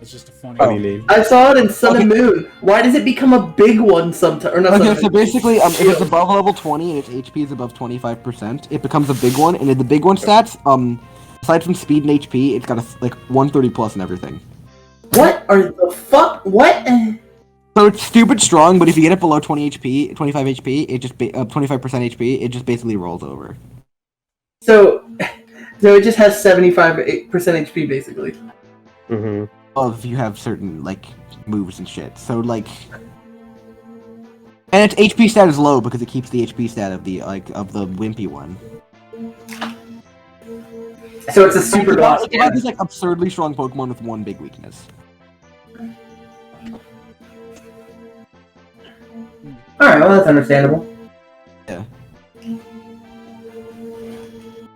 It's just a funny. Funny name. I saw it in Sun and Moon. Why does it become a big one sometimes? Or not Okay, Sun so and Moon. basically, if it's above level 20 and its HP is above 25%, it becomes a big one. And in the big one stats, aside from speed and HP, it's got a like 130 plus and everything. What are the fuck? What? So it's stupid strong, but if you get it below 20 HP, 25 HP, it just 25% HP, it just basically rolls over. So it just has 75% HP basically. Mm-hmm. Well, if you have certain like moves and shit. So like, and its HP stat is low because it keeps the HP stat of the wimpy one. So it's a super boss. It has this like absurdly strong Pokemon with one big weakness. Alright, well that's understandable.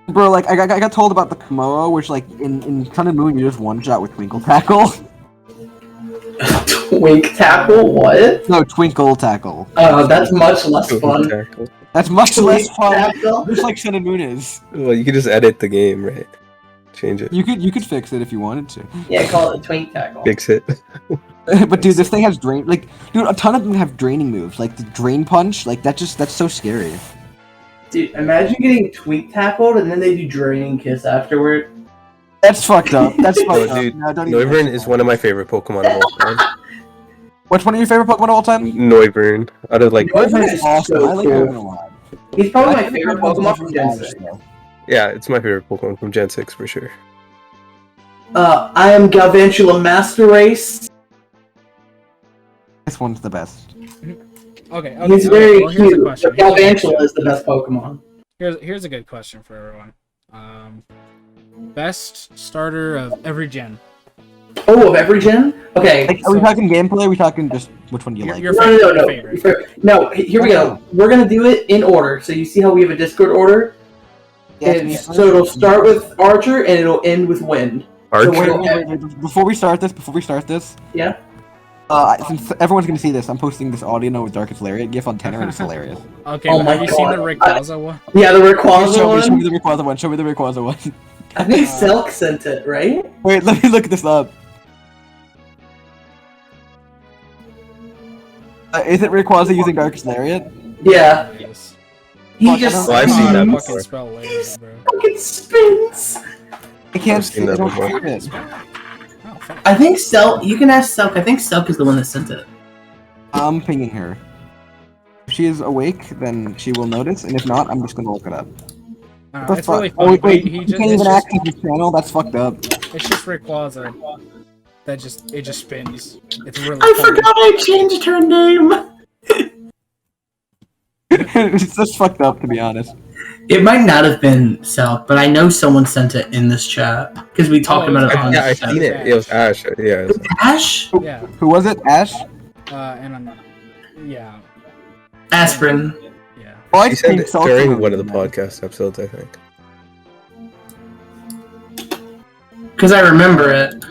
Bro, like I got told about the Komodo, which like in Sun and Moon you just one shot with Twinkle Tackle. Twink tackle? What? No, Twinkle Tackle. Oh, that's much less fun. Tackle. That's much less Twink fun. tackle? Just like Sun and Moon is. Well, you could just edit the game, right? Change it. You could fix it if you wanted to. Yeah, call it a twink tackle. Fix it. But dude, this thing has drain. Like, dude, a ton of them have draining moves. Like the Drain Punch. Like that's so scary. Dude, imagine getting twink tackled and then they do draining kiss afterward. That's fucked up. That's fucked Oh, up. dude, No, don't even Noivern mention is that. one of my favorite Pokemon of all time. What's one of your favorite Pokemon of all time? Noivern. Out of like, Noivern is Awesome. so I like cool. Noivern a lot. He's probably I my think favorite Noivern's Pokemon from Gen badass, 6. though. yeah, it's my favorite Pokemon from Gen 6 for sure. I am Galvantula Master Race. This one's the best. Okay. He's very well, here's a cute. question. But Galvantula is the best Pokemon. Here's a good question for everyone. Best starter of every gen. Oh, of every gen? Okay. Like, are we talking gameplay? Or are we talking just which one do you like? Your No, favorite. no, Your no. favorite. No, here we go. We're gonna do it in order. So you see how we have a Discord order? And so it'll start with Archer and it'll end with Wind. Archer. Wait. Before we start this, Yeah? since everyone's gonna see this, I'm posting this audio note with Darkest Lariat gif on Tenor, and it's hilarious. Okay, Oh but my have you seen God. the Rayquaza one? Yeah, the Rayquaza Show me one. the Rayquaza one. Show me the Rayquaza one. I think Selk sent it, right? Wait, let me look this up. Is it Rayquaza using Darkest Lariat? Yeah. Yes. He fuck, just Well, I've seen that spins. before. Fucking spell later, bro. Fucking spins. I can't I've seen see that I don't before. hear it. Oh, fuck. I think Selk. You can ask Selk. I think Selk is the one that sent it. I'm pinging her. If she is awake, then she will notice, and if not, I'm just gonna look it up. What the It's fuck? really Oh, funny. wait, He you just, can't it's even just, access his channel? That's fucked up. it's just Rayquaza. That just, it just spins. It's really I funny. forgot I changed her name. It's just fucked up, to be honest. It might not have been Selk, but I know someone sent it in this chat because we talked Oh, it about was it on Yeah, this I've chat. seen it. It was Ash. Yeah. It was... Ash? Yeah. Who was it? Ash? And I'm, yeah. Aspirin. Yeah. Oh, I She sent think it so. during one of the podcast episodes, I think. Because I remember it.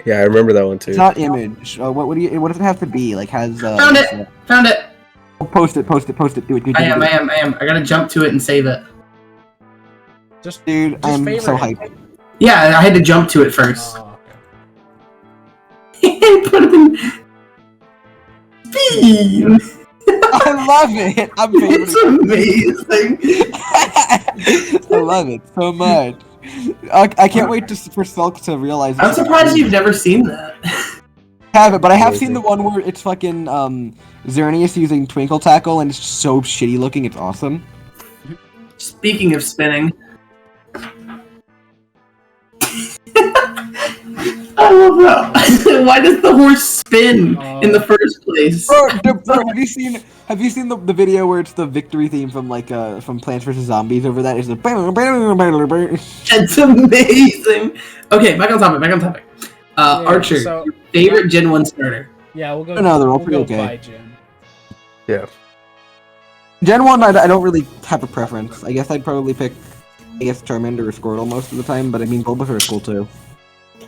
Yeah, I remember that one too. It's not image. What does it have to be? Like, has Found it! Found it! Post it. Do it. I am. I gotta jump to it and save it. Just, Dude, just I'm favorite so it. hyped. Yeah, I had to jump to it first. Oh, okay. Put it in speed! I love it. I'm It's amazing! I love it so much. I can't wait for Selk to realize. I'm surprised you've never seen that. Have it, but I have seen the one where it's fucking Xerneas using Twinkle Tackle, and it's so shitty looking. It's awesome. Speaking of spinning. I love that. Why does the horse spin in the first place? Bro, have you seen the video where it's the victory theme from from Plants vs Zombies over that? It's the That's amazing. Okay, back on topic. Archer, so- favorite Gen 1 starter. Yeah, we'll go. No, they're all we'll pretty go okay. by Gen. Yeah. Gen 1, I don't really have a preference. I guess I'd probably pick, Charmander or Squirtle most of the time, but I mean, Bulbasaur is cool too.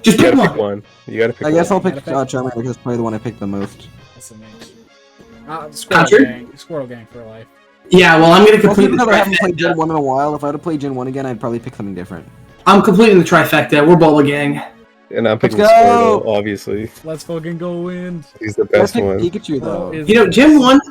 Just You pick gotta pick one. one. You gotta pick I guess one. I'll pick Gotta pick- Charmander because it's probably the one I picked the most. That's amazing. Squirrel Gang for life. Yeah, well, I'm gonna Well, complete even the though I haven't played Gen trifecta. 1 in a while, if I were to play Gen 1 again, I'd probably pick something different. I'm completing the trifecta. We're Bola Gang. And I'm picking Let's go! Squirtle, obviously. Let's fucking go in. He's the I best picked one. Pikachu though. Is- You know, Gen 1.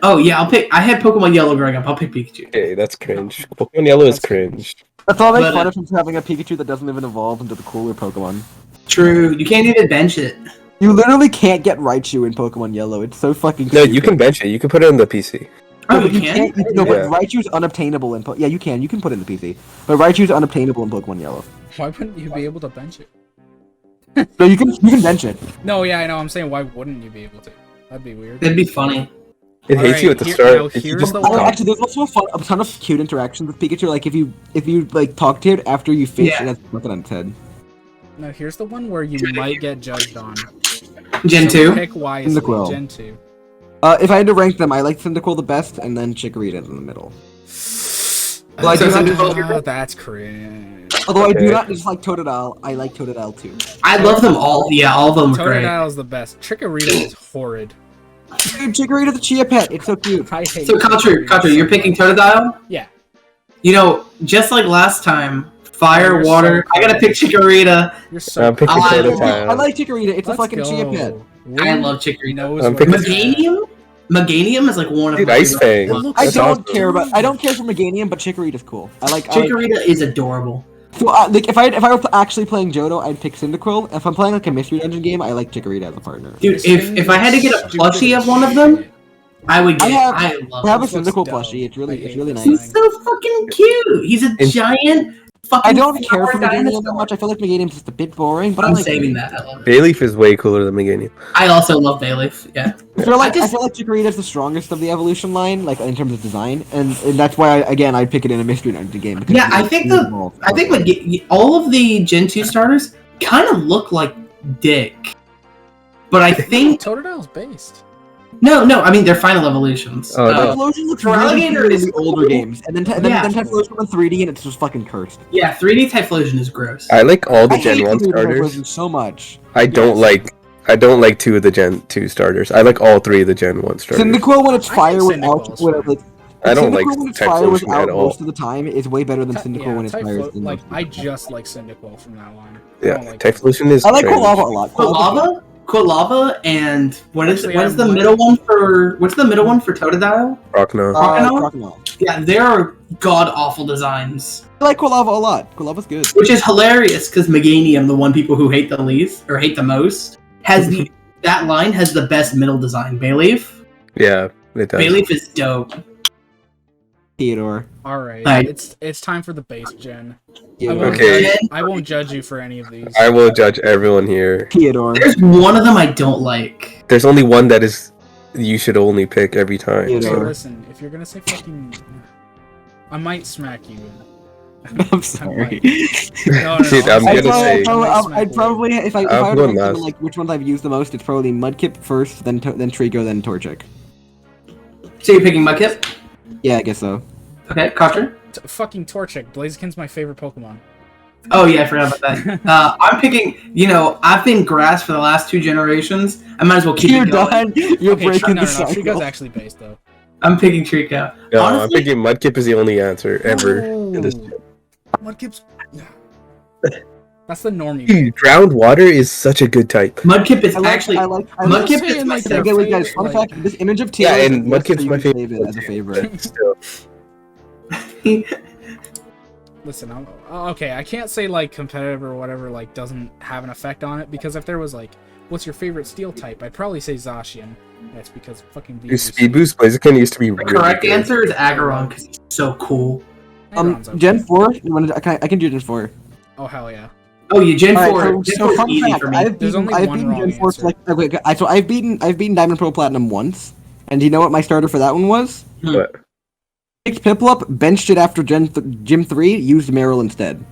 Oh yeah, I had Pokemon Yellow growing up. I'll pick Pikachu. Okay, that's cringe. Pokemon Yellow is cringe. That's all I make But, fun of from having a Pikachu that doesn't even evolve into the cooler Pokemon. True. You can't even bench it. You literally can't get Raichu in Pokemon Yellow. It's so fucking No, stupid. you can bench it. You can put it on the PC. Oh, No, but you can? can't. No, but Yeah. Raichu's unobtainable in Yeah, you can. You can put it in the PC. But Raichu's unobtainable in Pokemon Yellow. Why wouldn't you be able to bench it? No, you can bench it. No, yeah, I know. I'm saying, why wouldn't you be able to? That'd be weird. That'd be funny. It hates Alright, you at the here- start. now If you here's just the Oh, one- actually, there's also a ton of cute interactions with Pikachu. Like if you like talk to it after you fish, Yeah. and that's nothing on its head. Now, here's the one where you might get judged on. Gen So 2. Pick wisely. Cyndaquil. Gen 2. If I had to rank them, I like Cyndaquil the best, and then Chikorita in the middle. Well, I So do not Cyndaquil- Oh, that's cringe. Although I do Okay. not dislike Totodile, I like Totodile too. I love them all. Yeah, all of them are great. Totodile's the best. Chikorita is horrid. Dude, Chikorita the Chia Pet, it's so cute. I hate So, Katru, Chikorita you're so picking much. Totodile? Yeah. You know, just like last time, fire, You're so water. I gotta pick Chikorita. You're so I'm picking I- Totodile. I like Chikorita, it's a Let's fucking Chia go. Pet. I Wind love Chikorita. knows I'm what picking- it's at. Meganium? Meganium is like one of Dude, my Ice favorite Fang. ones. I That's don't awesome. care about. I don't care for Meganium, but Chikorita's cool. I like. Chikorita is adorable. So, like if I were actually playing Johto, I'd pick Cyndaquil. If I'm playing like a mystery dungeon game, I like Chikorita as a partner. Dude, This if thing I had to is get a stupid plushie as of one of them, shit. I would I get. have- I I love have a This looks Cyndaquil dumb. plushie. It's I really hate nice. this He's thing. so fucking cute. He's a giant fucking. I don't care for flower Meganium that dinosaur. much. I feel like Meganium's just a bit boring, but I'm I like saving that. I love it. Bayleaf is way cooler than Meganium. I also love Bayleaf. Yeah. I feel like I just- Chikorita's the strongest of the evolution line, like in terms of design, and that's why I'd pick it in a mystery dungeon game. because Yeah, I it's think really the- small. I think all of the Gen 2 starters kind of look like Dick. But I think Totodile's based. no. I mean, they're final evolutions. Oh, no. Typhlosion looks Feraligatr really good in is the older cool. games, and then Yeah. Typhlosion in 3D, and it's just fucking cursed. Yeah, 3D Typhlosion is gross. I like all the I Gen hate 1 3D starters. Typhlosion so much. I don't like 2 of the Gen 2 starters. I like all 3 of the Gen 1 starters. Cyndaquil when it's I fire think without, Cyndaquil's like, I don't like Cyndaquil when it's fire Typhlosion without at all. most of the time is way better than Cyndaquil when it's fire. Typhlo- like I just like Cyndaquil from that line. I Yeah, don't like Typhlosion is I like cringe. Quilava a lot. Quilava? Quilava and what's Actually, the middle one for Totodile? Rockno. Crocodile. Yeah, they're god awful designs. I like Quilava a lot. Quilava's good. Which is hilarious because Meganium, the one people who hate the least or hate the most, has that line has the best middle design. Bayleaf. Yeah, it does. Bayleaf is dope. Theodore. Alright, Right. it's time for the base gen. Theodore. Okay. I won't judge you for any of these. I will judge everyone here. Theodore. There's one of them I don't like. There's only one that is you should only pick every time. Yeah. Okay, Theodore. listen, if you're gonna say fucking... I might smack you. I'm sorry. No, Dude, I'm honestly, gonna say- I'd probably if I I'm were to going rank them, last. like which ones I've used the most, it's probably Mudkip first, then Trico, then Torchic. So you're picking Mudkip? Yeah, I guess so. Okay, Cotcher? Fucking Torchic. Blaziken's my favorite Pokemon. Oh yeah, I forgot about that. I'm picking. I've been grass for the last 2 generations. I might as well keep You're it going. done. You're Okay, breaking no, the Trico's cycle. actually based, though. I'm picking Trico. No, Honestly, I'm thinking Mudkip is the only answer ever in this. Mudkip's... That's the normie. Dude, ground water is such a good type. Mudkip is I like. actually. I like. Mudkip saying, is my like, Okay, favorite. wait, guys. Fun Like- fact: this image of Yeah, Taylor and Mudkip's my favorite as a favorite. Still. Listen, okay, I can't say, like, competitive or whatever, like, doesn't have an effect on it, because if there was, like, what's your favorite steel type, I'd probably say Zacian. That's because fucking Dude, Speed Boost Blaziken used to be The really correct good. answer is Aggron because he's so cool. Gen 4. I can do Gen 4. Oh, hell yeah. Oh, yeah, Gen 4. Alright, Gen so 4 is fun easy fact, for me. I've There's beaten, only I've one beaten wrong Gen 4 answer. for like so I've beaten Diamond Pro Platinum once, and do you know what my starter for that one was? What? Picked Piplup, benched it after Gym 3, used Meryl instead.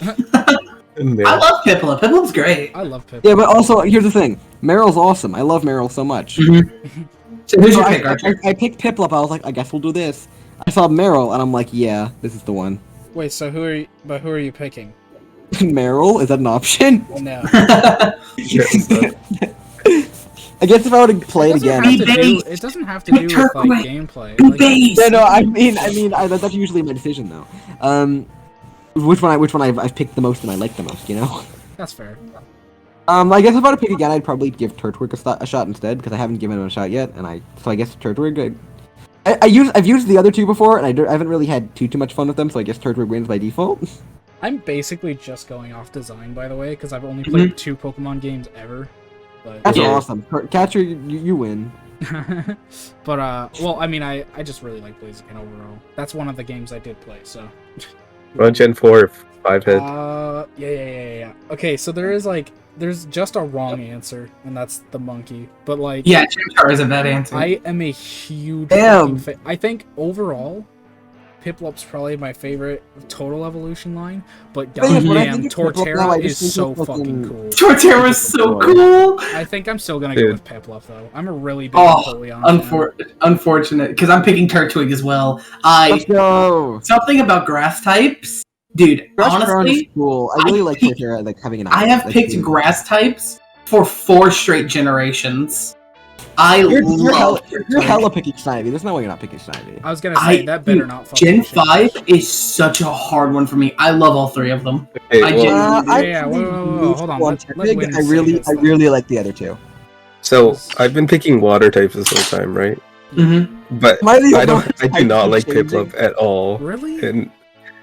I love Piplup. Piplup's great. I love Pip. Yeah, but also here's the thing: Meryl's awesome. I love Meryl so much. So who's So your I, pick, Archer? I picked Piplup. I was like, I guess we'll do this. I saw Meryl, and I'm like, yeah, this is the one. Wait, so who are you picking? Meryl, is that an option? No. I guess if I were to play it again. It doesn't have to do with, like, Turquoise. gameplay. Be Like, base. Yeah, no, I mean, that's usually my decision though. Which one I've picked the most and I like the most, you know? that's fair. I guess if I were to pick again, I'd probably give Turtwig a shot instead because I haven't given him a shot yet, so I guess Turtwig. I've used the other two before, and I haven't really had too much fun with them, so I guess Turtwig wins by default. I'm basically just going off design, by the way, because I've only played 2 Pokemon games ever. But That's Yeah. awesome. Catcher, you win. but well, I mean, I just really like Blaziken overall. That's one of the games I did play. So. Well, Gen 4, 5 head. Yeah. Okay, so there's just a wrong answer, and that's the monkey. But like, Yeah, Chimchar is a bad answer. I am a huge. Damn. I think overall, Piplup's probably my favorite total evolution line. But Thing is, when I goddamn, think of Piplup now, I Torterra just is think so of fucking fucking- cool. Torterra was so cool. I think I'm still gonna go Dude. with Piplup though. I'm a really big Oh, Napoleon fan. unfortunate, because I'm picking Turtwig as well. Let's go. Something about grass types, dude. Grass ground is Honestly, cool. I really like picked- Torterra, like having an. I have like, picked being- grass types for 4 straight generations. I You're love You're hella picking Snivy. There's no way you're not picking Snivy. I was gonna say that better not. fucking Gen change. 5 is such a hard one for me. I love all 3 of them. Okay, I well, gen- Yeah, whoa, hold on, let Win I say really, his I thing. really like the other two. so I've been picking water types this whole time, right? Mm-hmm. But Am I the I only don't. one I do not like changing? Piplup at all. Really? And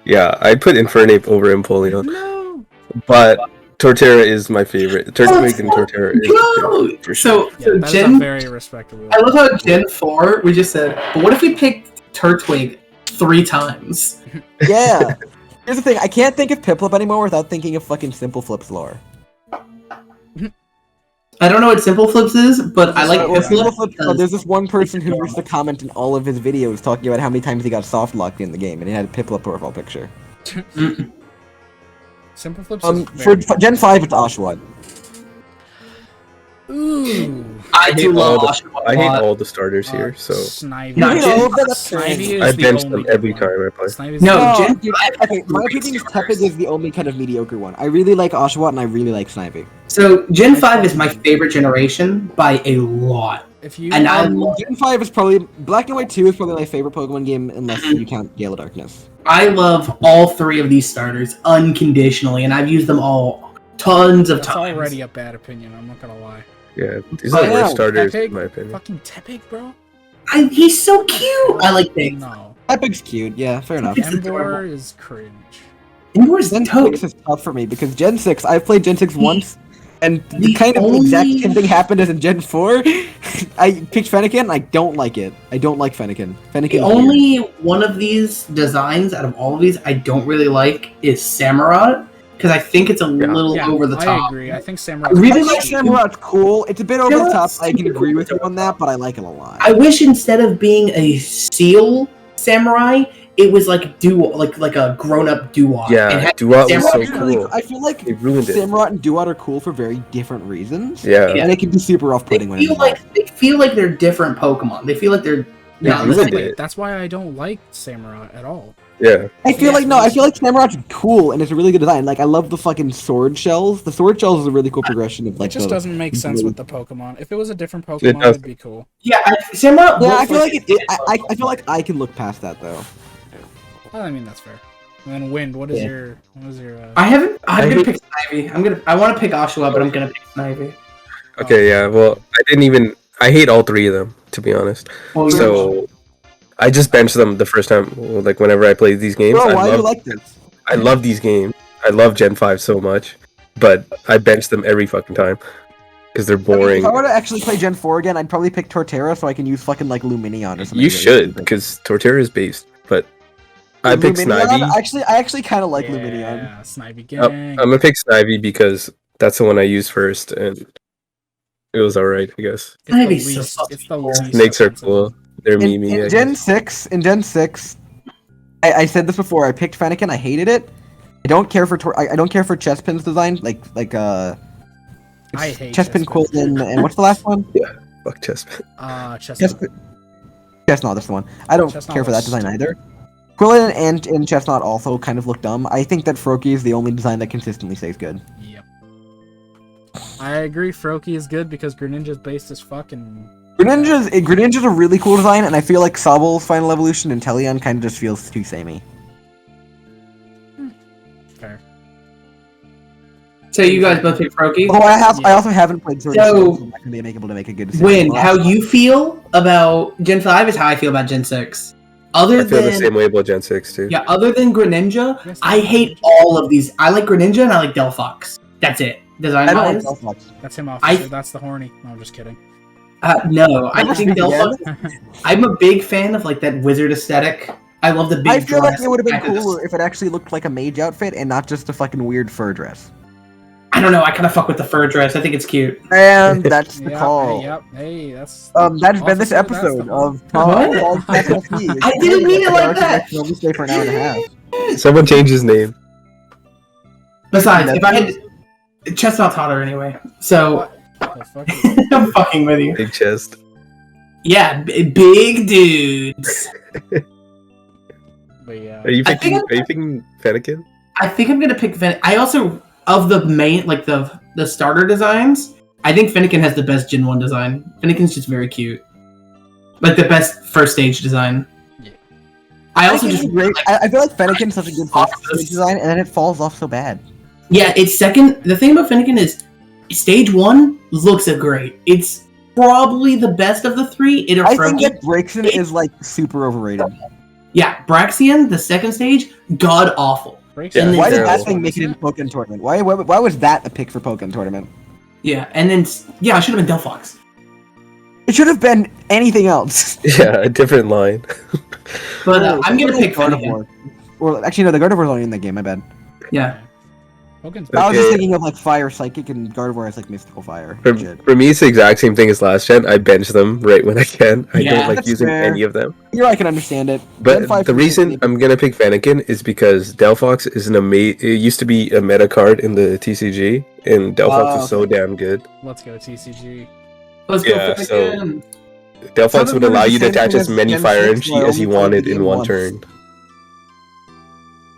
yeah, I put Infernape over Empoleon, No. but Torterra is my favorite. Turtwig and Torterra is my Go! favorite, for sure. So Yeah, that is a Gen, very respectable. I love how Gen 4 we just said, but what if we picked Turtwig 3 times? Yeah. Here's the thing. I can't think of Piplup anymore without thinking of fucking Simple Flip's lore. I don't know what Simple Flips is, but I like Well, Simple Piplup. Flip, because- there's this one person who used to comment in all of his videos talking about how many times he got soft locked in the game, and he had a Piplup profile picture. Mm. Simple Flips. For Gen 5, it's Oshawott. Ooh. I do love Oshawott a I hate lot. all the starters here, so Snivy. No, You Gen- know, that's Snivy is I the bench only them every good one. time I play. Snivy's No, No, Gen dude, 5 okay, my opinion is Tepid is the only kind of mediocre one. I really like Oshawott and I really like Snivy. So Gen 5 is my favorite generation by a lot. If you And I love, Gen 5 is probably Black and White 2 is probably my favorite Pokemon game unless you count Gale of Darkness. I love all 3 of these starters unconditionally, and I've used them all tons of that's times. already a bad opinion. I'm not gonna lie. Yeah, these are the Yeah, worst starters Tepig, in my opinion. fucking Tepig, bro. He's so cute. I like Big. No. Epic's cute. Yeah, fair enough. It's Ember adorable. is cringe. Ember's Gen dope. 6 is tough for me because Gen 6, I've played Gen 6 once, and the the kind of exact only- same thing happened as in Gen 4. I picked Fennekin, and I don't like it. I don't like Fennekin. Fennekin The only one of these designs out of all of these I don't really like is Samurott, because I think it's a little Yeah, over the I top. agree. I think I Samurai. really I like like Samurot's cool. It's a bit over the top. Samurot's I can super agree with cool. you on that, but I like it a lot. I wish instead of being a seal samurai, it was like like a grown-up Duat. It Yeah, had Duat was so Samurai- cool. I feel like They ruined it. Samurott and Duat are cool for very different reasons. Yeah, Yeah. And it can be super They off-putting when feel it's like they're different Pokemon. They feel like they're They not the ruined same. it. That's why I don't like Samurai at all. yeah. I feel Yeah. like I feel like Samurott's cool and it's a really good design. Like I love the fucking sword shells. The sword shells is a really cool progression of like It just the- doesn't make sense with the Pokemon. If it was a different It Pokemon, does. it'd be cool. Yeah, Samurott. Yeah, I looks feel like I feel like I can look past that though. Well, I mean, that's fair. And then Wind, what is Yeah. your... I'm gonna hate- pick Snivy. I want to pick Oshawott, but I'm gonna pick Snivy. Okay, yeah. Well, I hate all three of them, to be honest. Well, So I just benched them the first time, like whenever I played these games. Bro, why do you like this? I love these games. I love Gen 5 so much, but I bench them every fucking time because they're boring. If I were to actually play Gen 4 again, I'd probably pick Torterra so I can use fucking like Luminion or something. You really should, stupid. because Torterra is based, but I picked Luminion, Snivy. I actually kind of like Luminion. Yeah, Snivy I'm Gang. gonna pick Snivy because that's the one I used first, and it was alright, I guess. It's the Snivy's so least- fucking it's the cool. least Snakes are offensive. cool. They're memey. I In Gen guess. 6, I said this before. I picked Fennekin. I hated it. I don't care for I don't care for Chespin's design. I hate Chespin, Chespin. Quillen, and what's the last one? Fuck Chespin. Chestnut. Chestnut. That's the one. I don't Chestnut care for that was design stupid. either. Quillen and Chestnut also kind of look dumb. I think that Froakie is the only design that consistently stays good. Yep. I agree, Froakie is good because Greninja's based as fuck and... Greninja's a really cool design, and I feel like Sobble's Final Evolution and Teleon kind of just feels too samey. Fair. So you guys both pick Froakie. Although I Yeah. also haven't played Sword and So- Shield, so I'm not gonna be able to make a good decision. Win. How you feel about Gen 5 is how I feel about Gen 6. Other I feel the than same way about Gen 6 too. yeah, other than Greninja, Yes, I hate all of these. I like Greninja and I like Delphox. That's it. Design I don't like wise. Delphox. That's him, I- officer. That's the horny. No, I'm just kidding. No, I Never think speak again. Delphox. I'm a big fan of like that wizard aesthetic. I love the big I feel like dress. it would have been back of the- cooler if it actually looked like a mage outfit and not just a fucking weird fur dress. I don't know. I kind of fuck with the fur dress. I think it's cute. And that's the Yep, call. Yep. Hey, that's... That's been this Officer, that's episode the- of What? I didn't mean it like that. We'll stay for an hour and a half. Someone changed his name. Besides, if I had Chestnut's hotter anyway, so The fuck is- I'm fucking with you. Big chest. Yeah, big dudes. But yeah. Are you I picking? think Are you picking Fennekin? I think I'm gonna pick I also of the main like the starter designs. I think Fennekin has the best Gen 1 design. Fennekin's just very cute, like the best first stage design. Yeah. I also just great. like, I feel like Fennekin's such a good first Office. stage design, and then it falls off so bad. yeah, it's second. The thing about Fennekin is stage 1 looks great. It's probably the best of the three. I think that Braixen is like super overrated. Yeah, Braxian, the second stage, god awful. Breaks Yeah, in Why did terrible. that thing make it in Pokemon Tournament? Why was that a pick for Pokemon Tournament? Yeah, and then I should have been Delphox. It should have been anything else. Yeah, a different line. But I'm gonna pick Fennekin. Gardevoir. Or actually, no, the Gardevoir's only in the game. My bad. Yeah. Pokemon's I was just Okay. thinking of like Fire Psychic, and Gardevoir is like Mystical Fire. For, Shit. for me, it's the exact same thing as last gen. I bench them right when I can. I Yeah, don't like that's using fair. any of them. Here I can understand it. But Gen 5 the reason is- I'm gonna pick Fennekin is because Delphox is it used to be a meta card in the TCG, and Delphox is so damn good. Let's go TCG. Let's Yeah, go so- Fennekin. Delphox would Some of allow them you to are the same attach thing as as many Gen fire 6, energy where I as you only played wanted the in game one once. turn.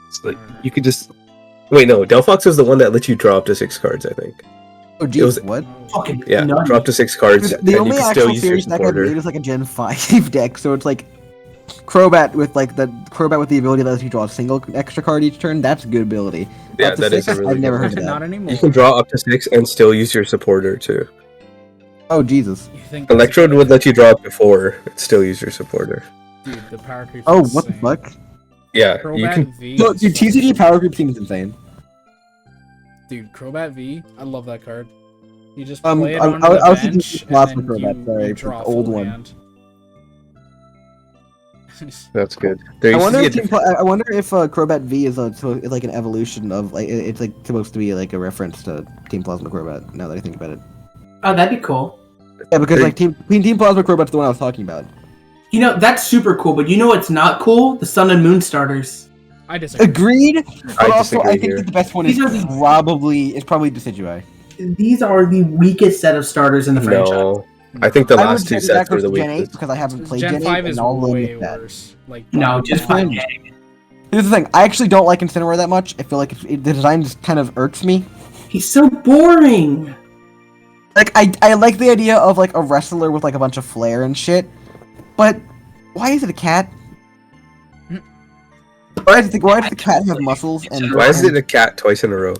It's like you could just wait. No, Delphox was the one that let you draw up to 6 cards. I think. Oh, It geez, was- what? Fucking Yeah, nutty. drop to 6 cards, The and you only can still actual use your series deck I've made supporter. is like a Gen 5 deck, so it's like Crobat with the ability that lets you draw a single extra card each turn. That's a good ability. Yeah, Up to that is 6, a really I've never good heard of Not that. anymore. You can draw up to 6 and still use your supporter too. Oh Jesus. You think Electrode would let you draw it before it still use your supporter. Dude, the power creep. Oh, what the fuck? Yeah, Crobat you can. V. No, is dude, fucking- TCG Power Group seems insane. Dude, Crobat V. I love that card. You just I play it on was the thinking bench, Plasma and then Crobat, sorry, you it's draw the full old one. hand. That's good. There I used wonder to if be a different- I wonder if Crobat V is like an evolution of like it's like supposed to be like a reference to Team Plasma Crobat. Now that I think about it. Oh, that'd be cool. Yeah, because Hey. like Team Plasma Crobat's the one I was talking about. You know, that's super cool, but you know what's not cool? The Sun and Moon starters. I disagree. Agreed. But also, disagree I think here. that the best one is These are the- probably Decidueye. These are the weakest set of starters in the franchise. No, I think the I would last say two that sets were goes the to Gen 8 weakest. because I haven't played Gen Gen 8 5 is and I'll way admit that. worse. Like No, just fine. fine. Here's the thing. I actually don't like Incineroar that much. I feel like the design just kind of irks me. He's so boring. Like I like the idea of like a wrestler with like a bunch of flair and shit, but why is it a cat? Why does the cat have muscles and Why is it a cat twice in a row?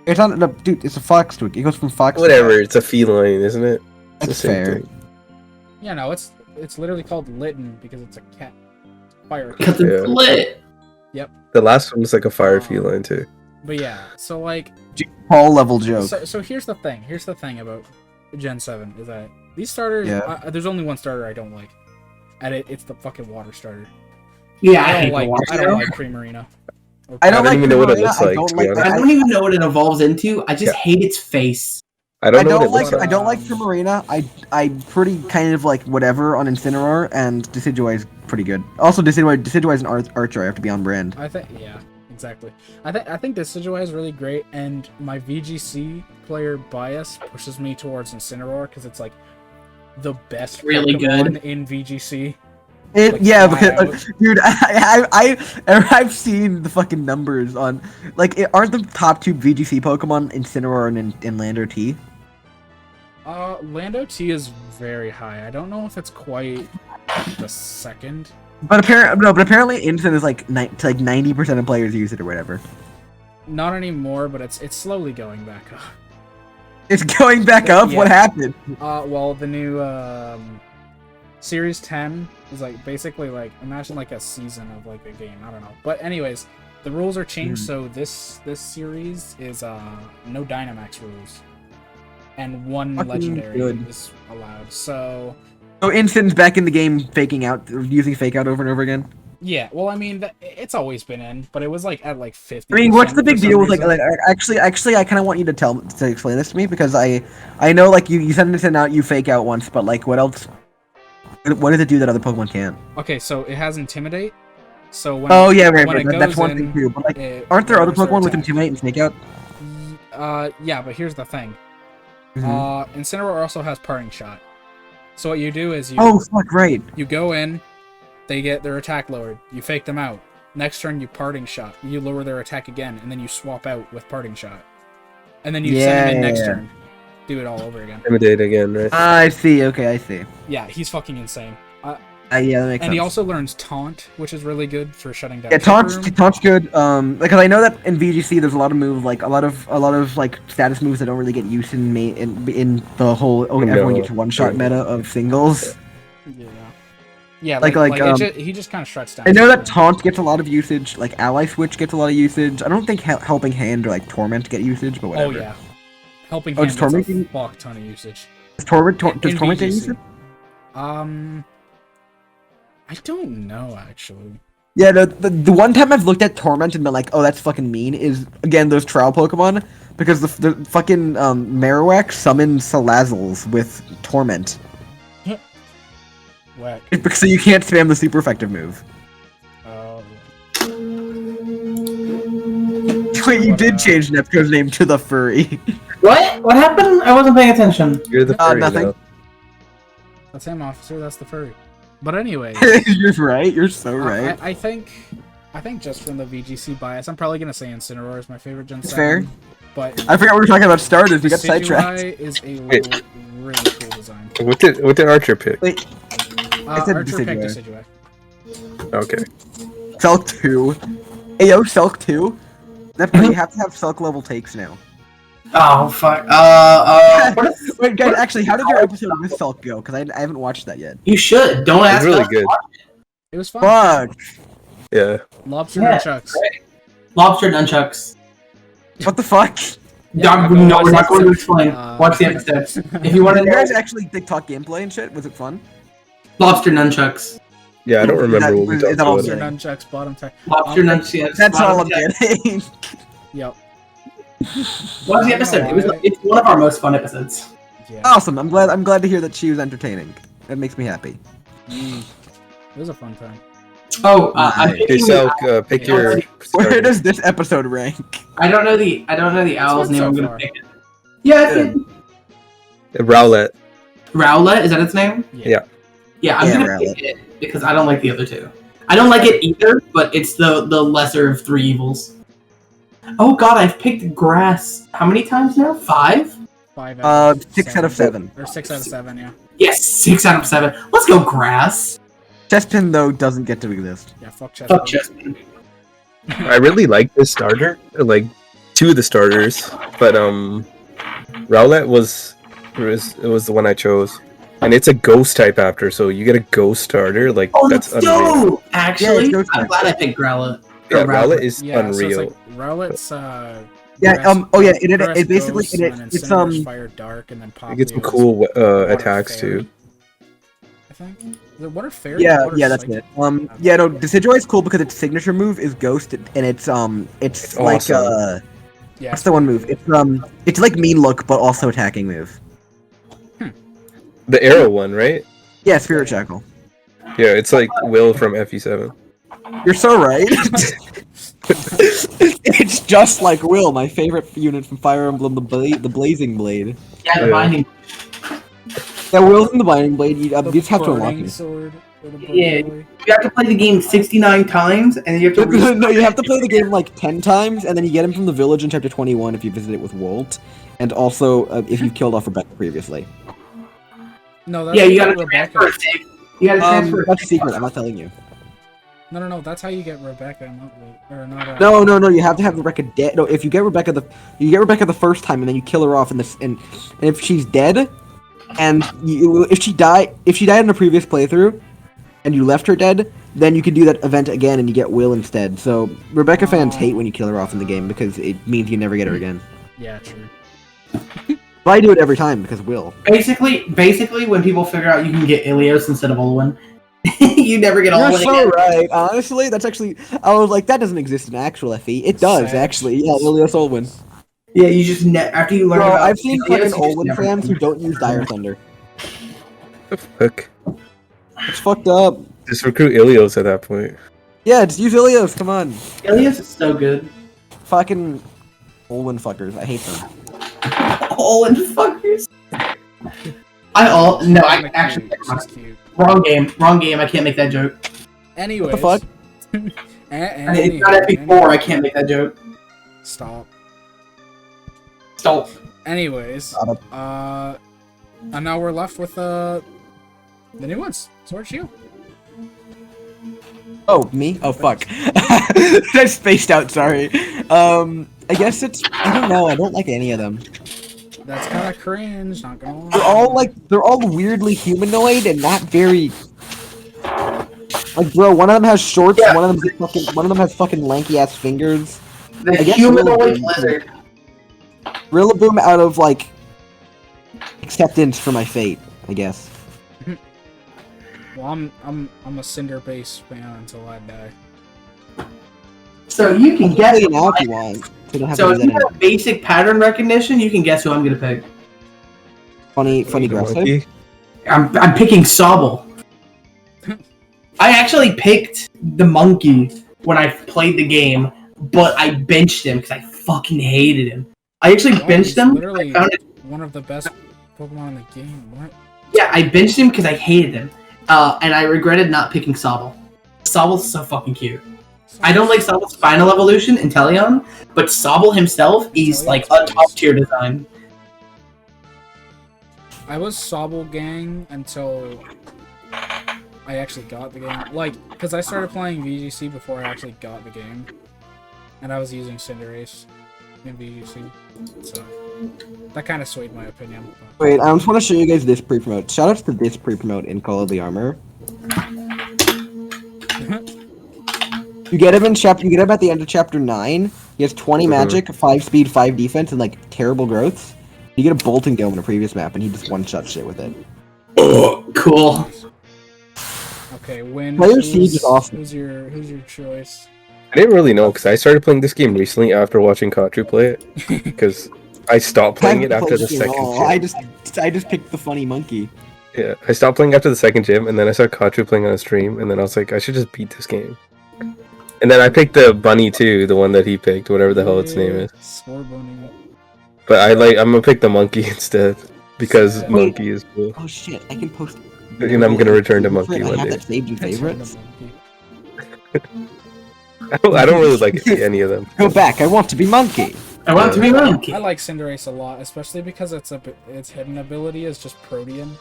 It's not no, dude. It's a fox to it. It goes from fox. to Whatever, cat. it's a feline, isn't it? It's That's fair. Yeah, no, it's literally called Litten because it's a cat. Fire cat. Because it's Yeah. lit. The last one was like a fire Oh. feline too. But yeah, so like, Paul level joke. so here's the thing. Here's the thing about Gen 7 is that these starters. Yeah. There's only one starter I don't like, and it's the fucking water starter. Yeah, I I hate don't the like. water I don't starter. like Creamerina. I don't I don't like even know what it Primarina, looks I like, don't to be like. honest. I don't even know what it evolves into. I just hate its face. I don't know what it looks like- like. I don't like Primarina. I'm pretty kind of like whatever on Incineroar, and Decidueye is pretty good. Also, Decidueye is an Archer. I have to be on brand. I think yeah, exactly. I think Decidueye is really great, and my VGC player bias pushes me towards Incineroar because it's like the best Really Pokemon good. in VGC. It, Like, yeah, fly because out. dude, I've seen the fucking numbers on like aren't the top two VGC Pokemon Incineroar and Lander T? Lando T is very high. I don't know if it's quite the second. But apparently Incin is like 90% of players use it or whatever. Not anymore, but it's slowly going back up. It's going back up. Yeah. What happened? Well, the new Series 10 is like basically like imagine like a season of like a game. I don't know, but anyways, the rules are changed. So this series is no Dynamax rules, and one Fucking legendary good. is allowed. So So Incin's back in the game, faking out, using fake out over and over again. yeah, well, I mean it's always been in, but it was like at like 50. I mean, what's the big deal with like actually I kind of want you to explain this to me because I know like you send it out, you fake out once, but like what else? What does it do that other Pokemon can't? Okay, so it has Intimidate. So when Oh yeah, right. when it That's goes one in, thing too. But like, it aren't there other lowers their Pokemon with attack. Intimidate and Fake Out? Yeah, but here's the thing. Mhm. Incineroar also has Parting Shot. So what you do is Oh fuck, right. you go in, they get their attack lowered, you fake them out. Next turn you Parting Shot, you lower their attack again, and then you swap out with Parting Shot. And then you send him in next Yeah. turn. Do it all over again. Intimidate again, right? I see. Okay, I see. Yeah, he's fucking insane. Yeah, that makes And sense. he also learns Taunt, which is really good for shutting down. Yeah, Taunt Room. taunt's good. Because I know that in VGC there's a lot of moves, like a lot of like status moves that don't really get used in the whole everyone gets one shot meta of singles. Yeah. Yeah, Like, he just kind of shuts down. I know that Taunt. taunt gets a lot of usage. Like ally switch gets a lot of usage. I don't think helping hand or like torment get usage, but Oh whatever. yeah. Helping Oh, Hand does gets a Torment- fuck ton of usage. Does torment In get VGC. usage? I don't know actually. Yeah, the one time I've looked at Torment and been like, oh, that's fucking mean, is, again, those trial Pokemon, because the fucking Marowak summons Salazzles with Torment. Whack. So you can't spam the super effective move. Oh. Wait, you did change Nepco's name to the Furry. What? What happened? I wasn't paying attention. You're the furry nothing. now. That's him, officer. That's the furry. But anyway, You're right, you're so right. I think just from the VGC bias, I'm probably gonna say Incineroar is my favorite Gen 7. Fair. But I forgot we were talking about starters, we got sidetracked. Decidueye is a Wait. really cool design. What did Archer pick? Wait, I said Archer picked Decidueye. Decidueye. Okay. Selk 2. Ayo, Selk 2. Nepco, you have to have Selk level takes now. Oh fuck. What is, Wait, guys, actually, how did your episode with Felk go? Because I haven't watched that yet. you should. Don't It's ask really us. good. It was fun. Fuck! Yeah. Lobster Yeah, nunchucks. great. Lobster nunchucks. What the fuck? Yeah, No, we're not watch going to the explain. episode. Watch the episode. If you want to Did you know, guys actually TikTok gameplay and shit? Was it fun? lobster nunchucks. Yeah, I don't remember what we is talked that all about. Lobster Yeah. nunchucks, bottom tech. Lobster nunchucks. Yes, That's all I'm bottom getting. Yep. Watch the episode. It's one of our most fun episodes. Yeah. Awesome. I'm glad to hear that she was entertaining. That makes me happy. It was a fun time. Oh, I'm Nice. Okay, picking so the, pick Yeah. your. Where starter. does this episode rank? I don't know the owl's fun name. so I'm gonna far. pick it. Yeah, I Good. think Rowlet. Rowlet, is that its name? Yeah. Yeah, I'm Yeah, gonna Rowlet. pick it because I don't like the other two. I don't like it either, but it's the lesser of three evils. Oh god, I've picked grass. How many times now? 5? 5 out of 6 out of 7. Or 6 out of 7, yeah. Yes, 6 out of 7. Let's go grass. Chespin, though, doesn't get to exist. Yeah, fuck chest. Fuck Chespin. I really like this starter. Like 2 of the starters, but Rowlet was the one I chose, and it's a ghost type after, so you get a ghost starter. Like Oh, that's that's unreal. dope! Actually, it's ghost I'm type. glad I picked Rowlet. Yeah, Or Rowlet is Yeah, unreal. so it's like Rowlet's, Yeah, grass- oh yeah, grass it basically, ghost, and then it's, Incineroar's fire dark, and then You get some Poplio's cool water attacks fairy, too. I think. Is it water fairy? yeah, Water yeah, that's psychic? it. Yeah, no, Decidueye's cool because its signature move is Ghost, and it's like, awesome. Yeah. what's the one move? It's like Mean Look, but also attacking move. The arrow one, right? Yeah, Spirit Shackle. Yeah, it's like Will from FE7. You're so right. It's just like Will, my favorite unit from Fire Emblem, the Blazing Blade. Yeah, the Yeah. binding. Yeah, Will's in the Binding Blade. You just have to unlock burning it. sword. Or the burning Yeah. boy. You have to play the game 69 times, and then you have to. No, you have to play the game like 10 times, and then you get him from the village in chapter 21 if you visit it with Walt, and also if you've killed off Rebecca previously. No, that's Yeah, you gotta Rebecca. transfer a save. You gotta transfer. That's a secret. I'm not telling you. No, that's how you get Rebecca. Not No. You have to have Rebecca dead. No, if you get Rebecca the first time, and then you kill her off, and if she's dead, and if she died in a previous playthrough, and you left her dead, then you can do that event again, and you get Will instead. So Rebecca fans hate when you kill her off in the game because it means you never get her again. Yeah, true. But I do it every time because Will. Basically, when people figure out you can get Ilios instead of Olwen, you never get You're Olwen so again. right. Honestly, that's actually. I was like, that doesn't exist in actual FE. It does Sad. actually. Yeah, Ilios Olwen. Yeah, you just after you learn Bro, about. I've seen Ilios, fucking you just Olwen never- fans who don't use Dire Thunder. The fuck? It's fucked up. Just recruit Ilios at that point. Yeah, just use Ilios. Come on. Ilios is so good. Fucking Olwen fuckers. I hate them. Olwen fuckers. I actually It's just cute. wrong game. I can't make that joke. Anyways. fuck? It's not FP4. I can't make that joke. Stop. Stop. Anyways, and now we're left with the new ones. Sword Shield. Oh, me? Oh, fuck. I spaced out, sorry. I guess it's... I don't know, I don't like any of them. That's kind of cringe. Not gonna lie. They're all weirdly humanoid and not very... Like, bro, one of them has shorts, Yeah. one of them has fucking lanky-ass fingers. The I guess humanoid Rillaboom- lizard. Rillaboom out of, like, acceptance for my fate, I guess. Well, I'm a Cinder base fan until I die. So you can guess. Play it now if you want. So you don't have So to if use you that have basic pattern recognition, you can guess who I'm gonna pick. funny The grass type. monkey? I'm picking Sobble. I actually picked the monkey when I played the game, but I benched him because I fucking hated him. I actually Oh, benched he's him. Literally I found it, one of the best Pokemon in the game. What? yeah, I benched him because I hated him, and I regretted not picking Sobble. Sobble's so fucking cute. I don't like Sobble's final evolution, Inteleon, but Sobble himself is like a top tier design. I was Sobble gang until I actually got the game. Like, because I started playing VGC before I actually got the game. And I was using Cinderace in VGC. So, That kind of swayed my opinion. Wait, I just want to show you guys this pre-promote. Shoutouts to this pre-promote in Call of the Armor. You get him at the end of chapter 9. He has 20 magic, 5 speed, 5 defense, and like terrible growths. You get a bolting dome in a previous map, and he just one-shot shit with it. Oh, cool. Okay, when Player Siege is awesome. Who's your choice? I didn't really know because I started playing this game recently after watching Katru play it. Because I stopped playing it after the second gym. I just picked the funny monkey. Yeah, I stopped playing after the second gym, and then I saw Katru playing on a stream, and then I was like, I should just beat this game. And then I picked the bunny too, the one that he picked, whatever the hell its name is. Sword bunny. But I'm gonna pick the monkey instead because monkey is cool. Oh shit! I can post. And I'm gonna return to monkey I one have day. that saved in favorites. I don't really like any of them. Go back. I want to be monkey. I want to be monkey. I like Cinderace a lot, especially because its hidden ability is just Protean.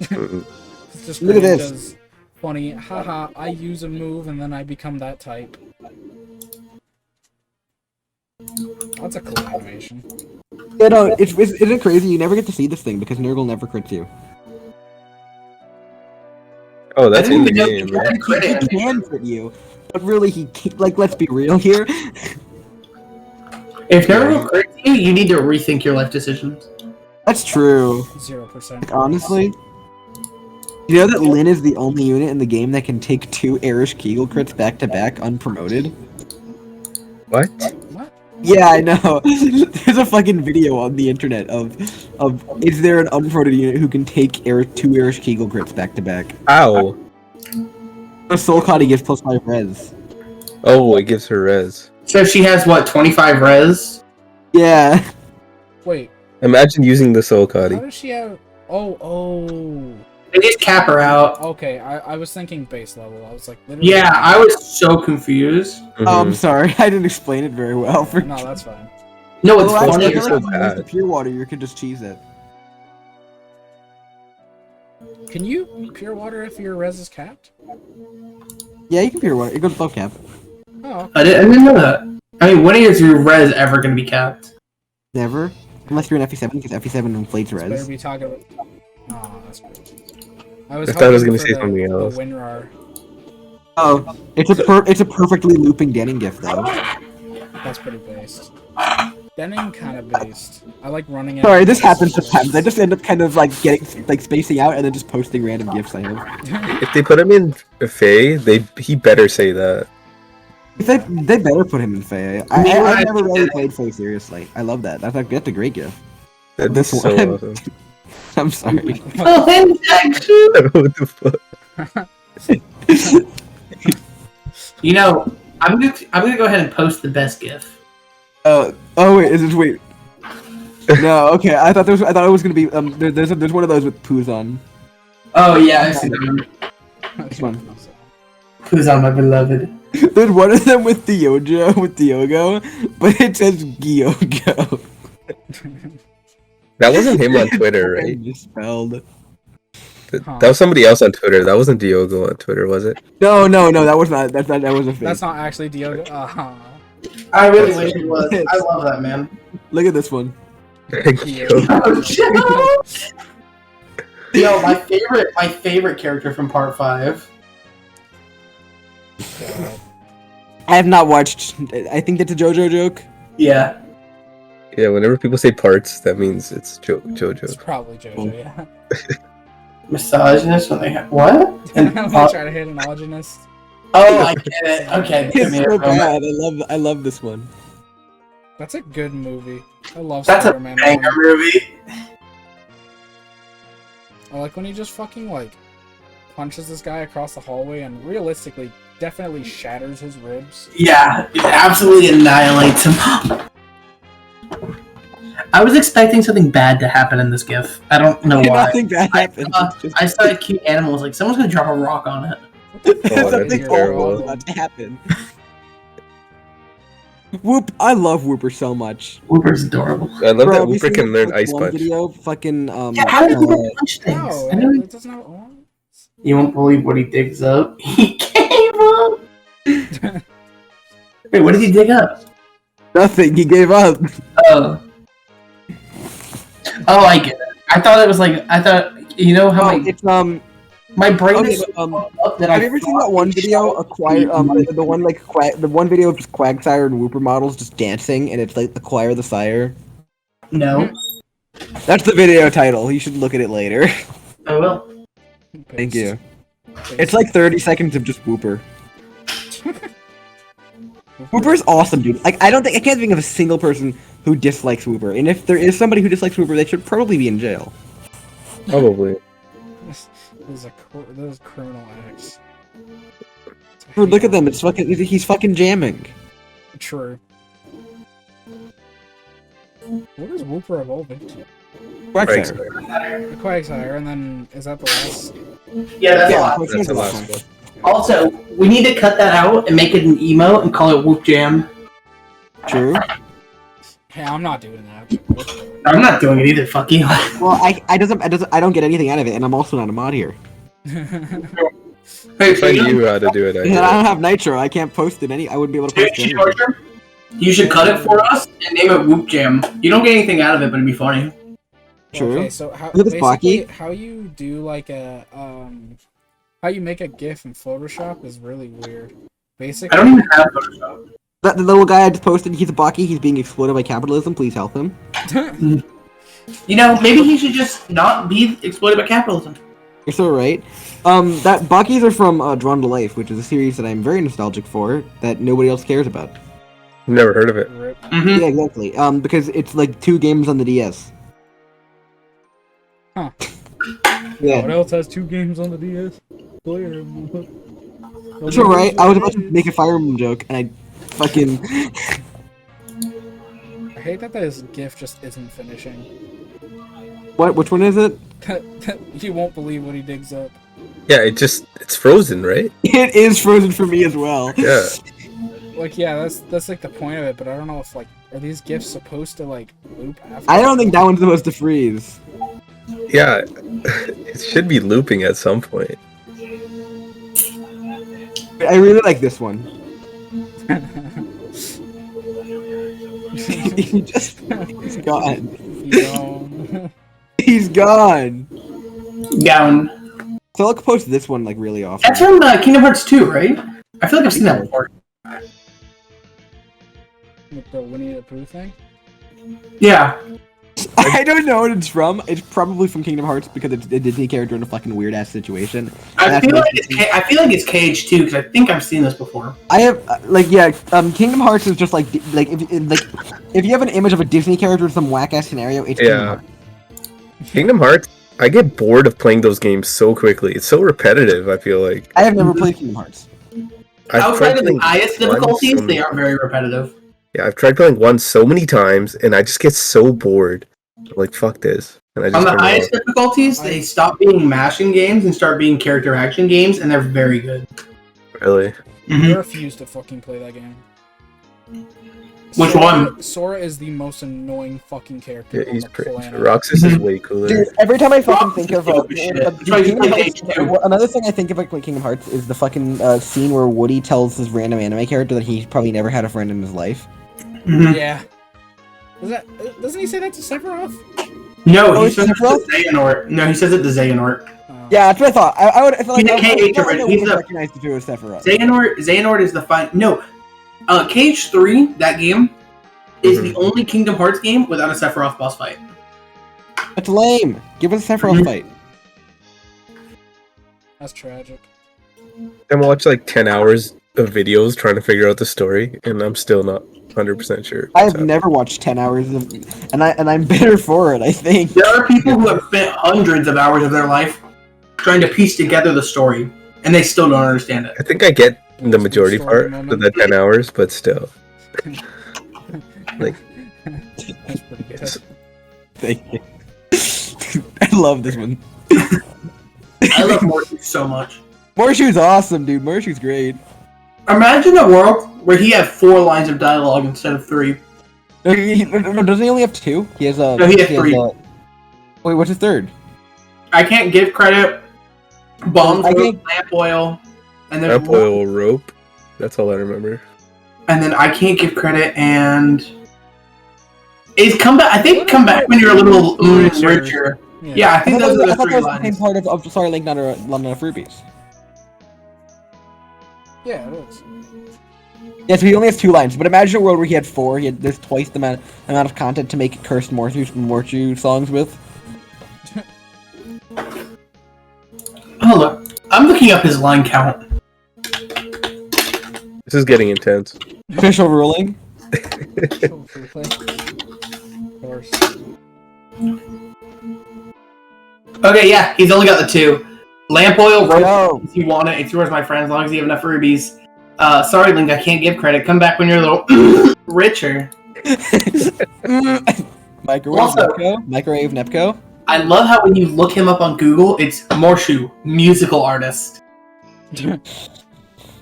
It's just Look at Protean this. does funny, haha, I use a move and then I become that type. That's a cool animation. Yeah, no, isn't it crazy? You never get to see this thing because Nurgle never crits you. Oh, that's in the I didn't game, even know right? you could crit He him. can crit you, but really, let's be real here. If Nurgle crits you, you need to rethink your life decisions. That's true. 0%. Like, honestly, you know that Lyn is the only unit in the game that can take 2 Erish Kegel crits back to back unpromoted? What? What? Yeah, I know. There's a fucking video on the internet of is there an unpromoted unit who can take 2 Erish Kegel crits back to back? Ow. The Soul Cotty gives +5 res. Oh, it gives her res. So she has, what, 25 res? Yeah. Wait, Imagine using the Soul how Cotty. does she have... Oh. They just cap her out. Okay, I was thinking base level. I was like, literally... Yeah, I was so confused. Oh, I'm sorry. I didn't explain it very well. No, that's fine. No, it's Oh, actually, I funny. feel so like when you use bad. the pure water, you can just cheese it. Can you pure water if your res is capped? Yeah, you can pure water. It goes low cap. Oh, I didn't know that. I mean, when is your res ever going to be capped? Never. Unless you're an FE7, because FE7 inflates better res. be talking about... Oh, that's good. I I thought I was hoping gonna for say the- something the else. WinRAR. Oh, it's a perfectly looping Denning gift, though. That's pretty based. Denning kind of based. I like running it. Sorry, this happens sometimes. I just end up kind of like getting spacing out and then just posting random gifts I have. If they put him in Faye, he better say that. If they better put him in Fae. I never really played Fae seriously. I love that. That's a great gift. That'd be This so one. awesome. I'm sorry. Oh, injection! What the fuck? You know, I'm gonna go ahead and post the best GIF. Oh wait, wait. No, okay. I thought it was gonna be there's one of those with poos on. Oh yeah, I see that one. This one. Who's on my beloved? There's one of them with Diogo, but it says Gyogo. That wasn't him on Twitter, right? Misspelled. That was somebody else on Twitter. That wasn't Diogo on Twitter, was it? No, that was not. That was a fake. That's not actually Diogo. I really wish it was. I love that man. Look at this one. Diogo. Oh, yo, my favorite character from Part 5. I have not watched. I think that's a JoJo joke. Yeah. Yeah, whenever people say parts, that means it's It's JoJo. probably JoJo, yeah. Misogynist when they have what? When they try to hit an ologist. Oh, I get it. Okay, give It's me a so moment. bad. I love this one. That's a good movie. I love That's a Spider-Man. banger 1. movie. I like when he just fucking like punches this guy across the hallway and realistically definitely shatters his ribs. Yeah, it absolutely annihilates him. I was expecting something bad to happen in this GIF. I don't know why. Nothing bad happened. I saw a cute animal. I was like, someone's gonna drop a rock on it. Oh, Something that's horrible terrible. is about to happen. Whoop! I love Whooper so much. Whooper's adorable. I love Bro, that we Whooper seen can learn this Ice one Punch. Video, fucking Yeah, how does Whooper punch things? No, I don't- it doesn't have arms. You won't believe what he digs up. He gave up. Wait, what did he dig up? nothing. He gave up. Oh, Oh, I get it. I thought it was like you know how it's my brain okay, is but, up that have you ever seen that one video? The one like the one video of just Quagsire and Whooper models just dancing, and it's like the choir, the sire. No. That's the video title. You should look at it later. I will. Thank you. It's like 30 seconds of just Whooper. Whooper's awesome, dude. Like I can't think of a single person who dislikes Whooper, and if there is somebody who dislikes Whooper, they should probably be in jail. Probably. Those criminal acts. Dude, look at them. It's fucking. He's fucking jamming. True. What is Whooper evolve into? Quagsire. The Quagsire, and then is that the last? Yeah, that's a lot. That's the last one. Also, we need to cut that out and make it an emote and call it Whoop Jam. True. Hey, I'm not doing that. I'm not doing it either. Fuck you. Well, I don't get anything out of it, and I'm also not a mod here. Hey, If I knew how to do it, I And I would. don't have Nitro. I can't post it I wouldn't be able to post it. Archer, you should cut it for us and name it Whoop Jam. You don't get anything out of it, but it'd be funny. True. Okay, so how Look at this basically Baki. how you do like a how you make a GIF in Photoshop is really weird. Basically, I don't even have Photoshop. The little guy I just posted, he's a Baki. He's being exploited by capitalism. Please help him. You know, maybe he should just not be exploited by capitalism. You're so right. That Bakis are from Drawn to Life, which is a series that I'm very nostalgic for that nobody else cares about. Never heard of it. Rip. Mm-hmm. Yeah, exactly. Because it's like 2 games on the DS. Huh. Yeah. What else has 2 games on the DS? Player. That's alright. I was about to make a Fire Emblem joke, and I fucking... I hate that this GIF just isn't finishing. What? Which one is it? You won't believe what he digs up. Yeah, it's frozen, right? It is frozen for me as well. Yeah. Like, yeah, that's like the point of it, but I don't know if like are these GIFs supposed to like loop after? I don't think that one's supposed to freeze. Yeah. It should be looping at some point. I really like this one. He's gone. He's gone. Down. So I'll post this one like really often. That's from Kingdom Hearts 2, right? I feel like I've seen that before. With the Winnie the Pooh thing? Yeah. I don't know what it's from. It's probably from Kingdom Hearts because it's a Disney character in a fucking weird ass situation. I feel like it's Cage too because I think I've seen this before. I have Kingdom Hearts is just if you have an image of a Disney character in some whack ass scenario, it's Kingdom Hearts. Kingdom Hearts, I get bored of playing those games so quickly. It's so repetitive, I feel like. I have never played Kingdom Hearts. Outside of the highest difficulties, they are very repetitive. Yeah, I've tried playing one so many times, and I just get so bored. I'm like, fuck this. And I just On the turn it highest off. difficulties, they stop being mashing games and start being character action games, and they're very good. Really? I refuse to fucking play that game. Which one? Sora is the most annoying fucking character Yeah, on he's the pretty. planet. Roxas is way cooler. Dude, every time I fucking think of Try Kingdom to Hearts, play H2. another thing I think of like Kingdom Hearts is the fucking scene where Woody tells his random anime character that he probably never had a friend in his life. Mhm. Yeah. Doesn't he say that to Sephiroth? No, Oh, he it's says it to Sephiroth? Xehanort. No, he says it to Xehanort. Yeah, that's what I thought. I would. I feel like He's a I KH would already. He's a- recognize if it was Sephiroth. Xehanort is the fine. No, Cage 3, that game, is the only Kingdom Hearts game without a Sephiroth boss fight. That's lame. Give us a Sephiroth fight. That's tragic. I watched like 10 hours of videos trying to figure out the story, and I'm still not 100% sure. I have never watched 10 hours of, and I'm bitter for it. I think. There are people who have spent hundreds of hours of their life trying to piece together the story, and they still don't understand it. I think I get the majority Story part of moment. the 10 hours, but still. Like, That's pretty good. Thank you. I love this one. I love Morty so much. Morshu's awesome, dude. Morshu's great. Imagine a world where he had 4 lines of dialogue instead of 3. No, doesn't he only have 2? He has a. No, he has 3. Wait, what's his third? I can't give credit. Bomb I throw, can't- lamp oil, and then lamp oil rope. That's all I remember. and then I can't give credit and Is come back. I think come back when you're a little richer. Yeah, I think those are the three was lines. the same part of Sorry Link, not enough rubies. Yeah, it is. Yeah, so he only has 2 lines, but imagine a world where he had 4. There's twice the amount of content to make cursed Morchu songs with. Hold on. I'm looking up his line count. This is getting intense. Official ruling. Of course. Okay, yeah, he's only got the 2. Lamp oil, rope, No. if you want it, it's yours, my friend, as long as you have enough rubies. Sorry, Link, I can't give credit. Come back when you're a little richer. Microwave Nepco. I love how when you look him up on Google, it's Morshu, musical artist.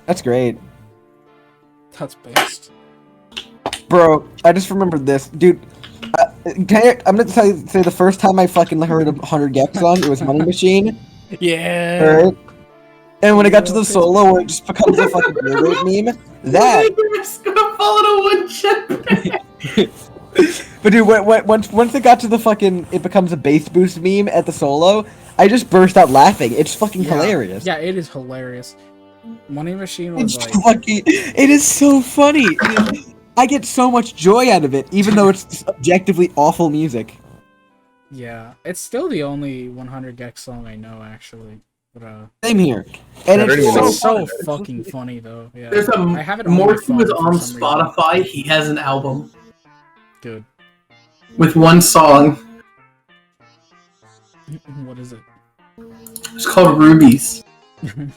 That's great. That's based. Bro, I just remembered this. Dude, I'm gonna say the first time I fucking heard a 100 Gex song, it was Money Machine. Yeah. Right? And when it got to the solo where it just becomes a fucking ear rape meme, that... You're just gonna fall in a woodshed. But dude, once it got to the fucking, it becomes a bass boost meme at the solo, I just burst out laughing. It's fucking hilarious. Yeah, it is hilarious. Money Machine was It's like... fucking, it is so funny. I get so much joy out of it, even though it's objectively awful music. Yeah, it's still the only 100 Gex song I know, actually. But, Same here. And it's so fucking funny, though. Yeah. There's I have it on my Morshu phone is for on some Spotify. reason. He has an album Dude. with one song. What is it? It's called Rubies.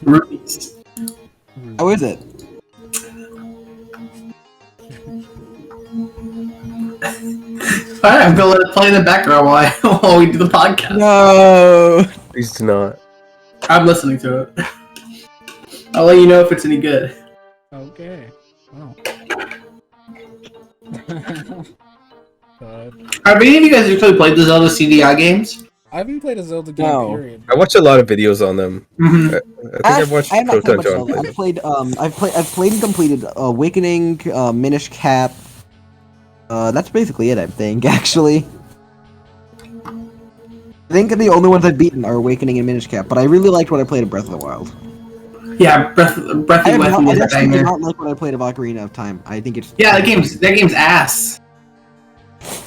Rubies. How is it? Alright, I'm gonna let it play in the background while we do the podcast. No. Please do not. I'm listening to it. I'll let you know if it's any good. Okay. Wow. Have any of you guys actually played the Zelda CDI games? I haven't played a Zelda game, No. period. I watch a lot of videos on them. Mm-hmm. I think I've watched I have not played Proton much John Zelda. play them. I've played and completed Awakening, Minish Cap. That's basically it, I think, actually. I think the only ones I've beaten are Awakening and Minish Cap, but I really liked what I played of Breath of the Wild. Yeah, Breath of the Wild is a I actually did banger. not like what I played of Ocarina of Time. I think it's... Yeah, that game's ass.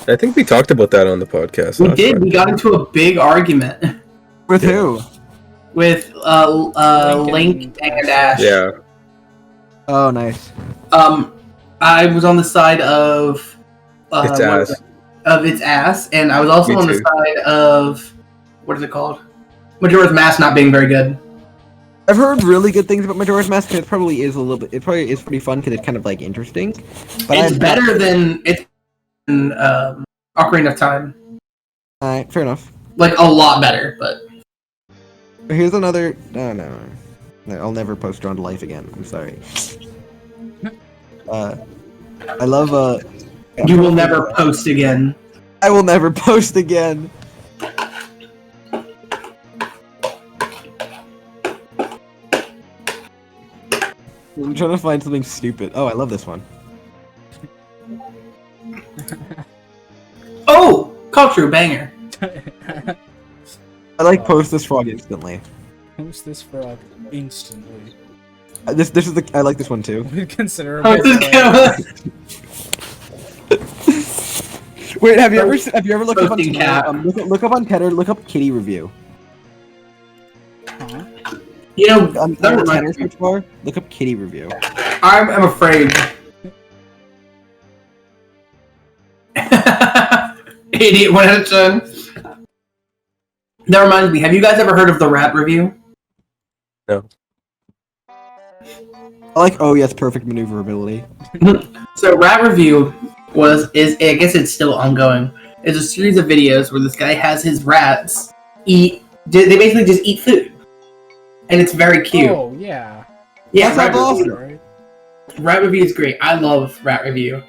I think we talked about that on the podcast. We last did. time. We got into a big argument With who? with Link and Ash. Yeah. Oh, nice. I was on the side of Its what is ass. it? Of its ass, and I was also Me on the too. side of what is it called? Majora's Mask not being very good. I've heard really good things about Majora's Mask, and it probably is a little bit... It probably is pretty fun, because it's kind of, like, interesting. But It's better than Ocarina of Time. Alright, fair enough. Like a lot better, but Here's another... No, I'll never post Drawn to Life again. I'm sorry. I love, you will never post again. I will never post again. I'm trying to find something stupid. Oh, I love this one. Oh, culture banger. I like post this frog instantly. Post this frog instantly. This is the... I like this one too. With considerable Post this delay. Wait, have you ever looked up on Posting Twitter? cat. Look up on Twitter. Look up kitty review. Huh? You know, On that the reminds Twitter me. search bar. Look up kitty review. I'm afraid. Idiot 1 out of 10. That reminds me. Have you guys ever heard of the Rat Review? I like. Oh yes, perfect maneuverability. So Rat Review is I guess it's still ongoing. It's a series of videos where this guy has his rats eat. They basically just eat food, and it's very cute. Oh, yeah. Yeah, That Rat sounds Review. Right? Rat Review is great. I love Rat Review.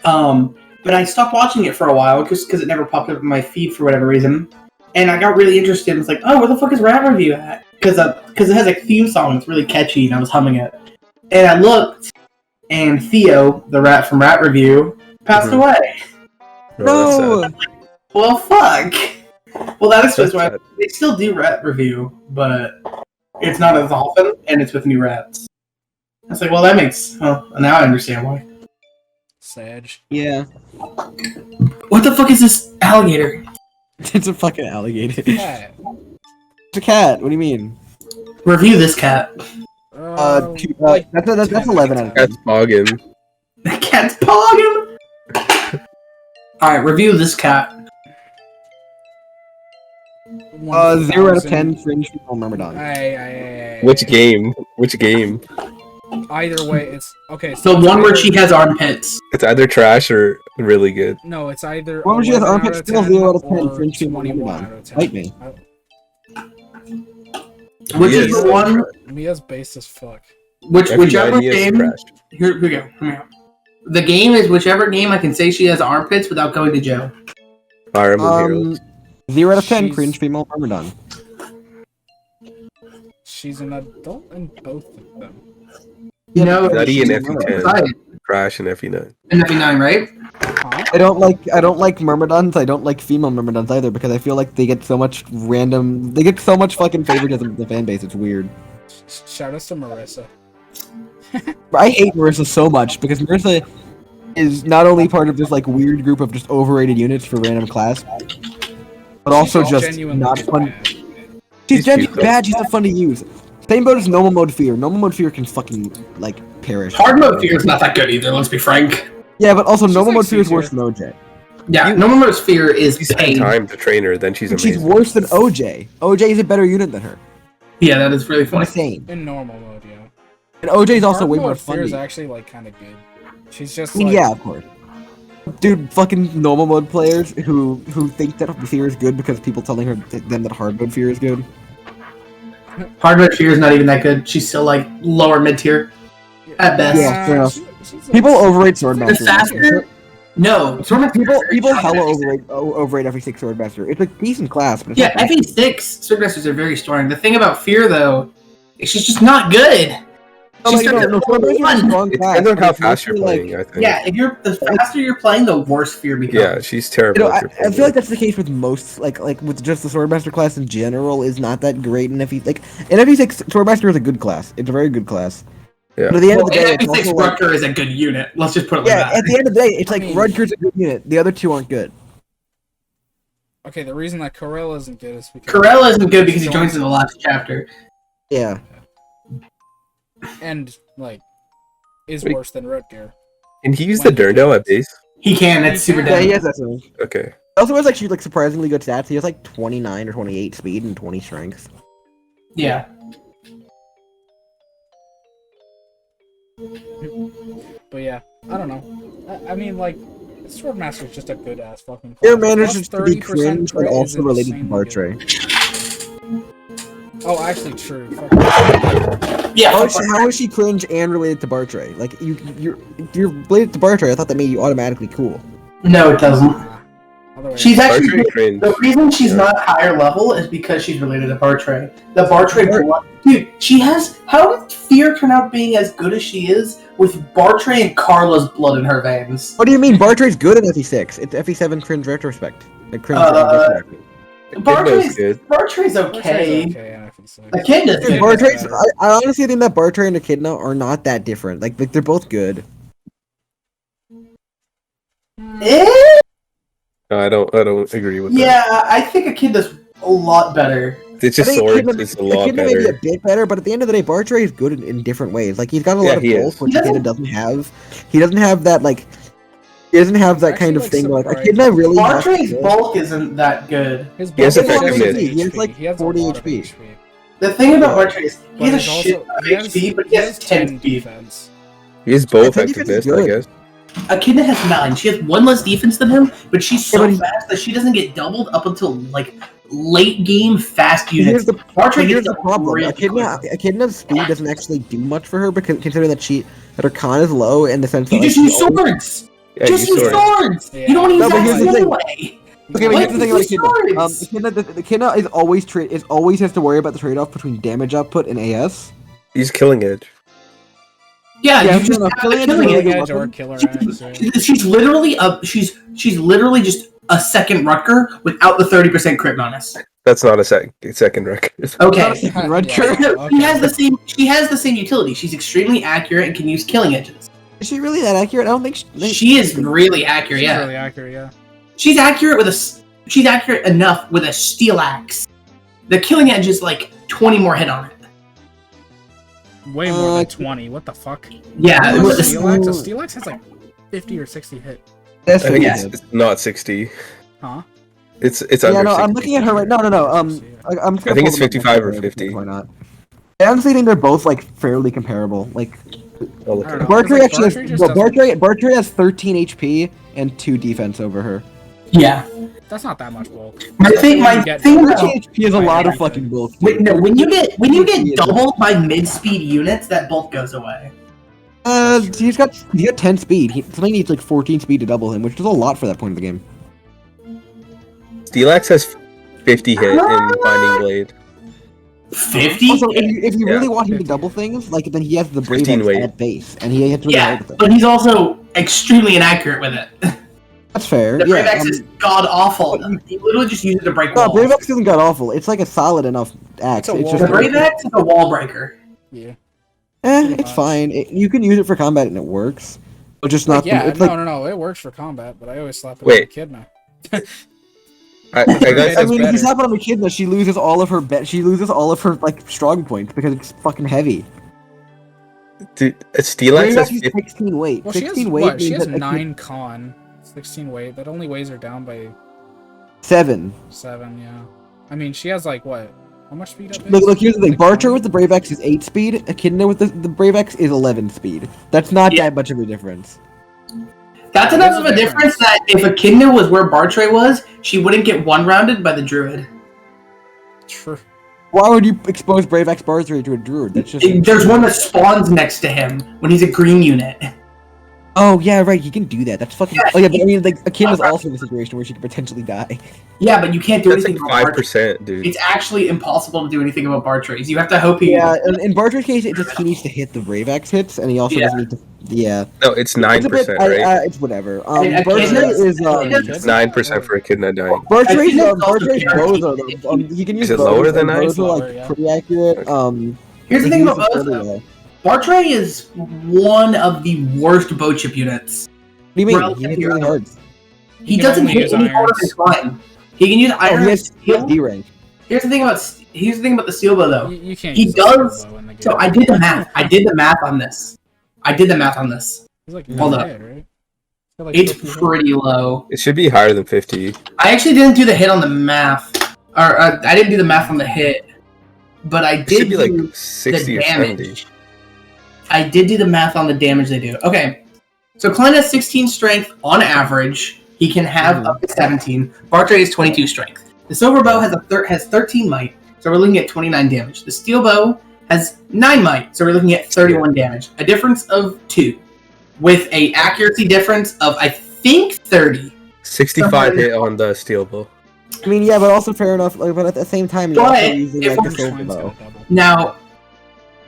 But I stopped watching it for a while just because it never popped up in my feed for whatever reason. And I got really interested and was like, oh, where the fuck is Rat Review at? Because it has a theme song that's really catchy and I was humming it. And I looked, and Theo, the rat from Rat Review, passed away. Oh, that's sad. Well, fuck. Well, that explains That's why sad. they still do rat review, but it's not as often, and it's with new rats. It's like, well, that makes. Well, now I understand why. Sage. Yeah. What the fuck is this alligator? It's a fucking alligator. Yeah. It's a cat. What do you mean? Review this cat. Like That's 10 11 out of 10. That's boggin. That cat's pogging. All right, review this cat. 0 out of 10 fringe female myrmidon. Which game? Which game? Either way, it's okay. The it's one where either- she has armpits. It's either trash or really good. No, it's either. One where she has 11 armpits, out of still 10 0 out of 10 or fringe female 21 myrmidon. out of 10. Fight me. Which is Yes. the one? Mia's base as fuck. Whichever FE9 is game. trash. Here we go. The game is whichever game I can say she has armpits without going to jail. Fire Emblem Heroes. 0 out of 10 She's- cringe female myrmidon. She's an adult in both of them. You know, Nutty and she's FE10. excited. Crash and FE9. And FE9, right? Huh? I don't like myrmidons. I don't like female myrmidons either because I feel like they get so much fucking favoritism in the fan base. It's weird. Shout out to Marissa. I hate Marissa so much because Marissa is not only part of this like weird group of just overrated units for random class, but also She's just genuinely not just fun. bad. She's She's genuinely cute, though. bad. She's not fun to use. Same boat as normal mode fear. Normal mode fear can fucking like perish. Hard mode fear is not that good either. Let's be frank. Yeah, but also She's normal like mode fear is Caesar. worse than OJ. Yeah, normal mode fear is You spend pain. time to train her, then she's And amazing. she's worse than OJ. OJ is a better unit than her. Yeah, that is really funny. Insane. In normal mode, yeah. And OJ is also Hard way mode more fear fun. is to use. actually like kind of good. She's just I mean, like, yeah, of course. Dude, fucking normal mode players who think that fear is good because people telling them that hard mode fear is good. Hard mode fear is not even that good. She's still like lower mid tier at best. Yeah, fair enough. she's People like- overrate The Swordmaster. faster? No. People hella overrate FE6 Swordmaster. It's a decent class, but it's Yeah, not FE6 Swordmasters are very strong. The thing about fear though, is she's just not good. No, She like, started no, at Swordmaster is a one. strong It class. depends on but how it's fast you're mostly, playing, I think. Yeah, if you're the faster you're playing, the worse fear becomes. Yeah, she's terrible. You know, if you're I playing feel like her. that's the case with most, like with just the Swordmaster class in general is not that great in FE. Like in FE6, Swordmaster is a good class. It's a very good class. Yeah. But at the end Well, of the day, and it's FE6 also like, Rutger is a good unit. Let's just put it yeah, like that. at the end of the day, it's like I mean- Rutger's a good unit. The other two aren't good. Okay, the reason that Corella isn't good is because Corella isn't good because he joins in the last chapter. Yeah. and like is Wait. worse than Rutger. Can he use the Durndale at base? He can. That's super Yeah, Yeah, dead. he has that thing. Okay. Also has like surprisingly good stats. He has like 29 or 28 speed and 20 strength. Yeah. But yeah, I don't know. I mean, like, Swordmaster is just a good ass fucking. Their class. manages Plus to be 30% cringe, but crit is also related to insanely Bartray. good. Oh, actually, true. Fuck. Yeah. How is she cringe and related to Bartray? Like you're related to Bartray. I thought that made you automatically cool. No, it doesn't. Otherwise, She's actually Bartray cringe. the reason she's Yeah. not higher level is because she's related to Bartray. The Bartray blood, dude. She has. How did Fear turn out being as good as she is with Bartray and Carla's blood in her veins? What do you mean? Bartray's good in FE6. It's FE7 cringe retrospect. Like cringe retrospect. Kidno's good. Bartray's Bartray's okay. okay, I think so. Echidna's Dude, good. Bartray's. better. I honestly think that Bartray and Echidna are not that different. Like they're both good. Eh? No, I don't agree with that. Yeah, I think Echidna's a lot better. It's I just think swords Echidna, is a lot Echidna may be a better. bit better, but at the end of the day, Bartray is good in different ways. Like he's got a Yeah, lot of he bulk, is. which He Echidna doesn't- doesn't have. He doesn't have that like. He doesn't have that kind of Actually, thing. like, Like Echidna really. has to Bartray's go- bulk isn't that good. His He has bulk is effective also mid. HP. He has, like, He has a 40 lot of HP. The thing about Bartray is But he has a he's shit also- of he has- HP, but he has 10 speed. defense. He has both I think defense is effectiveness, I good. guess. Echidna has 9. She has 1 less defense than him, but she's so Yeah, but he- fast that she doesn't get doubled up until like late game fast Here's units. the, Bartray but here's gets the doubled problem. really Echidna's speed doesn't actually do much for her because considering that her con is low in the sense that You like, just she use always- swords! Yeah, just you use sword. swords! Yeah. You don't want to No, use but here's axes the thing. anyway! Okay, but What? here's the thing about Use Echidna. swords! Echidna is always has to worry about the trade-off between damage output and AS. He's killing edge. Yeah, Yeah, you just no, have killing the edge is killing really edge. good. Edge or killer axe. Right? She's literally she's literally just a second Rutger without the 30% crit bonus. That's not a second record. Okay. Yeah, okay. She has the same utility. She's extremely accurate and can use killing edges. Is she really that accurate? I don't think She is really accurate. She's Yeah, really accurate. Yeah. she's accurate enough with a steel axe. The killing edge is like 20 more hit on it. Way more than 20. What the fuck? Yeah, A with the steel axe? A steel axe has like 50 or 60 hit. That's I think Yeah. it's not 60. Huh? It's Yeah, under no, 60. I'm looking at her right. No. I'm. I think it's 55 or 50. Why not? I honestly think they're both like fairly comparable. Like I'll look I it don't up. know. Bartray like, actually Bartray has, just well, doesn't- Bartray has 13 HP and 2 defense over her. Yeah. That's not that much bulk. My thing get about 13 HP is a By lot of everything. fucking bulk. Wait, no, when you get Yeah. doubled by mid-speed units, that bulk goes away. He's got 10 speed. He only needs like 14 speed to double him, which is a lot for that point of the game. Steelax has 50 hit in Binding Blade. 50? Also, if you really Yeah. want him to double things, like then he has the Brave 15 X weight. at base, and he hits really hard Yeah, with it. but he's also extremely inaccurate with it. That's fair. The Brave Yeah. X is god awful. You literally just use it to break No, walls. Brave X isn't god awful. It's like a solid enough axe. It's a It's wall just The Brave X is a wall breaker. Yeah. it's much. fine. You can use it for combat and it works. But just Like, not. yeah, it's no, like, no. It works for combat, but I always slap it Wait. with a kid now. I got It I is mean, if you better. slap it on the Echidna, she loses all of her she loses all of her like strong points because it's fucking heavy. Dude, Steelax Brave has X is 50. 16 weight. Well, she has 16 weight what? She means has that 9 con, 16 weight. That only weighs her down by 7. 7. Yeah. I mean, she has like what? How much speed up? Look, here's the thing. Barcher with the Brave X is 8 speed. Echidna with the Brave X is 11 speed. That's not Yeah. that much of a difference. That's There's enough of a a difference that if Echidna was where Bartray was, she wouldn't get one-rounded by the Druid. True. Why would you expose Brave X Barcher to a Druid? That's just. There's one that spawns next to him when he's a green unit. Oh yeah, right. He can do that. That's fucking. Yeah, Oh yeah, but I mean, like Echidna's also in a situation where she could potentially die. Yeah, but you can't do That's anything like about Bartray. 5%, dude. It's actually impossible to do anything about Bartrays. You have to hope he... Yeah, in Barcher's case, it just he needs to hit the Brave X hits, and he also Yeah. doesn't need to. Yeah. No, it's It's a 9%, bit, right? it's whatever. mean, Barcher Echidna- is It's 9% for Echidna dying. Barcher's Echidna's also Barcher's guaranteed. bows are though. He can use Is it bows, lower than and nine? bows are Lower, like yeah. pretty accurate. Here's the he thing about uses bows, fairly though. well. Bartray is one of the worst bow chip units. What do you mean? Relative He hits to really your hard. He can doesn't only hit use any harder than irons. Klein. He can use Oh, iron he and has steel. D rank. Here's the thing about the steel bow, though. You can't. He use the does- steel bow in the game. So I did the math. I did the math on this. It's like Hold no up. hit, right? got like It's 50 hit. pretty low. It should be higher than 50. I actually didn't do the hit on the math, or I didn't do the math on the hit, but I It did should be do like 60 the or 70. damage. I did do the math on the damage they do. Okay, so Klein has 16 strength on average. He can have up to 17. Bartray is 22 strength. The silver bow has 13 might, so we're looking at 29 damage. The steel bow has 9 might, so we're looking at 31 damage. A difference of 2, with a accuracy difference of I think 30. 65 hit on the steel bow. I mean, yeah, but also fair enough. Like, but at the same time, you're But also using if like the we're silver Klein's bow. got a double. Now,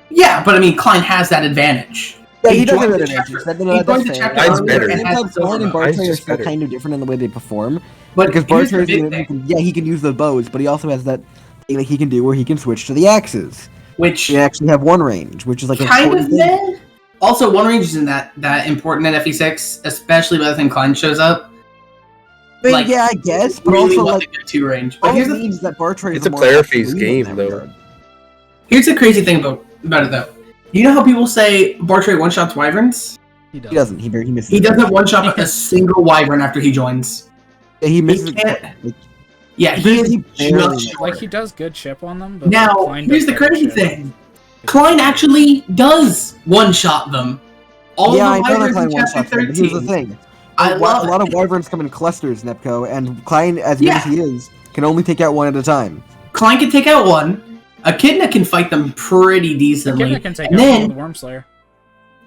yeah, but I mean, Klein has that advantage. Yeah, he does joined have the an chapter- advantage. he joined the That's chapter fair. Mine's better. and has the silver Klein and bow. Mine's Bartray are just still better. kind of different in the way they perform. But Because here's the Bartray, big thing, he can use the bows, but he also has that thing like he can do where he can switch to the axes. which They actually have one range, which is like an kind of important thing. meh. Also, one range isn't that important in FE6, especially by the time Klein shows up. I mean, like, yeah, I guess, but really also was like a good 2 range. But all here's it the, means that Bartray is It's a more player effective phase in game, that though. regard. here's the crazy thing about it, though. You know how people say Bartray one-shots wyverns? He does. He doesn't. He misses. He doesn't one-shot a single wyvern after he joins. Yeah, he misses. can't- Like, Yeah, he is He barely just misses. Like short. he does good chip on them, but Now, Klein here's does the better crazy chip. thing. Klein actually does one-shot them. All yeah, I the know that wyverns Klein in one chapter shots them, but here's the 13. thing. I love a lot of wyverns come in clusters, Nepco, and Klein, as good Yeah. as he is, can only take out one at a time. Klein can take out one. Echidna can fight them pretty decently. Echidna can take and out then, the Worm Slayer.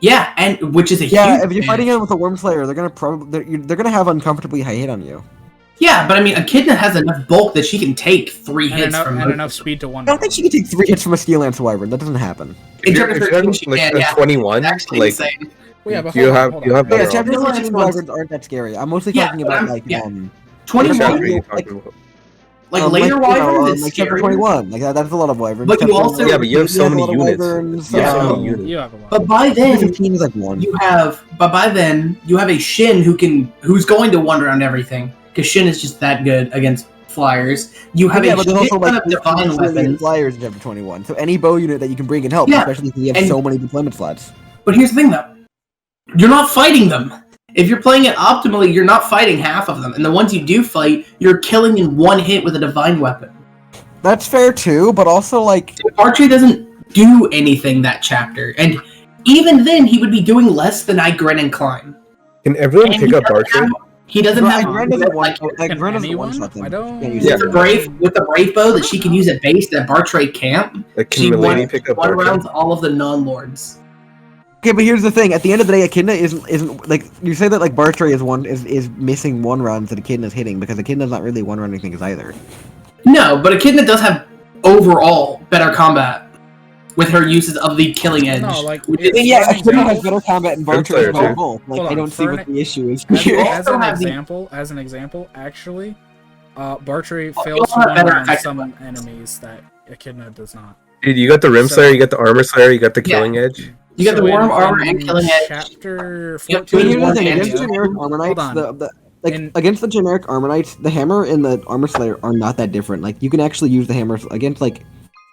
yeah, and which is a Yeah, huge if you're fighting advantage. him with a Worm Slayer, they're gonna have uncomfortably high hit on you. Yeah, but I mean, Echidna has enough bulk that she can take 3 hits from and most enough of them. speed to one. I don't think she can take 3 hits from a Steel Lance Wyvern. That doesn't happen. In If chapter you're 13, she like can, a yeah. 21, It's actually like insane. Well, yeah, but you hold have on. better Yeah, odds. chapter Steel Lance 13 ones- Wyverns aren't that scary. I'm mostly Yeah, talking but about I'm- like yeah. Which 21, chapter are you like- talking about? later Wyverns is like scary. chapter 21. Like that's a lot of Wyverns. But you Chapter also- Yeah, but you have so a many lot of units. Wyverns, You have so Yeah. many units. You have a lot. But by Chapter then, 15 is like 1. but by then you have a Shin who's going to one round everything because Shin is just that good against flyers. You have Yeah, a but there's shit also ton like of divine 15 trillion weapons. flyers in chapter 21. So any bow unit that you can bring can help, Yeah, especially if you have and- so many deployment slots. But here's the thing, though: you're not fighting them. If you're playing it optimally, you're not fighting half of them, and the ones you do fight, you're killing in 1 hit with a divine weapon. That's fair too, but also like Archery doesn't do anything that chapter, and even then, he would be doing less than Igren and Klein. Can everyone And pick he up doesn't Archer? have- He doesn't have Gren doesn't one like, like Can Gren doesn't anyone? one shot them. I don't- Can't use Yeah. it. with the brave bow that she can use at base that Bartray can't. Like, She can Milady one pick up one Archer? rounds all of the non-lords. Okay, but here's the thing. At the end of the day, Echidna isn't like you say that like Bartray is missing 1 rounds that Echidna's hitting because Echidna's not really 1 running things either. No, but Echidna does have overall better combat with her uses of the killing edge. No, like, which it's- is- Yeah, For Echidna has example- better combat and Good Bartray player, has better too. both. Like Hold I on, don't see for what an- the issue is. As, You as also an have the- example, actually, Bartray Well, fails to you have one better round effective some weapons. enemies that Echidna does not. Dude, you got the Rim So- Slayer, you got the Armor Slayer, you got the Yeah. Killing Edge. You got the So worm in- armor in and killing edge. Chapter Yep, 14. But here's the One thing, and against two. generic Armor Knights, Hold on. In- against the generic Armor Knights, the Hammer and the Armor Slayer are not that different. Like, you can actually use the Hammer against, like,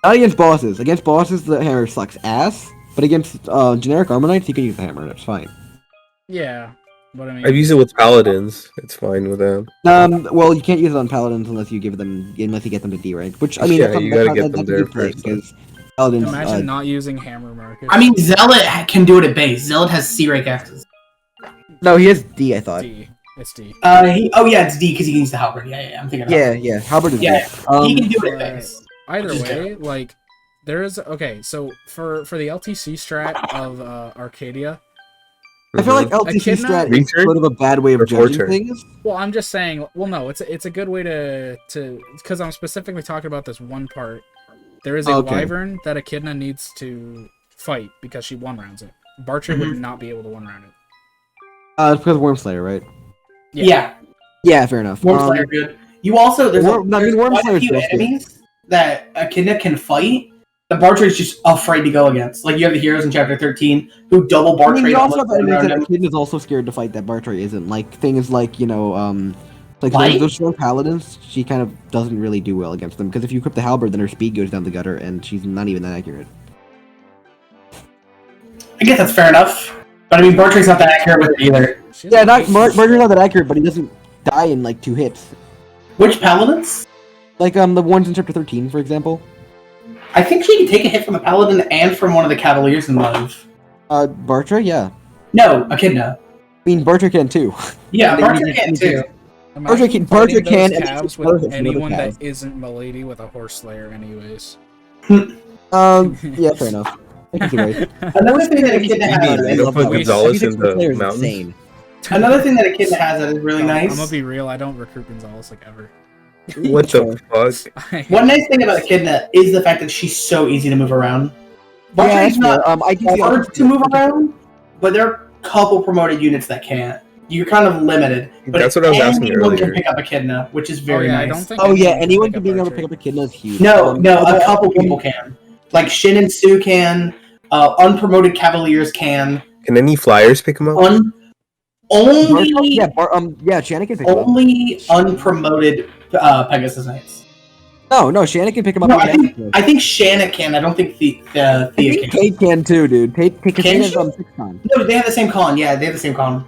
not against bosses. Against bosses, the Hammer sucks ass, but against generic Armor Knights, you can use the Hammer, and it's fine. Yeah, but I mean, I've used it with Paladins. It's fine with them. Well, you can't use it on Paladins unless you get them to D rank, which, I mean, Yeah, you gotta get them there good play, first, because Paladins, imagine not using hammer markers. I mean, Zealot can do it at base. Zealot has C rank axes. no, he has D, I thought. D. It's D. It's D because he can use the halberd. Yeah, I'm thinking. Yeah, Halberd is Yeah, D. he can do it at but- base. Either Just way, like there is okay. So for the LTC strat of Arcadia, I feel like LTC Echidna- strat is Return? sort of a bad way of Or judging Fortune? things. well, I'm just saying. Well, no, it's a good way to because I'm specifically talking about this one part. There is a Okay. wyvern that Echidna needs to fight because she one rounds it. Bartray would not be able to one round it. It's because of Worm Slayer, right? Yeah, Yeah, fair enough. Worm Slayer good. You also there's Worm quite a Slayer's few good. enemies that Echidna can fight. The Bartray's just afraid to go against. Like you have the heroes in chapter 13 who double I mean, Bartray you also have almost enemies around that him. Echidna's also scared to fight that Bartray isn't. Like things like, like Light? those strong paladins, she kind of doesn't really do well against them because if you equip the halberd, then her speed goes down the gutter, and she's not even that accurate. I guess that's fair enough. But I mean, Bartray's not that accurate with it either. She Yeah, doesn't- Bartray's not that accurate, but he doesn't die in like 2 hits. Which paladins? Like the ones in chapter 13, for example. I think she can take a hit from a paladin and from one of the cavaliers in love. Bartray, yeah. No, Echidna. I mean, Bartray can too. Yeah, They Bartray use- can use- too. Imagine Bartray can- fighting Bartray can, those and calves it's with perfect, anyone another that isn't Milady with a horse slayer, anyways. Yeah, fair enough. I can see right. Another thing that Echidna I has. You don't put that one. Gonzalez in 76 the player is mountains? insane. Another thing that Echidna has that is really I'm nice. gonna be real. I don't recruit Gonzalez like ever. What the fuck? One nice thing about Echidna is the fact that she's so easy to move around. Yeah, Bartray's that's not fair. I can see hard to move around, but there are a couple promoted units that can't. You're kind of limited. But That's what I was asking anyone can earlier. pick up Echidna, which is very Oh, yeah, I nice. don't think Oh yeah, anyone anyone can can be able to Bartray. pick up Echidna is huge. No, a although- couple people can. Like Shin and Sue can. Unpromoted Cavaliers can. Can any flyers pick him up? Only yeah, Shannon can pick him up. only unpromoted Pegasus Knights. No, Shannon can pick him up. No, and I think Shanna can. I don't think Thea I think can. Tate can too, dude. Tate Can has she? 6 con. No, they have the same con. Yeah, they have the same con.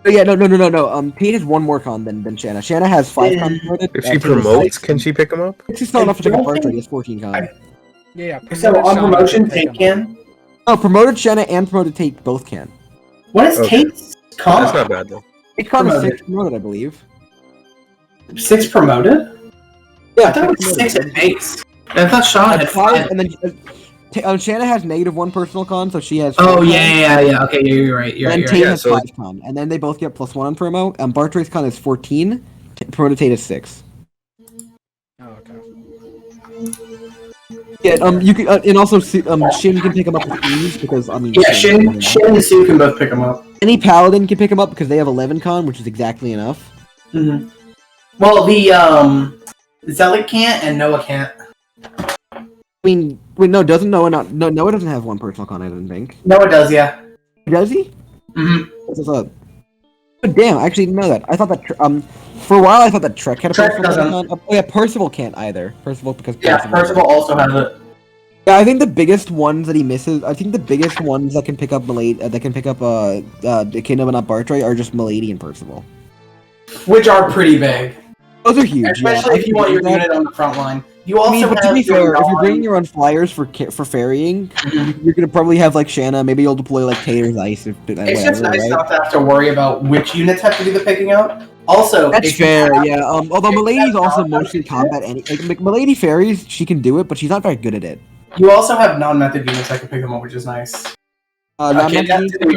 Oh, yeah, no. Tate has 1 more con than Shanna. Shanna has 5 con promoted. If she Tate has promotes, 6. can she pick him up? She's still enough to pick up I don't Bartray. think- He has 14 con. Yeah. So promoted on Shaman promotion, pick Tate him up. can. Oh, promoted Shanna and promoted Tate both can. What is Okay. Tate's con? That's not bad though. Tate's con is Promoted. 6 promoted, I believe. 6 promoted? Yeah, I thought it was 6 at base. I thought Sean had 5. and then Shanna has -1 personal con, so she has. Oh 4 yeah, con. yeah. Okay, you're right. You're And right. Tate Yeah, has so- 5 con, and then they both get +1 on promo. Bartray's con is 14. promoted Tate is 6. Oh, okay. Yeah, you can, and also Shin can pick him up with ease because I mean. Yeah, Shin and Sue can both pick him up. Any paladin can pick him up because they have 11 con, which is exactly enough. Mm-hmm. Well, the Zealot can't and Noah can't. I mean, wait, no, doesn't Noah not? No, Noah doesn't have one personal con. I don't think. Noah does, yeah. Does he? Mm-hmm. What's up? Oh, damn, I actually didn't know that. I thought that for a while I thought that Trek had a Trek personal con. Oh yeah, Percival can't either. Percival because Percival also has it. Yeah, I think the biggest ones that he misses. I think the biggest ones that can pick up Echidna but not Bartray are just Milady and Percival. Which are pretty big. Those are huge, especially if you want your unit on the front line. You also but to be fair, if you're bringing your own flyers for ferrying, you're gonna probably have like Shanna. Maybe you'll deploy like Tater's Ice. It's just nice not to have to worry about which units have to do the picking up. Also, that's fair. Yeah. Although Milady's also mostly combat. Milady ferries, she can do it, but she's not very good at it. You also have non-method units that can pick them up, which is nice. I don't think too many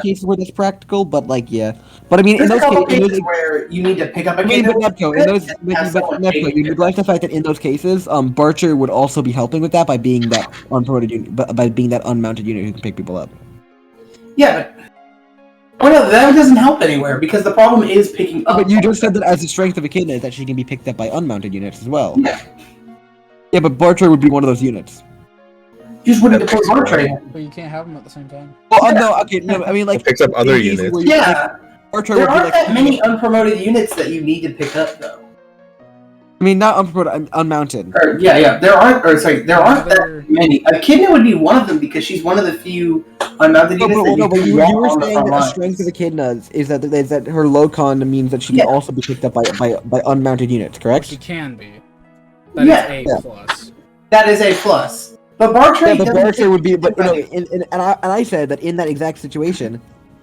cases where that's practical, but like yeah. But I mean, in those cases where you need to pick up a you neglect the fact that in those cases, Barcher would also be helping with that by being that unpromoted unit, by being that unmounted unit who can pick people up. Yeah, but well, no, that doesn't help anywhere because the problem is picking up. But you just said that as the strength of Echidna that she can be picked up by unmounted units as well. Yeah. Yeah, but Barcher would be one of those units. You just wouldn't deploy Barcher. But you can't have them at the same time. Well, no, okay, no, I mean like it picks up other units. Yeah, Barcher there would be aren't that many unpromoted units that you need to pick up though. I mean, not unpromoted, unmounted. There aren't that many. Echidna would be one of them because she's one of the few unmounted units that you were saying that the strength of Echidna is that her low con means that she can also be picked up by unmounted units, correct? She can be. That is A plus. That is A plus. But Bartray would be, but and I said that in that exact situation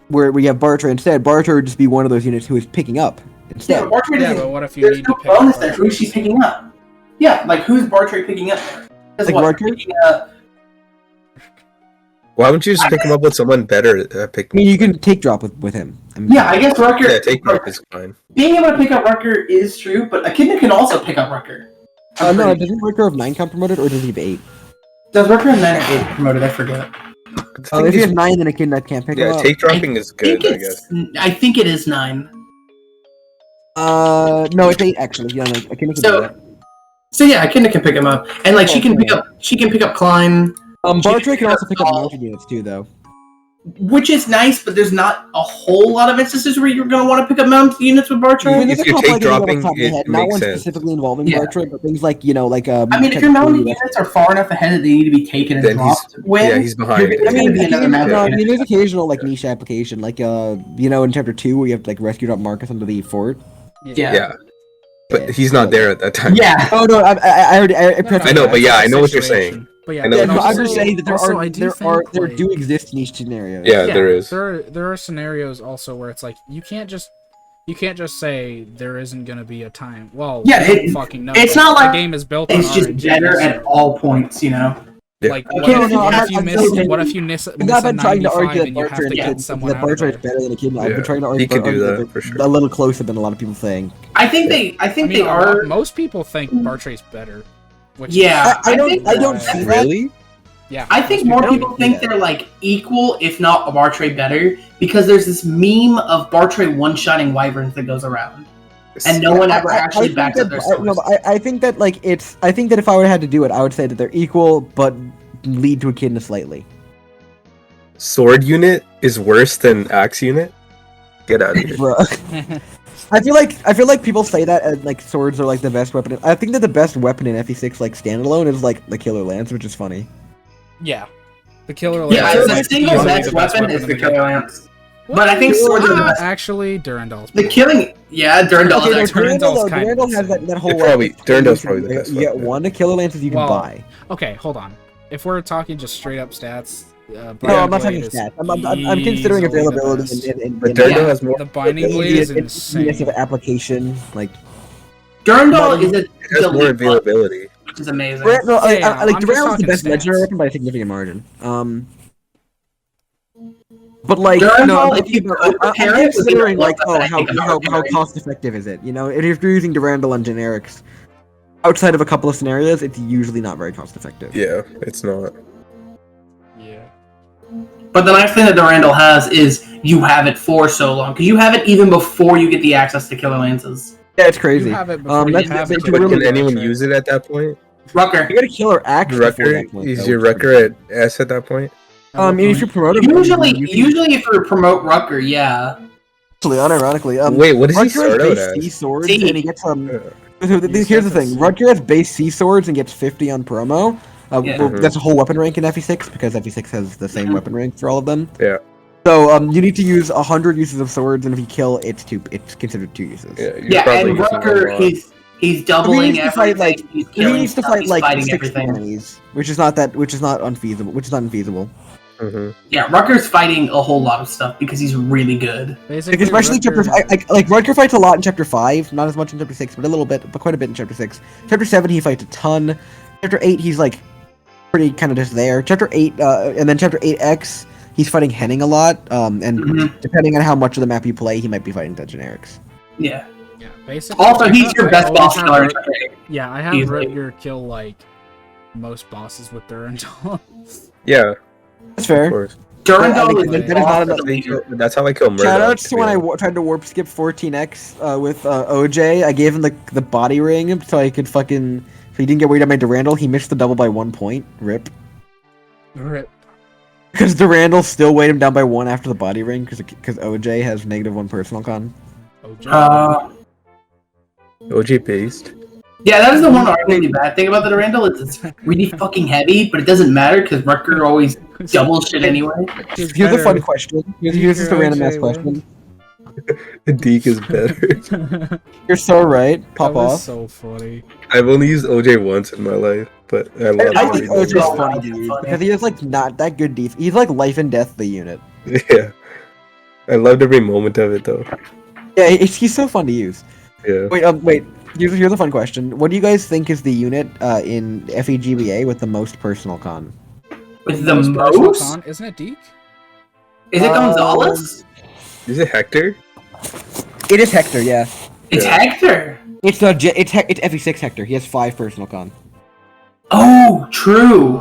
where we have Bartray instead, Bartray would just be one of those units who is picking up instead. But what if you need to pick bonus there? Who's she picking up? Yeah, like who's Bartray picking up there? Why wouldn't you just pick him up with someone better? You can take drop with him. I guess Rucker. Yeah, take drop is fine. Being able to pick up Rucker is true, but Echidna can also pick up Rucker. No, doesn't Rucker have 9 come promoted, or does he have 8? Does Rucker have 9 or 8 promoted? I forget. If you have 9, then Echidna can't pick him up. Yeah, take dropping is good, I guess. I think it is 9. No, it's 8 actually. Yeah, like, Echidna can do that. So yeah, Echidna can pick him up, and like she can pick up Klein. Bartray can also pick up mounted units too, though. Which is nice, but there's not a whole lot of instances where you're going to want to pick up mounted units with Bartray. If you take dropping, it not makes one sense. specifically involving Bartray, but things like, I mean, if your mounted units are far enough ahead that they need to be taken and dropped, he's behind. There's occasional like niche application, like in chapter 2 where you have to like rescue drop Marcus under the fort. Yeah. But he's not there at that time. Yeah. Oh no, I know, but yeah, I know what you're saying. But yeah, I'm just saying that there do exist niche scenarios. Yeah, there is. There are scenarios also where it's like you can't just say there isn't gonna be a time. Well, fucking no. It's not like the game is built on it's just RNG, better at all points, Yeah. Like, what if you miss a 95 and you have to get someone out of Bartray is better than Echidna. I've been trying to argue he can do that for sure. A little closer than a lot of people saying. I think they are. Most people think Bartray's better. I don't see that. Really? Yeah. I think more people think they're like equal, if not Bartray better, because there's this meme of Bartray one-shotting wyverns that goes around. And no one ever actually backs up their stories. I think that if I would have had to do it, I would say that they're equal, but lead to Echidna slightly. Sword unit is worse than axe unit? Get out of here. Bruh. I feel like people say that and like swords are like the best weapon. I think that the best weapon in FE6 like standalone is like the Killer Lance, which is funny. Yeah. The Killer Lance. Yeah, the single best weapon is the Killer Lance. But I think swords are the best. Actually, Durandal's. The killing, Durandal is actually. Durandal has that whole. Durandal's probably the best. You get one of Killer Lances you can buy. Okay, hold on. If we're talking just straight up stats, no, I'm not talking stats. I'm considering availability but Durandal has more. The Binding Blade is insane. Of application, like Durandal has more availability, which is amazing. Durandal is the best legendary weapon by a significant margin. But like, Durandal, I'm if you could I'm compare it, considering would be like, the oh, best how thing about how it, how right? cost effective is it? You know, if you're using Durandal on generics, outside of a couple of scenarios, it's usually not very cost effective. Yeah, it's not. Yeah. But the nice thing that Durandal has is you have it for so long because you have it even before you get the access to Killer Lances. Yeah, it's crazy. You have it before you That's have it's it. But really can anyone Right. use it at that point? Rucker. You get a killer axe before Rucker that point. is though, your which Rucker at S at that point? if you promote him, Usually you can- if you promote Rucker, yeah. actually, unironically, Wait, what does he Rutger has start out base C as? swords, C. and he gets He Here's the starts thing: at C. Rutger has base C swords and gets 50 on promo. Yeah. Well, that's a whole weapon rank in FE6 because FE6 has the same Mhm. weapon rank for all of them. Yeah. So you need to use 100 uses of swords, and if you kill, it's considered 2 uses. Yeah, you're Yeah, probably and using Rucker, a lot. he's doubling needs to fight, everything. like- he's He killing needs to stuff, fight he's like fighting 60 everything. enemies, which is not unfeasible. Which is not unfeasible. Mhm. Yeah, Rucker's fighting a whole lot of stuff because he's really good. Basically, Like, especially Rutger- chapter 5. Like Rutger fights a lot in chapter 5, not as much in chapter 6, but a little bit, but quite a bit in chapter 6. Chapter 7, he fights a ton. Chapter 8, he's like pretty kind of just there. Chapter 8, and then chapter 8X, he's fighting Henning a lot. And Mhm. depending on how much of the map you play, he might be fighting the generics. Yeah. Yeah, basically. Also, he's your I best always boss have killer in Rut- chapter 8. Yeah, I have Easily. Rutger kill like most bosses with Durandal. Yeah, That's of fair. course. Durandal Yeah, is that the is not boss enough- of the leader. That's how I kill Murdoch. Shoutouts to when I yeah. tried to warp skip 14X with OJ. I gave him the body ring so I could fucking. So he didn't get weighted on my Durandal. He missed the double by 1 point. Rip. Rip. Because Durandal still weighed him down by 1 after the body ring, because OJ has -1 personal con. OJ. OG based. Yeah, that is the one arguably bad thing about the Durandal is it's really fucking heavy, but it doesn't matter because Rucker always doubles shit anyway. Here's a fun question. Here's just a random ass OJ question. Deke is better. You're so right. Pop That was off. so funny. I've only used OJ once in my life, but I love I every think moment. OJ's Oh, funny that's to use funny. because he has like not that good def. He's like life and death the unit. Yeah. I loved every moment of it though. Yeah, he's so fun to use. Yeah. Wait. Here's a fun question. What do you guys think is the unit in FEGBA with the most personal con? With the personal most? con, isn't it Deke? Is it Gonzalez? Is it Hector? It is Hector. Yeah. It's Yeah. Hector. It's FE6 Hector. He has 5 personal con. Oh, true.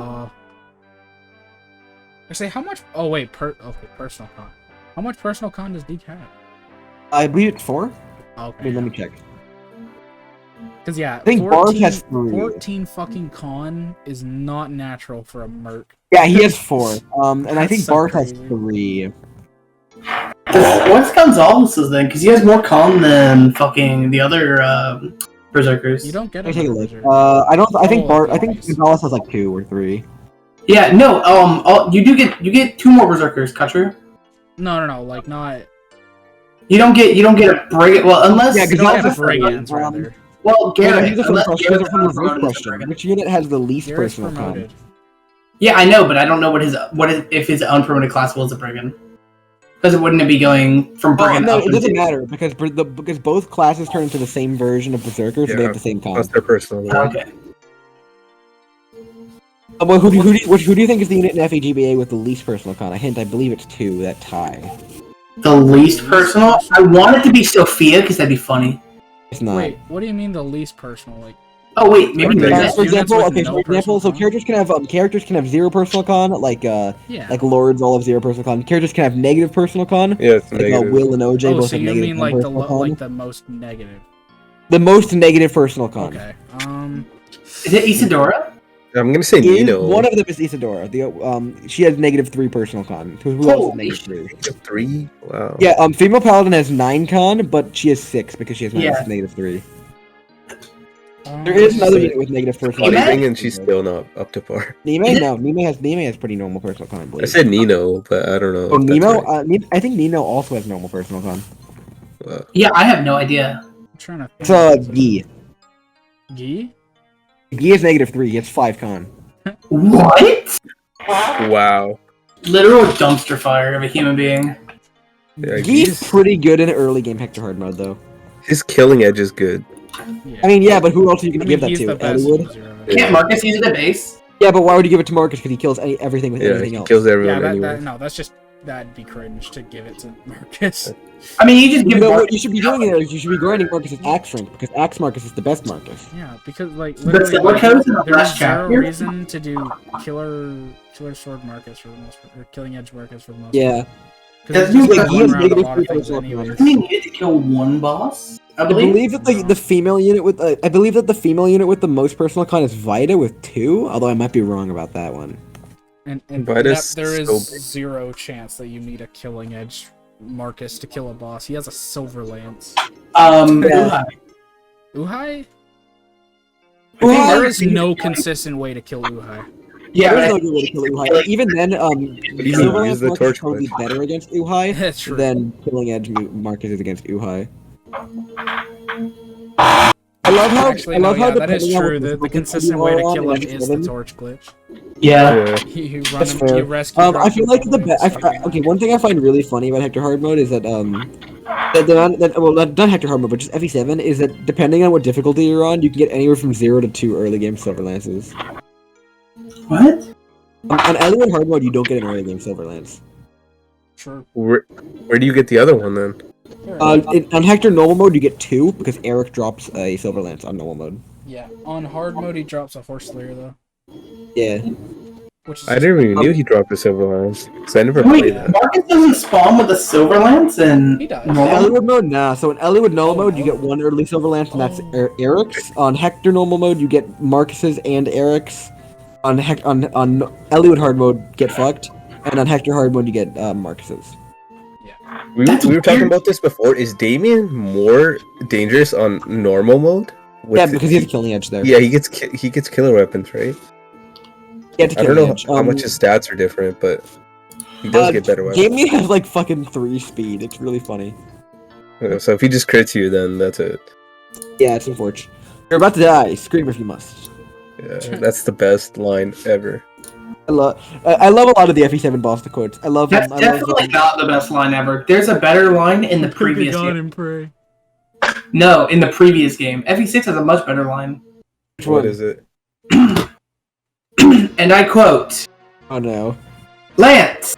I say how much? Oh wait, personal con. How much personal con does Deke have? I believe it's 4. Okay. Wait, let me check. Because yeah, I think Bart has 3. 14 fucking con is not natural for a merc. Yeah, he has 4. And I That's think so Bart has crazy. 3. What's Gonzalez's then? Because he has more con than fucking the other berserkers. You don't get Let a me take a look. wizard. I think Oh, Bart. I think nice. Gonzalez has like 2 or 3. Yeah, no. You get 2 more berserkers, Kutcher. No, like not. You don't get a brigand. Well, unless Yeah, You don't Gonzalez have has brigands, um, rather. well, Garrett. Here's a fun Unless question. Garrett's Here's a fun promoted as a question. brigand. Which unit has the least Garrett's personal con? promoted. Yeah, I know, but I don't know if his unpromoted class was a brigand. Because it wouldn't be going from Well, brigand no, up it doesn't into- matter because both classes turn into the same version of berserkers, so they Yeah. have the same con. Plus their personal one. Okay. Well, who do you think is the unit in FEGBA with the least personal con? A hint, I believe it's 2. That tie. The least personal. I want it to be Sophia because that'd be funny. It's not. Wait, what do you mean the least personal? Like, Oh wait, maybe Okay, there's Yeah, that's- for that. units example, with no personal so con? characters can have 0 personal con, like yeah. Lords all have 0 personal con. Characters can have negative personal con, Yeah, it's like negative. Will and OJ Oh, both so have you negative mean like the personal con. like the most negative? The most negative personal con. Okay. Is it Isadora? I'm gonna say Nino. One of them is Isadora. She has -3 personal con. Who else has Holy -3? 3? Wow. Yeah, female paladin has 9 con, but she has 6 because she has Yeah. -3. There is another unit with negative personal Nime? con. And she's still not up to par. Nime? No, Nime has pretty normal personal con, I I believe. said Nino, but I don't know. Oh, if that's Nemo? right. I think Nino also has normal personal con. Wow. Yeah, I have no idea. I'm trying to. It's think. Gi. Gi? Gi is -3. He has 5 con. What? Wow. Literal dumpster fire of a human being. Yeah, Gi's pretty good in early game Hector hard mode though. his killing edge is good. Yeah. I mean, yeah, but who else are you I gonna mean, give that he's the to? best Elwood? user of it. Yeah. Can't Marcus use it at base? Yeah, but why would you give it to Marcus? Because he kills everything with Yeah, anything he else. kills everyone Yeah, anyway. no, that's just that'd be cringe to give it to Marcus. I mean, you just You give know what Marcus you should be doing there is you should be grinding Marcus's axe rank because axe Marcus is the best Marcus. Yeah, because like the literally, Silicos in the there's last zero chapter. reason to do killer sword Marcus for the most part, or killing edge Marcus for the most Yeah. part. Because Doesn't it's he just have one round a negative lot of three things for the anyways. I mean, you need to kill one boss. I I believe. believe that the female unit with I believe that the female unit with the most personal con is Vita with 2, although I might be wrong about that one. And But that, it's there is so big. zero chance that you need a killing edge Marcus to kill a boss. He has a silver lance. Yeah. Uhai? Uhai There is is no really- consistent way to kill Uhai. Yeah, There's but no good way to kill Uhai. Even then, do you mean, Silver use Lance the Marcus torch is probably glitch? better against Uhai That's true. than killing edge Marcus is against Uhai. I love how Actually, no, yeah, that is depending on what true. The difficulty consistent you way are to on kill in him is the F7. torch glitch. yeah. Yeah. You run That's him, fair. you rescue. I feel like drop him all the way to okay, one thing I find really funny about Hector Hard Mode is that not Hector Hard Mode, but just FE7 is that depending on what difficulty you're on, you can get anywhere from 0 to 2 early game Silver Lances. What? On Elliot Hard Mode, you don't get an early game Silver Lance. True. Where do you get the other one then? On Hector Normal Mode, you get 2 because Eric drops a Silver Lance on Normal Mode. Yeah, on hard mode he drops a horse slayer though, Yeah. which is I didn't even knew he dropped a silver lance. So I never Wait, played that. Marcus doesn't spawn with a silver lance and He does. In normal? Eliwood mode, nah. So in Eliwood Normal Oh, mode, you no. get 1 early Silver Lance, and that's Oh. Eric's. On Hector Normal mode, you get Marcus's and Eric's. On Eliwood Hard mode, get fucked. And on Hector Hard mode, you get Marcus's. We That's were talking weird. about this before. Is Damien more dangerous on normal mode? Yeah, because he has a killing edge there. Yeah, he gets killer weapons, right? He has a I don't killing know edge. how much his stats are different, but he does get better weapons. Damien has like fucking 3 speed. It's really funny. So if he just crits you, then that's it. Yeah, it's unfortunate. You're about to die. Scream if you must. Yeah, that's the best line ever. I love a lot of the FE7 boss quotes. I love That's them. I definitely love not the best line ever. There's a better line in the previous game. and pray. No, in the previous game. FE6 has a much better line. which What one? is it? And I quote, Oh no. Lance!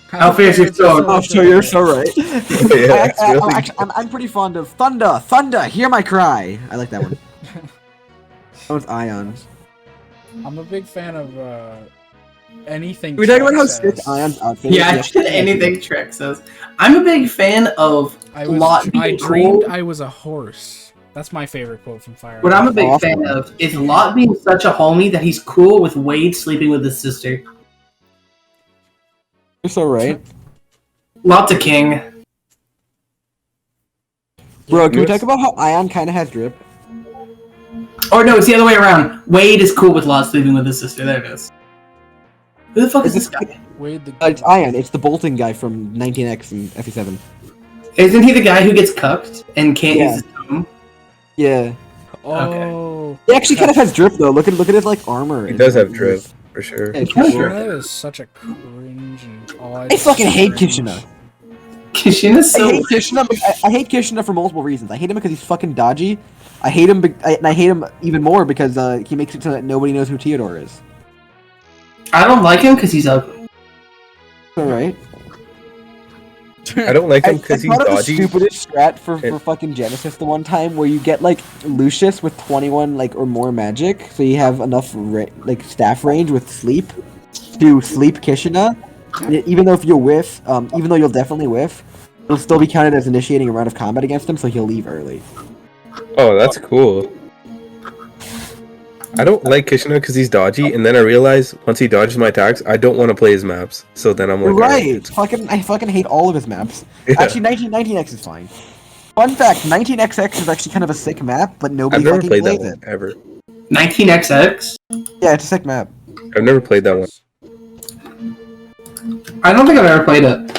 How fierce your sword. Oh, so you're so right. Yeah, it's really Actually, I'm pretty fond of Thunder. Thunder, hear my cry. I like that one. That one's Ions. I'm a big fan of anything. We talking about how Trek sick says. Ions outfit Yeah, I is? did anything Trek says. I'm a big fan of I Lot being dreamed cool. I was a horse. That's my favorite quote from Fire. What I'm a big Awesome. fan of is Lot being such a homie that he's cool with Wade sleeping with his sister. You're so right. Lot's a king. Bro, can we Yes. talk about how Ion kind of has drip? Or no, it's the other way around. Wade is cool with Lot sleeping with his sister. There it is. Who the fuck is this guy? Wade the It's Ion. It's the bolting guy from 19X and FE7. Isn't he the guy who gets cucked and can't Yeah. use his tongue? Yeah. Oh, He actually kind of has drip though. Look at his like armor. He does have drip, for sure. Yeah, it's Kinda cool. drip. Kishina is such a cringe and odd. I fucking hate cringe. Kishina. Kishina's so I hate Kishina. I hate Kishina for multiple reasons. I hate him because he's fucking dodgy. I hate him, and I hate him even more because he makes it so that nobody knows who Theodore is. I don't like him because he's ugly. All right. I don't like him because I he's thought of the dodgy. stupidest strat for And- fucking Genesis the one time where you get like Lucius with 21 like or more magic, so you have enough like staff range with sleep to sleep Kishina. And even though if you'll whiff, even though you'll definitely whiff, it'll still be counted as initiating a round of combat against him, so he'll leave early. Oh, that's cool. I don't like Kishina because he's dodgy, and then I realize once he dodges my attacks, I don't want to play his maps. So then I'm like, You're right. alright, I fucking hate all of his maps. Yeah. Actually, 19X is fine. Fun fact: 19XX is actually kind of a sick map, but nobody I've never fucking played that plays one it. ever. 19XX? Yeah, it's a sick map. I've never played that one. I don't think I've ever played it.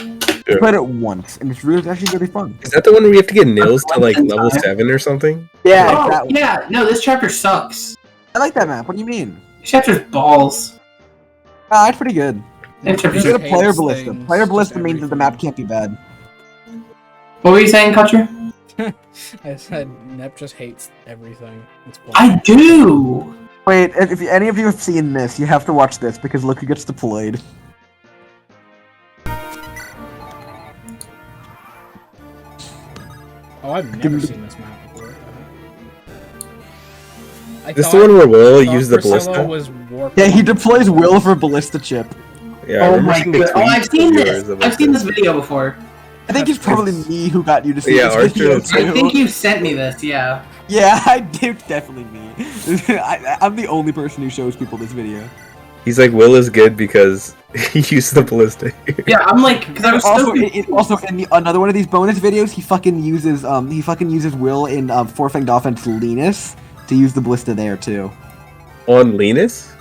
I played it once, and it's really actually really fun. Is that the one where you have to get nils to like One level time. 7 or something? Yeah, Oh, that one. yeah. No, this chapter sucks. I like that map. What do you mean? This chapter's balls. Ah, it's pretty good. This You chapter's get a Hates player ballista. things, Player just ballista means that the map everything. can't be bad. What were you saying, Kutcher? I said Nep just hates everything. It's I do! Wait, if any of you have seen this, you have to watch this because look who gets deployed. Oh, I've never seen this map before. This the one where Will used the Priscilla ballista? was warped. Yeah, he deploys Will for ballista chip. Yeah, I Oh remember my seeing the god! Oh, I've tweets seen of this. yours about I've seen this video before. I think it's probably me who got you to see Yeah, this Archer video is- too. I think you sent me this. Yeah. Yeah, I do. Definitely me. I'm the only person who shows people this video. He's like, Will is good because he used the ballista. Yeah, I'm like, because I was Also, so. also in another one of these bonus videos, he fucking uses Will in Four-Fanged Offense Linus to use the ballista there too. On Linus?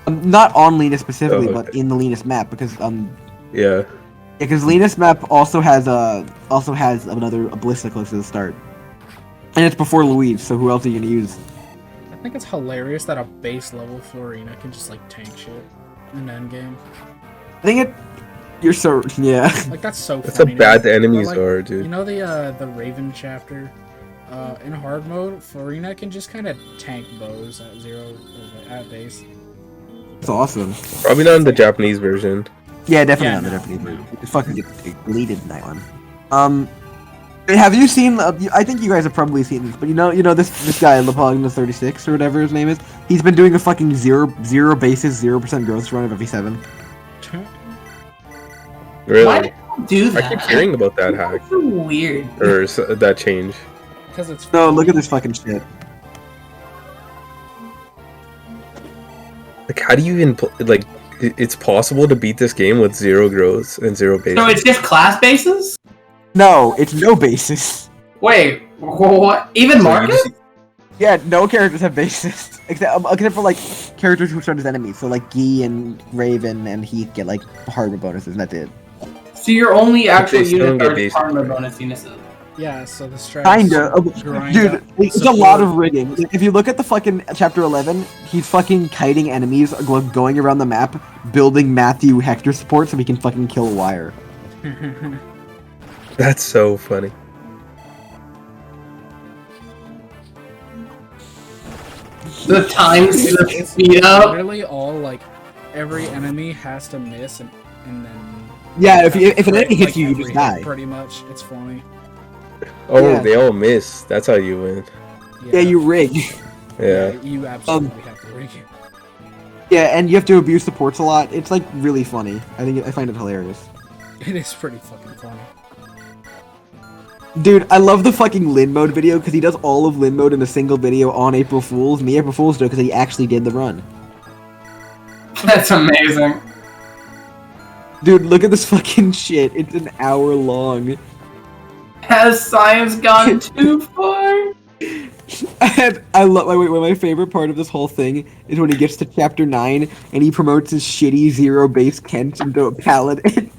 Not on Linus specifically, Oh, but okay. in the Linus map because Yeah. because Linus map also has another ballista close to the start, and it's before Louise. So who else are you gonna use? I think it's hilarious that a base level Florina can just like tank shit in endgame. I think you're so yeah. Like that's so That's how funny. bad the enemies Like, are, You dude. know the Raven chapter? In hard mode, Florina can just kind of tank bows at at base. It's awesome. Probably not in the Japanese version. Yeah, definitely Yeah, not the no, Japanese no. movie. It fucking gets deleted in that one. Have you seen? I think you guys have probably seen this, but you know this guy Lepogna 36 or whatever his name is. He's been doing a fucking zero basis 0% growth run of FE7. Really? Why did you do I that? keep hearing about that hack That's so weird. or that change. Because it's No, look at this fucking shit. Like, how do you even like? It's possible to beat this game with 0 growths and 0 base. So it's just class bases? No, it's no basis. Wait, what? Even So you Marcus? just- Yeah, no characters have bases except for like characters who start as enemies. So like Guy and Raven and Heath get like hardware bonuses, and that's it. So your only actual they still unit get are base partner points. bonus uses. yeah. So the strats Kinda, grind dude. up It's a support. lot of rigging. If you look at the fucking chapter 11, he's fucking kiting enemies, going around the map, building Matthew Hector support so he can fucking kill a wire. That's so funny. The times, the It's speed up. literally all like every enemy has to miss and then Yeah, if an enemy hits like, you, you every just hit, die. Pretty much, it's funny. Oh, Yeah. they all miss. That's how you win. Yeah, you rig. Yeah. You absolutely have to rig it. Yeah, and you have to abuse supports a lot. It's like really funny. I find it hilarious. It is pretty fucking funny. Dude, I love the fucking Lin mode video because he does all of Lin mode in a single video on April Fool's, and the April Fool's joke is that he actually did the run. That's amazing. Dude, look at this fucking shit. It's an hour long. Has science gone too far? And I love my favorite part of this whole thing is when he gets to chapter 9 and he promotes his shitty zero base Kent into a paladin.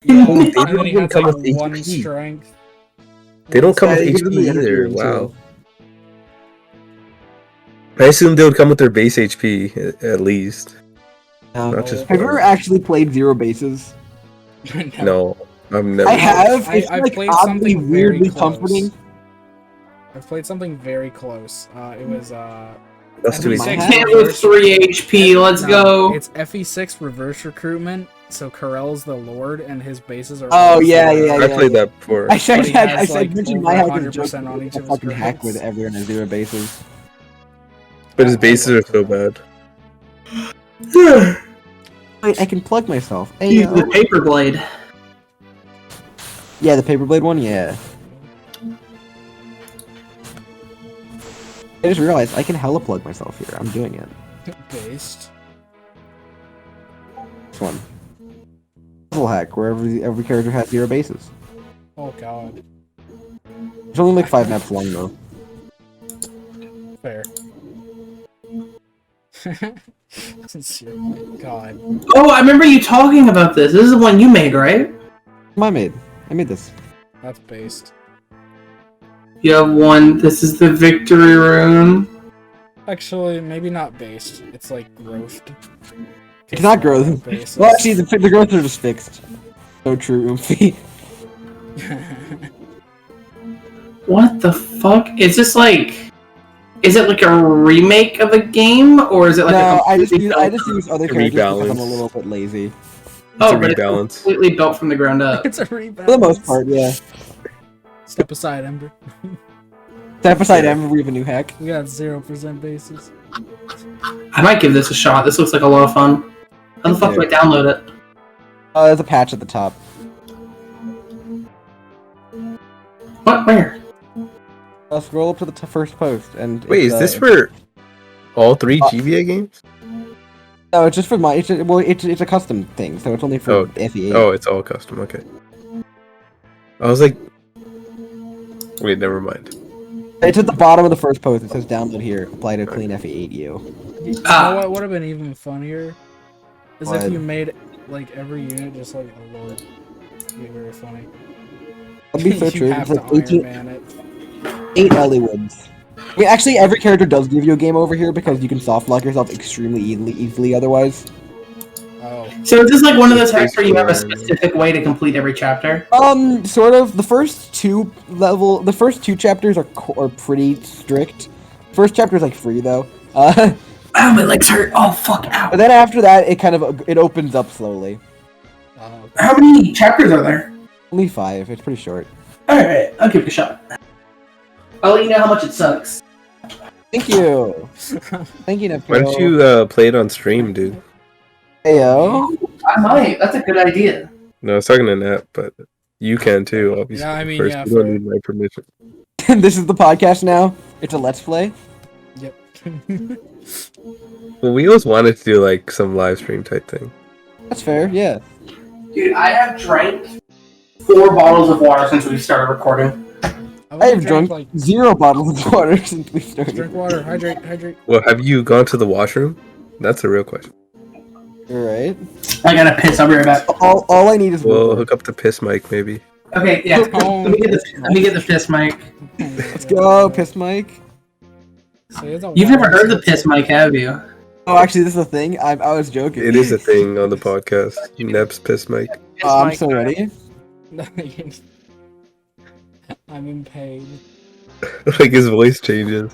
Yeah, Oh, they and don't then he even has come like with one HP. strength. They don't come Yeah, with he gives them the HP energy either. ring, too. Wow. I assume they would come with their base HP at least. Not just Have you ever actually played zero bases? No, I'm never. I have. It's I've like played oddly something very weirdly close. comforting. I've played something very close. It was That's too FE6 easy. My Can't with 3 HP, let's no, go. It's FE6 reverse recruitment. So Karel's the Lord, and his bases are. Oh, all yeah, zero. yeah, I played that before. I said But he that. has, I said like, mentioned over my hack as a 100% joke. on each I of his fucking hack grades. with everyone in zero bases. But his bases are so bad. Wait, I can plug myself. Hey, Use the paper blade. yeah, the paperblade one. Yeah. I just realized I can hella plug myself here. I'm doing it. Based. This one. Puzzle hack where every character has zero bases. Oh god. It's only like 5 maps long though. Fair. God. Oh, I remember you talking about this. This is the one you made, right? I made this. That's based. You have one. This is the victory rune. Actually, maybe not based. It's like growth. It's not growth. Bases. Well, actually, the growths are just fixed. So true, Oomphy. What the fuck? Is this like... Is it like a remake of a game? Or is it like No, a I just completely built- use other To characters because I'm a rebalance. little bit lazy. Oh, to but it's rebalance. completely built from the ground up. It's a rebalance. For the most part, yeah. Step aside, Ember. Step aside, Ember. We have a new hack. We got 0% bases. I might give this a shot. This looks like a lot of fun. How the fuck do I download it? There's a patch at the top. What? Where? Scroll up to the first post and. Wait, is this for all 3 GBA games? No, it's just for my. It's a custom thing, so it's only for FE8. Oh, it's all custom. Okay. I was like, wait, never mind. It's at the bottom of the first post. It says download here. Apply to clean FE8U. You know what would have been even funnier? Is What? if you made like every unit just like a lord. It'd be very funny. That'd be so You true. have It's to like Iron Man it. 8 Ellywoods. I mean, actually, every character does give you a game over here because you can soft lock yourself extremely easily otherwise. Oh. So is this like one of those hacks where you have a specific way to complete every chapter? Sort of. The first two chapters are pretty strict. First chapter is like free though. Ow, my legs hurt. Oh fuck, ow. But then after that, it opens up slowly. Okay. How many chapters are there? Only 5. It's pretty short. Alright, I'll give it a shot. I'll let you know how much it sucks. Thank you. Thank you, Nepco. Why don't you play it on stream, dude? Heyo. I might. That's a good idea. No, I was talking to Nat, but you can too, obviously. Yeah, I mean, First, yeah, you don't fair. need my permission. This is the podcast now. It's a let's play. Yep. Well, we always wanted to do like some live stream type thing. That's fair. Yeah. Dude, I have drank 4 bottles of water since we started recording. I have drunk like 0 bottles of water since we started. drink water, hydrate. Well, have you gone to the washroom? That's a real question. You're right. I gotta piss. I'll be right back. All I need is We'll water. hook up the piss mic, maybe. Okay, yeah. Oh. Let me get the piss mic. Let's go, piss mic. You've never heard the piss mic, have you? Oh, actually, this is a thing. I was joking. It is a thing on the podcast. Neb's piss mic. I'm so ready. I'm in pain. Like his voice changes.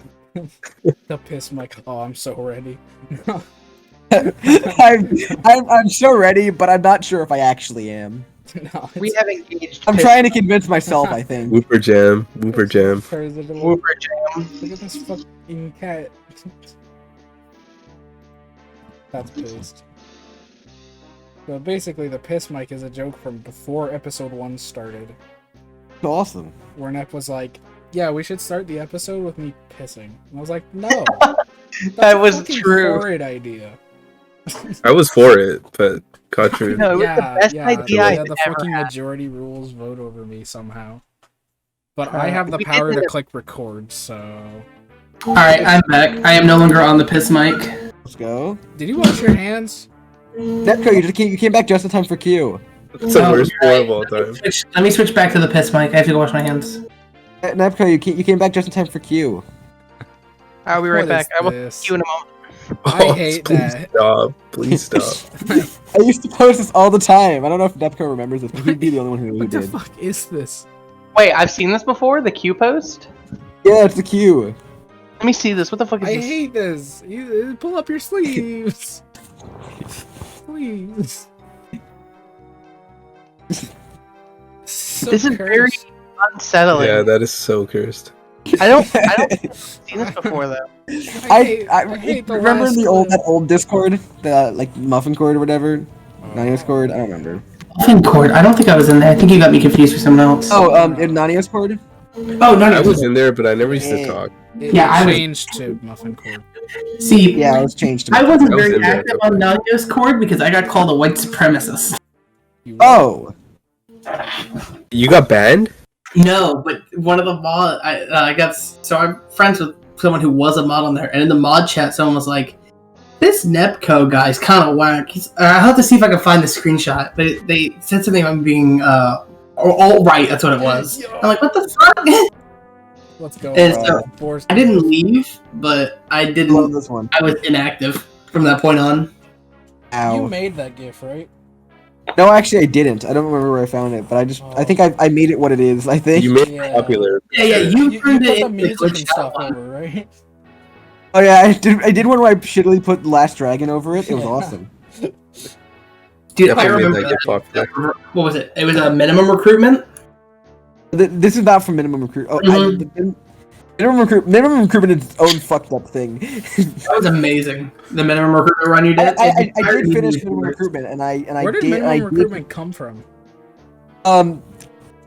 The piss mic. Oh, I'm so ready. I'm so ready, but I'm not sure if I actually am. No, We have engaged. I'm trying to convince myself. I think. Whooper jam. Whooper jam. Whooper jam. Look at this fucking cat. That's pissed. So basically, the piss mic is a joke from before episode 1 started, Awesome. where Nep was like, "Yeah, we should start the episode with me pissing." And I was like, "No, That was fucking true. horrid idea." I was for it, but contrary. No, it was the best idea I've the ever fucking had. majority rules vote over me somehow. But I have the we power did to it. click record, so... Alright, I'm back. I am no longer on the piss mic. Let's go. Did you wash your hands? Netco, you came back just in time for Q. It's the Oh, worst you're war right. of all time. Let me switch back to the piss mic. I have to go wash my hands. Nepco, you came back just in time for Q. I'll be right What back. is I will this? see you in a moment. I hate please that. Stop. Please stop. I used to post this all the time. I don't know if Nepco remembers this, but he'd be the only one who What the did. fuck is this? Wait, I've seen this before. The Q post. Yeah, it's the Q. Let me see this. What the fuck is I this? hate this. Pull up your sleeves. Please. So This is very cursed. unsettling. Yeah, that is so cursed. I don't seen this before though. I hate the remember last that clip. old Discord, the like muffin cord or whatever, Nania's cord. I don't remember. Muffin cord. I don't think I was in there. I think you got me confused with someone else. Oh, in Nania's cord. Oh, no, I was in there, but I never used to Yeah. talk. It Yeah, I was- changed to muffin cord. See, Yeah, it was changed to. I wasn't I was very in there. active on Nania's cord because I got called a white supremacist. You Oh, You got banned? No, but one of the mod, I'm friends with someone who was a mod on there, and in the mod chat, someone was like, "This Nepco guy's kind of whack." I'll have to see if I can find the screenshot, but they said something about being all right. That's what it was. I'm like, what the fuck? Let's go. And so, Boris- I didn't leave, but I love didn't. this one. I was inactive from that point on. You Ow. made that gif, right? No, actually, I didn't. I don't remember where I found it, but I think I made it what it is. I think. You made it Yeah. popular. Yeah, you You turned put it the into music Glitch and stuff Outlaw. over, right? Oh yeah, I did one where I shittily put Last Dragon over it. It was Yeah. awesome. Dude, I Definitely made remember that get popular. What was it? It was a minimum recruitment. This is not from minimum recruit. Oh, minimum recruitment is its own fucked up thing. That was amazing. The minimum recruitment run you did. I did finish minimum recruitment, and I Where did minimum recruitment come from?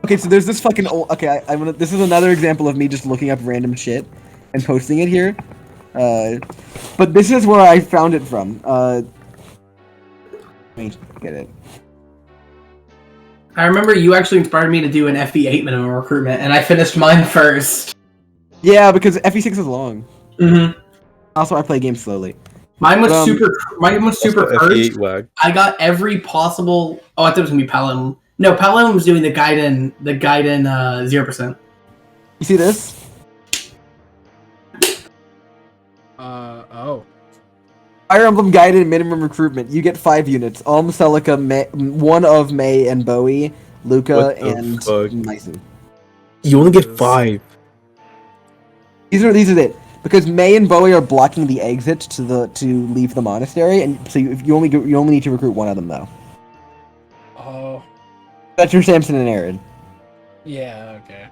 Okay, so there's this fucking old. Okay, I'm gonna. This is another example of me just looking up random shit and posting it here. But this is where I found it from. Let me get it. I remember you actually inspired me to do an FE8 minimum recruitment, and I finished mine first. Yeah, because FE6 is long. Mm-hmm. Also, I play games slowly. Mine was super cursed. F8 I got every possible. Oh, I thought it was gonna be Paladin. No, Paladin was doing the Gaiden 0%. You see this? Oh. Fire Emblem Guided minimum recruitment. You get 5 units. Celica, one of May and Bowie, Luca, and Nyson. You only get 5. These are it. Because May and Bowie are blocking the exit to leave the monastery, and so you only need to recruit one of them though. Oh. That's your Samson and Aaron. Yeah. Okay.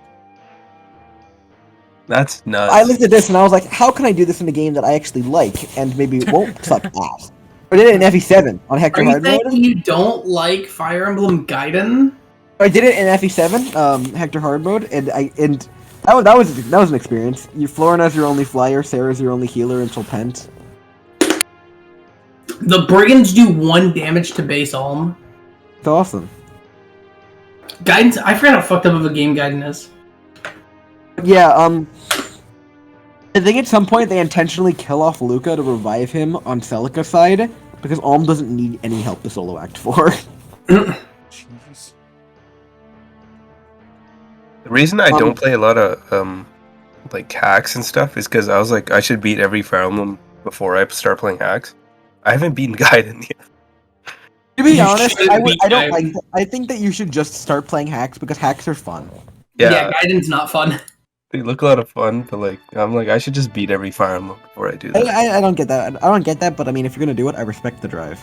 That's nuts. I looked at this and I was like, how can I do this in a game that I actually like and maybe it won't suck ass? I did it in FE7 on Hector Are you Hard saying mode. you don't like Fire Emblem Gaiden? I did it in FE7, Hector Hard mode, and that was an experience. Florina's your only flyer, Sarah's your only healer until Pent. The Brigands do 1 damage to base Alm. It's awesome. Gaiden's. I forgot how fucked up of a game Gaiden is. Yeah, I think at some point they intentionally kill off Luca to revive him on Celica's side, because Alm doesn't need any help to solo act for. Jesus. The reason I don't play a lot of like hacks and stuff is because I was like, I should beat every Fire Emblem before I start playing hacks. I haven't beaten Gaiden yet. To be You honest, shouldn't I don't beat like. I think that you should just start playing hacks because hacks are fun. Yeah, Gaiden's not fun. They look a lot of fun, but like I'm like I should just beat every Fire Emblem before I do that. I don't get that. I don't get that, but I mean, if you're gonna do it, I respect the drive.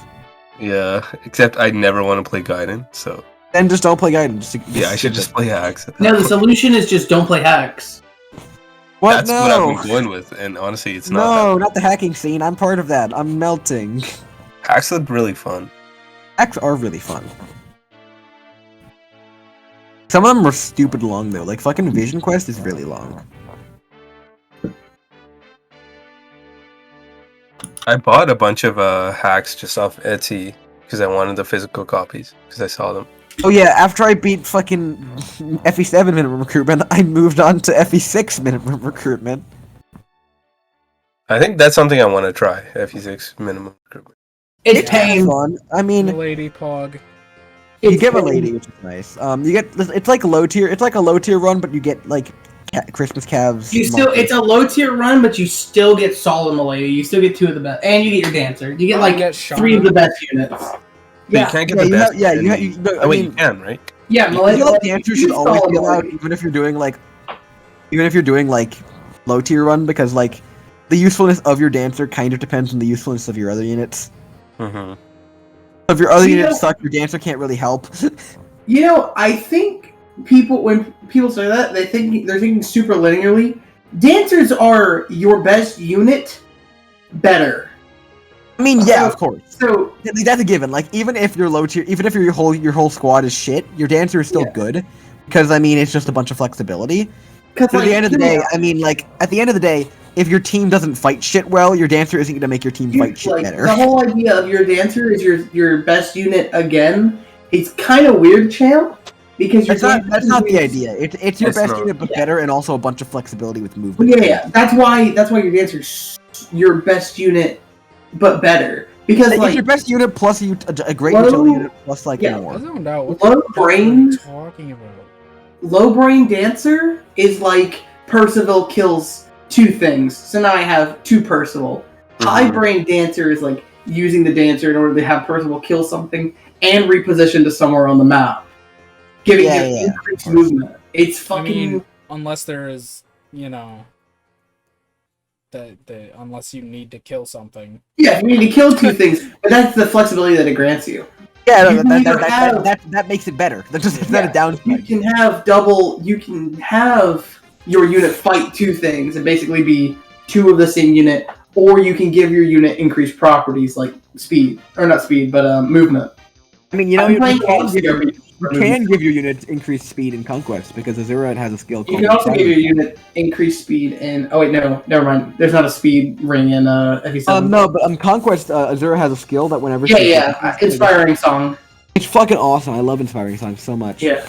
Yeah, except I never want to play Gaiden, so Then just don't play Gaiden. yeah, I should just play hacks. At that No, the point. solution is just don't play hacks. What? That's No. what I've been going with, and honestly, it's not. No, not the hacking scene. I'm part of that. I'm melting. Hacks look really fun. Hacks are really fun. Some of them are stupid long though. Like fucking Vision Quest is really long. I bought a bunch of hacks just off Etsy because I wanted the physical copies because I saw them. Oh yeah, after I beat fucking FE7 minimum recruitment, I moved on to FE6 minimum recruitment. I think that's something I want to try. FE6 minimum recruitment. It's pain. fun. I mean, Lady Pog. you get a lady, which is nice. You get it's like low tier. It's like a low tier run, but you get like Christmas calves. You still, it's a low tier run, but you still get Solid Malaya. You still get 2 of the best, and you get your dancer. You get like get 3 of the best units. But you can't get the you best. have, yeah, you, and you, the- you, oh wait, I you mean, can, right? Yeah, I Malaya. feel like dancers should always Solid be allowed, Malaya. even if you're doing like low tier run, because like the usefulness of your dancer kind of depends on the usefulness of your other units. Mm-hmm. So if your other You units know- suck, your dancer can't really help. You know, I think when people say that, they're thinking super linearly. Dancers are your best unit, better. I mean, yeah, of course. So That's a given. Like even if you're low tier, even if your whole squad is shit, your dancer is still Yeah. good, because I mean it's just a bunch of flexibility. because But at the end of the day, I mean, like at the end of the day, if your team doesn't fight shit well, your dancer isn't gonna make your team fight shit better. the whole idea of your dancer is your best unit again. It's kind of weird, champ, because your That's not the idea. It's your It's best not. unit, but Yeah. better, and also a bunch of flexibility with movement. Yeah. That's why your dancer's your best unit, but better. Because It's like your best unit plus a great Low- utility unit plus like yeah. I more. zoned out. What Low the fuck are brain- you talking about? low brain dancer is like Percival kills 2 things. So now I have 2 Percival. High Mhm. brain dancer is like using the dancer in order to have Percival kill something and reposition to somewhere on the map, giving Yeah, him yeah, increased movement. It's I fucking mean, unless there is, unless you need to kill something. yeah. You need to kill 2 things, but that's the flexibility that it grants you. Yeah, You can either have- that makes it better. That's just it's not a You downside. can have double. You can have your unit fight two things and basically be two of the same unit, or you can give your unit increased properties like speed, or not speed, but movement. I mean, you know, I'm you playing can all give your, CRPGs you for can movement. give your units increased speed in Conquest because Azura has a skill You called can also give your Inspiring. unit increased speed in. Oh wait, no, never mind. There's not a speed ring in FE7. No, but Conquest, Azura has a skill that whenever Yeah, she yeah. Inspiring song. it's fucking awesome. I love Inspiring Songs so much. Yeah.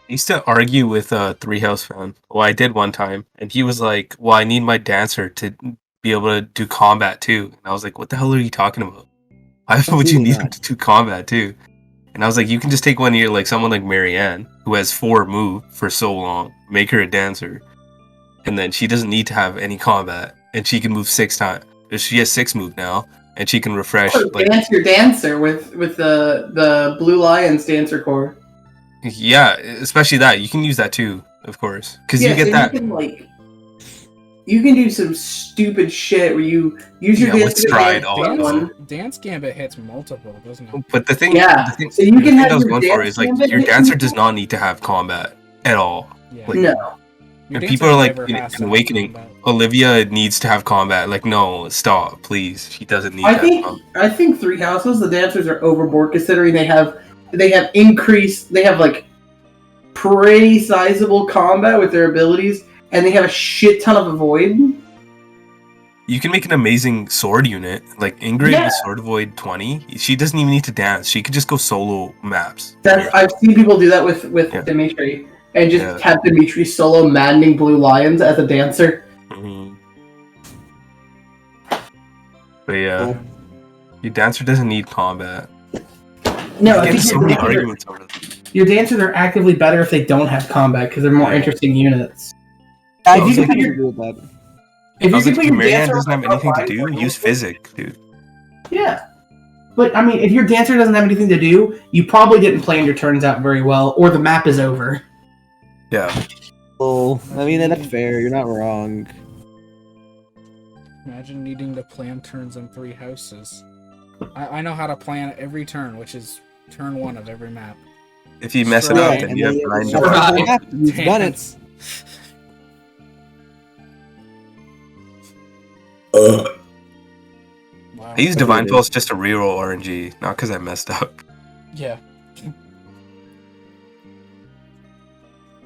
I used to argue with a Three House fan. Well, I did one time, and he was like, "Well, I need my dancer to be able to do combat too." And I was like, "What the hell are you talking about? Why would you Absolutely need not. him to do combat too?" And I was like, "You can just take one of your like someone like Marianne, who has 4 move for so long, make her a dancer, and then she doesn't need to have any combat, and she can move 6 times. She has 6 move now, and she can refresh like." Dancer with the Blue Lions dancer core. Yeah, especially that. You can use that too, of course, because Yeah, you get so that. you can do some stupid shit where you use your Yeah, with dancer to stride dance also. someone. Dance Gambit hits multiple, doesn't it? But the thing, Yeah, the thing, so you the can thing have that I was your going for dance is like gambit your hit dancer people. does not need to have combat at all. Yeah. Like, No. Your and dancer people are like never in has to have Awakening, combat. Olivia needs to have combat. Like, no, stop, please. She doesn't need I to think have combat. I think Three Houses the dancers are overboard considering they have increased like pretty sizable combat with their abilities and they have a shit ton of avoid. You can make an amazing sword unit. Like Ingrid Yeah. with Sword Void 20, she doesn't even need to dance. She could just go solo maps. I've seen people do that with Yeah. Dimitri and just Yeah. have Dimitri solo maddening Blue Lions as a dancer. Mhm. But yeah, Oh. your dancer doesn't need combat. No, I I get think so many arguments over this. your dancers are actively better if they don't have combat because they're more Yeah. interesting units. I was do like- agree with that. If I you was can like, put if your Marianne dancer doesn't on have anything to the front do, line, use physic, dude. Yeah. But, I mean, if your dancer doesn't have anything to do, you probably didn't plan your turns out very well, or the map is over. Yeah. Well, I mean, that's fair. You're not wrong. Imagine needing to plan turns on 3 houses. I know how to plan every turn, which is turn 1 of every map. If you mess it Right, up, then and you have then blind you- Right. You've done it. Dance. Wow. I use I Divine did. Pulse just to reroll RNG, not because I messed up. Yeah.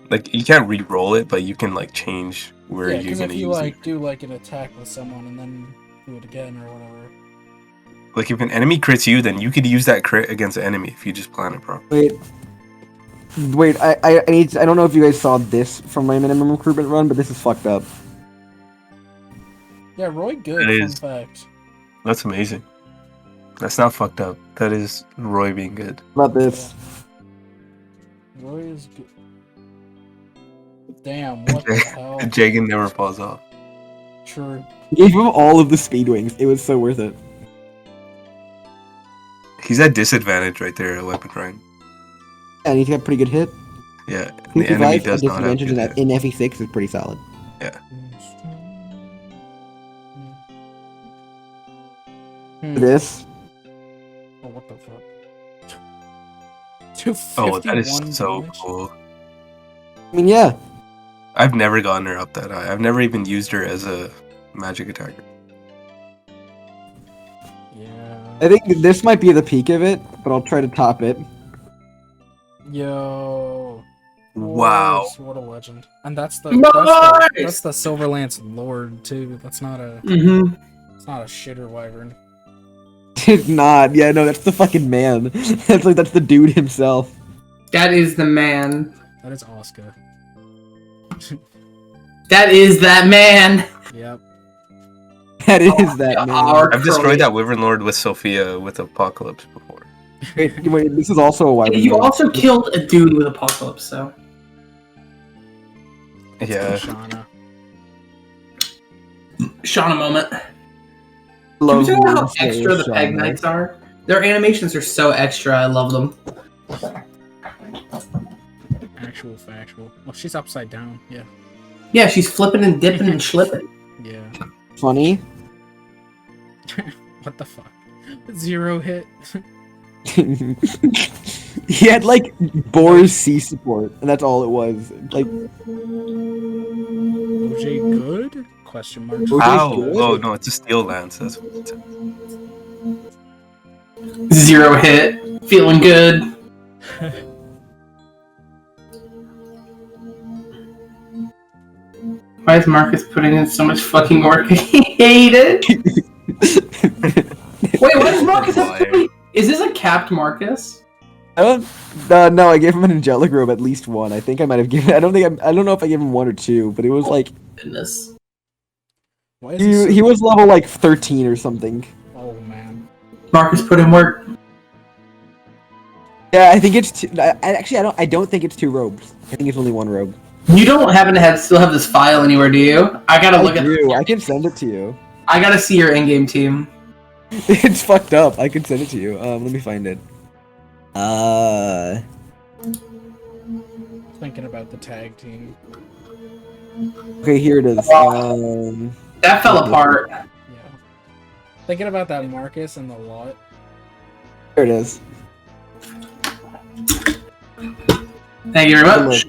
Like, you can't re-roll it, but you can, like, change where Yeah, you're because gonna if you use like it. do like an attack with someone and then do it again or whatever. Like, if an enemy crits you, then you could use that crit against the enemy if you just plan it properly. Wait. I need. I don't know if you guys saw this from my minimum recruitment run, but this is fucked up. Yeah, Roy good, It fun is. fact. That's amazing. That's not fucked up. That is Roy being good. About this. Roy is good. Damn, what the hell? Jagan never falls off. True. Gave him all of the speed wings. It was so worth it. He's at disadvantage right there at weapon rank. And he's got pretty good hit. Yeah, and the enemy 55 does not have disadvantage good in, hit. FE6 is pretty solid. For this, Oh, what the fuck? 251 Oh, that is so damage? cool. I mean, yeah. I've never gotten her up that high. I've never even used her as a magic attacker. Yeah. I think this might be the peak of it, but I'll try to top it. Yo. Wow. Wars, what a legend. And that's the Nice! that's the Silverlance Lord too. That's not a Mm-hmm. it's not a shitter wyvern. It's not. Yeah, no, that's the fucking man. That's the dude himself. That is the man. That is Oscar. That is that man. Yep. That is that man. Our I've destroyed Curly. that Wyvern Lord with Sophia with Apocalypse before. Wait, this is also a wide. You also killed a dude with Apocalypse, so. Yeah. Shauna. Shauna moment. Can love we talk about how words that extra are the Shauna. Peg Knights are? Their animations are so extra, I love them. Actual factual. Well, she's upside down. Yeah. Yeah, she's flipping and dipping and slipping. Yeah. Funny. What the fuck? 0 hit. He had like Boar's C support, and that's all it was. Like OJ good? Question mark. OJ How? good? Oh no, it's a steel lance. That's what it's. 0 hit. Feeling good. Why is Marcus putting in so much fucking work? He hate it. Wait, what is Marcus have 3? Is this a capped Marcus? I don't. No, I gave him an angelic robe at least one. I think I might have given. I don't know if I gave him 1 or 2, but it was like Goodness. Why is he was level like 13 or something. Oh man. Marcus put in work. Yeah, I think it's two. Actually, I don't think it's 2 robes. I think it's only 1 robe. You don't happen to still have this file anywhere, do you? I gotta look at. I can send it to you. I gotta see your in-game team. It's fucked up. I can send it to you. Let me find it. Thinking about the tag team. Okay, here it is. That fell apart. Yeah. Thinking about that Marcus and the lot. Here it is. Thank you very much.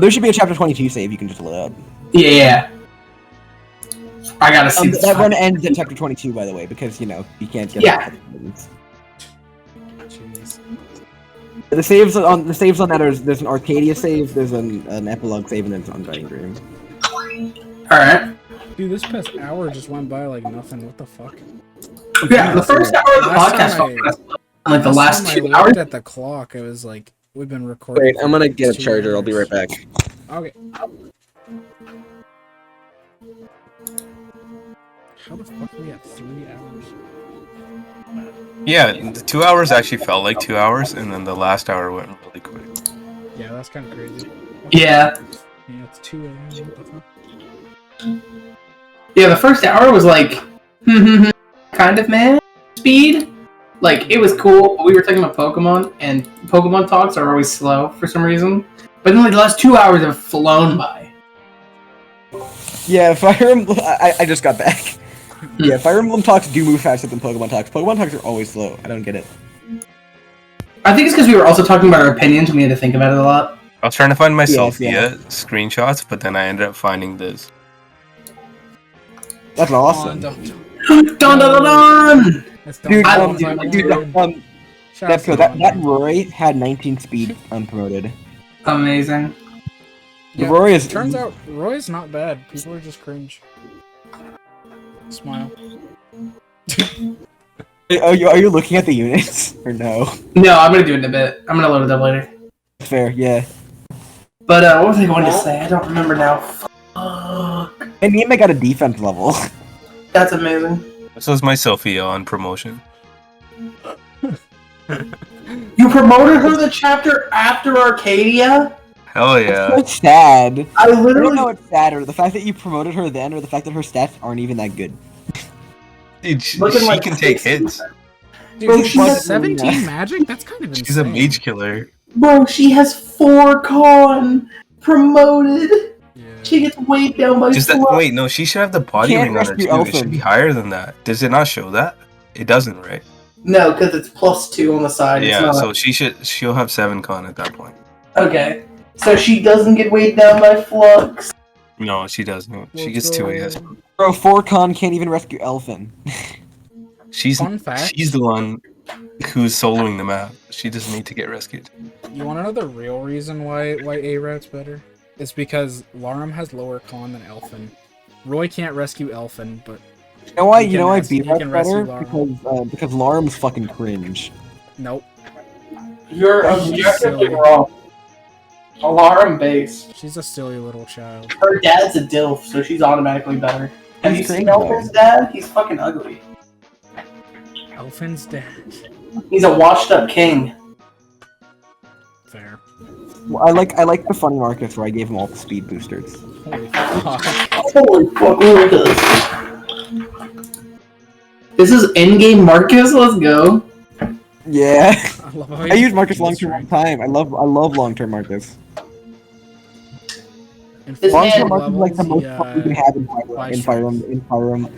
There should be a chapter 22 save. You can just load up. Yeah. I gotta see this. That run ends at chapter 22, by the way, because you can't get. Yeah. Jeez. The saves on that there's an Arcadia save, there's an epilogue save, and then it's Undying Dream. Alright. Dude, this past hour just went by like nothing. What the fuck? Yeah, the first hour of the Last podcast time felt like the last time 2 I hours. looked at the clock, it was like we've been recording. Wait, I'm gonna get a 2 charger. I'll be hours. right back. Okay. How the fuck are we at 3 hours? Yeah, the 2 hours actually felt like 2 hours, and then the last hour went really quick. Yeah, that's kind of crazy. Yeah. Yeah, it's 2 a.m. What the fuck? Yeah, the first hour was like, kind of man speed. Like, it was cool, but we were talking about Pokemon, and Pokemon talks are always slow for some reason. But then, like, the last 2 hours have flown by. Yeah, Fire Emblem. I just got back. Yeah, Fire Emblem talks do move faster than Pokemon talks. Pokemon talks are always slow. I don't get it. I think it's because we were also talking about our opinions and we had to think about it a lot. I was trying to find my Yes, Sophia screenshots, but then I ended up finding this. That's awesome. Dun, Dun dun dun dun! That's Dude, dumb. Shout out that's cool. to That Lon. Roy had 19 speed unpromoted. Amazing. Yeah, Roy is. Turns out Roy's not bad. People are just cringe. Smile. Are you looking at the units or no? No, I'm gonna do it in a bit. I'm gonna load it up later. Fair, yeah. But what was I going to say? I don't remember now. Fuck. And Nima got a defense level. That's amazing. This was my Sophia on promotion. You promoted her the chapter after Arcadia? Hell yeah. That's sad. I I don't literally. know what's sadder, the fact that you promoted her then, or the fact that her stats aren't even that good. Dude, she Looking like can take 60. hits. Dude, Bro, he's she has- 17 magic? That's kind of insane. She's a mage killer. Bro, she has 4 con promoted. Yeah. She gets weighed down by Just that, Fluff. wait, no, she should have the body Can't ring on her rescue too. It should Elfin. be higher than that. Does it not show that? It doesn't, right? No, because it's +2 on the side. It's Yeah, not. so she'll have 7 con at that point. Okay. So she doesn't get weighed down by Flux. No, she doesn't. She Let's gets 2 go. AS. Bro, 4-con can't even rescue Elfin. She's Fun fact. she's the one who's soloing the map. She doesn't need to get rescued. You want to know the real reason why A-Rat's better? It's because Larum has lower con than Elfin. Roy can't rescue Elfin, but You know why? You You know can why res- you B-Rat's can rescue better? Larum. Because Larum's fucking cringe. nope. You're objectively wrong. Alarm based. She's a silly little child. Her dad's a DILF, so she's automatically better. Have you He's seen crazy, Elfin's dad? He's fucking ugly. Elfin's dad. He's a washed up king. Fair. Well, I like the funny Marcus where I gave him all the speed boosters. Holy fuck. Holy fuck, look at this. This is endgame Marcus, let's go. Yeah. I love how I he's use Marcus full long term all strength. the time. I love long-term Marcus. In This full man- Long-term Marcus is like the levels, most fun you can have in Fire by Emblem.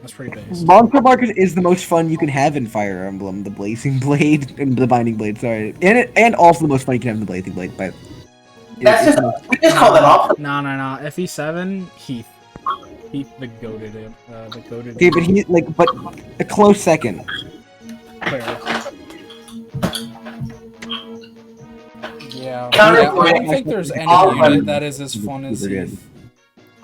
That's pretty base. Monster Market is the most fun you can have in Fire Emblem, the Blazing Blade and the Binding Blade. Sorry, and also the most fun you can have in the Blazing Blade. But That's it's just we just call that off. No. FE7, Heath the goated it. The goated. okay, but a close second. Yeah, Counter- I don't think there's any Oswald. unit that is as fun as Heath.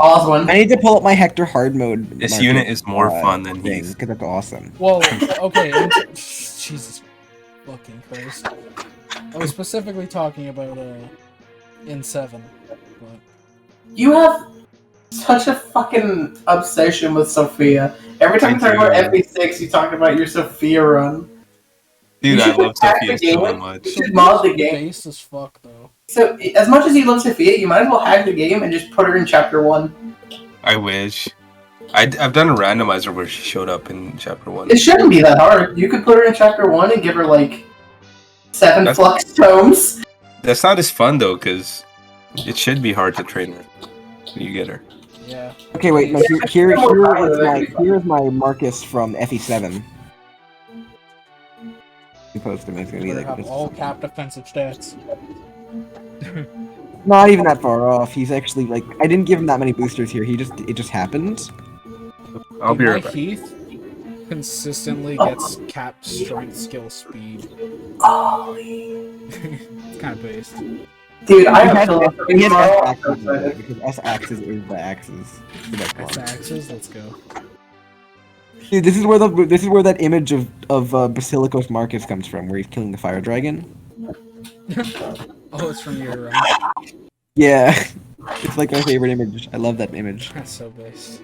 Oswald. I need to pull up my Hector hard mode. This market, unit is more fun than thing, Heath. because that's awesome. Well, okay, Jesus fucking Christ. I was specifically talking about in 7. But... You have such a fucking obsession with Sophia. Every time you talk about FE6, you talk about your Sophia run. Dude, You I should love hack Sophia the game. so much. You should mod the game. Base as fuck though. So, as much as you love Sophia, you might as well hack the game and just put her in Chapter 1. I wish. I've done a randomizer where she showed up in Chapter 1. It shouldn't be that hard. You could put her in Chapter 1 and give her, like, 7 That's- flux tomes. That's not as fun though, because it should be hard to train her when you get her. Yeah. Okay, wait. No, here is my Marcus from FE7. You post him. It's gonna be Better like have this. all cap defensive stats. Not even that far off. He's actually like I didn't give him that many boosters here. It just happened. I'll be My right back. Heath consistently gets capped strength, skill, speed. It's kind of based. Dude, I He have has to look he has tomorrow. S axes in there, because S axes is the axes. It's the best That's one. axes. Let's go. Dude, this is where that image of Basilicos Marcus comes from, where he's killing the fire dragon. Oh, it's from your. Yeah, it's like my favorite image. I love that image. That's so based.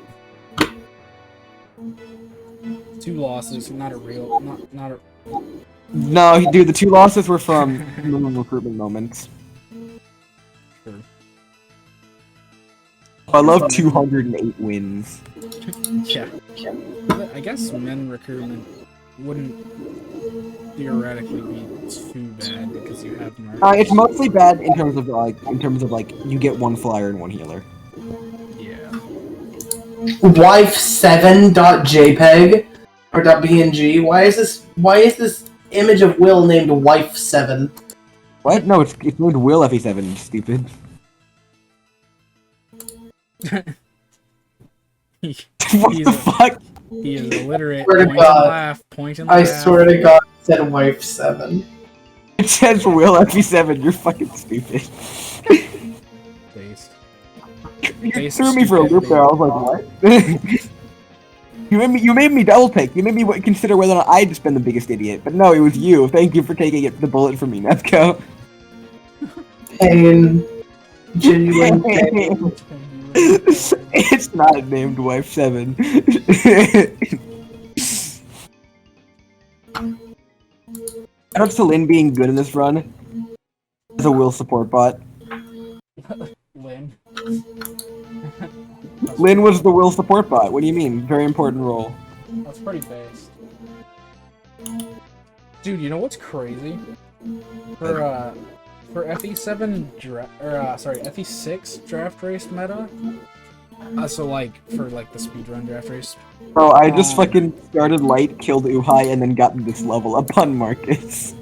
2 losses, not a real, not a. No, dude, the 2 losses were from minimum recruitment moments. Sure. I love 208 wins. Yeah. I guess men recruitment wouldn't theoretically be too bad because you have more. It's mostly bad in terms of like you get 1 flyer and 1 healer. Yeah. Wife7.jpg or .bng. Why is this image of Will named Wife7? What? No, it's named Will FE7. Stupid. He's What the fuck? He is illiterate. Swear to Point and God. laugh. Point and I laugh. swear to God, it said Wife7. It says Will FE7. You're fucking stupid. Based. You Based threw me for a loop there. I was like, what? You made me double take. You made me consider whether or not I'd just been the biggest idiot. But no, it was you. Thank you for taking the bullet from me, Nephco. Pain. Genuine pain. It's not named Wife 7. Shout out to Lynn being good in this run. As a Will support bot. Lynn. Lynn was the Will support bot. What do you mean? Very important role. That's pretty based. Dude, you know what's crazy? For FE7 FE6 draft race meta. So like for like the speedrun draft race. Bro, I just fucking started light, killed Uhai, and then got this level up on Marcus.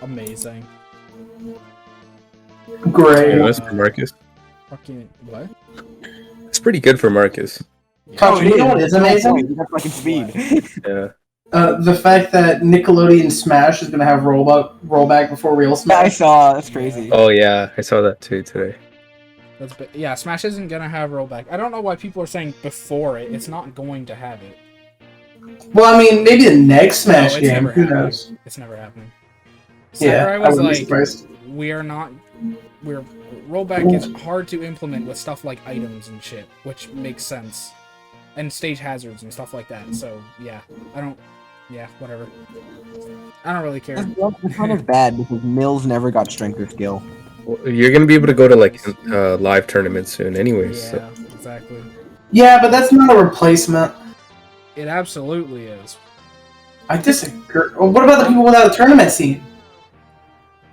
Amazing. Great. Yeah, that's for Marcus. Fucking what? It's pretty good for Marcus. Contra, you know what is amazing? You got fucking speed. Yeah. The fact that Nickelodeon Smash is gonna have rollback before real Yeah, I Smash. saw. That's crazy. Oh yeah, I saw that too today. Yeah, Smash isn't gonna have rollback. I don't know why people are saying before it. It's not going to have it. Well, I mean, maybe the next Smash it's game. never Who happening. knows? It's never happening. Yeah, Sakurai I was wouldn't be like, surprised. rollback is hard to implement with stuff like items and shit, which makes sense, and stage hazards and stuff like that. So yeah, whatever. I don't really care. This one is bad because Mills never got strength or skill. Well, you're gonna be able to go to like live tournaments soon, anyways. So. Yeah, exactly. Yeah, but that's not a replacement. It absolutely is. I disagree. Well, what about the people without a tournament scene?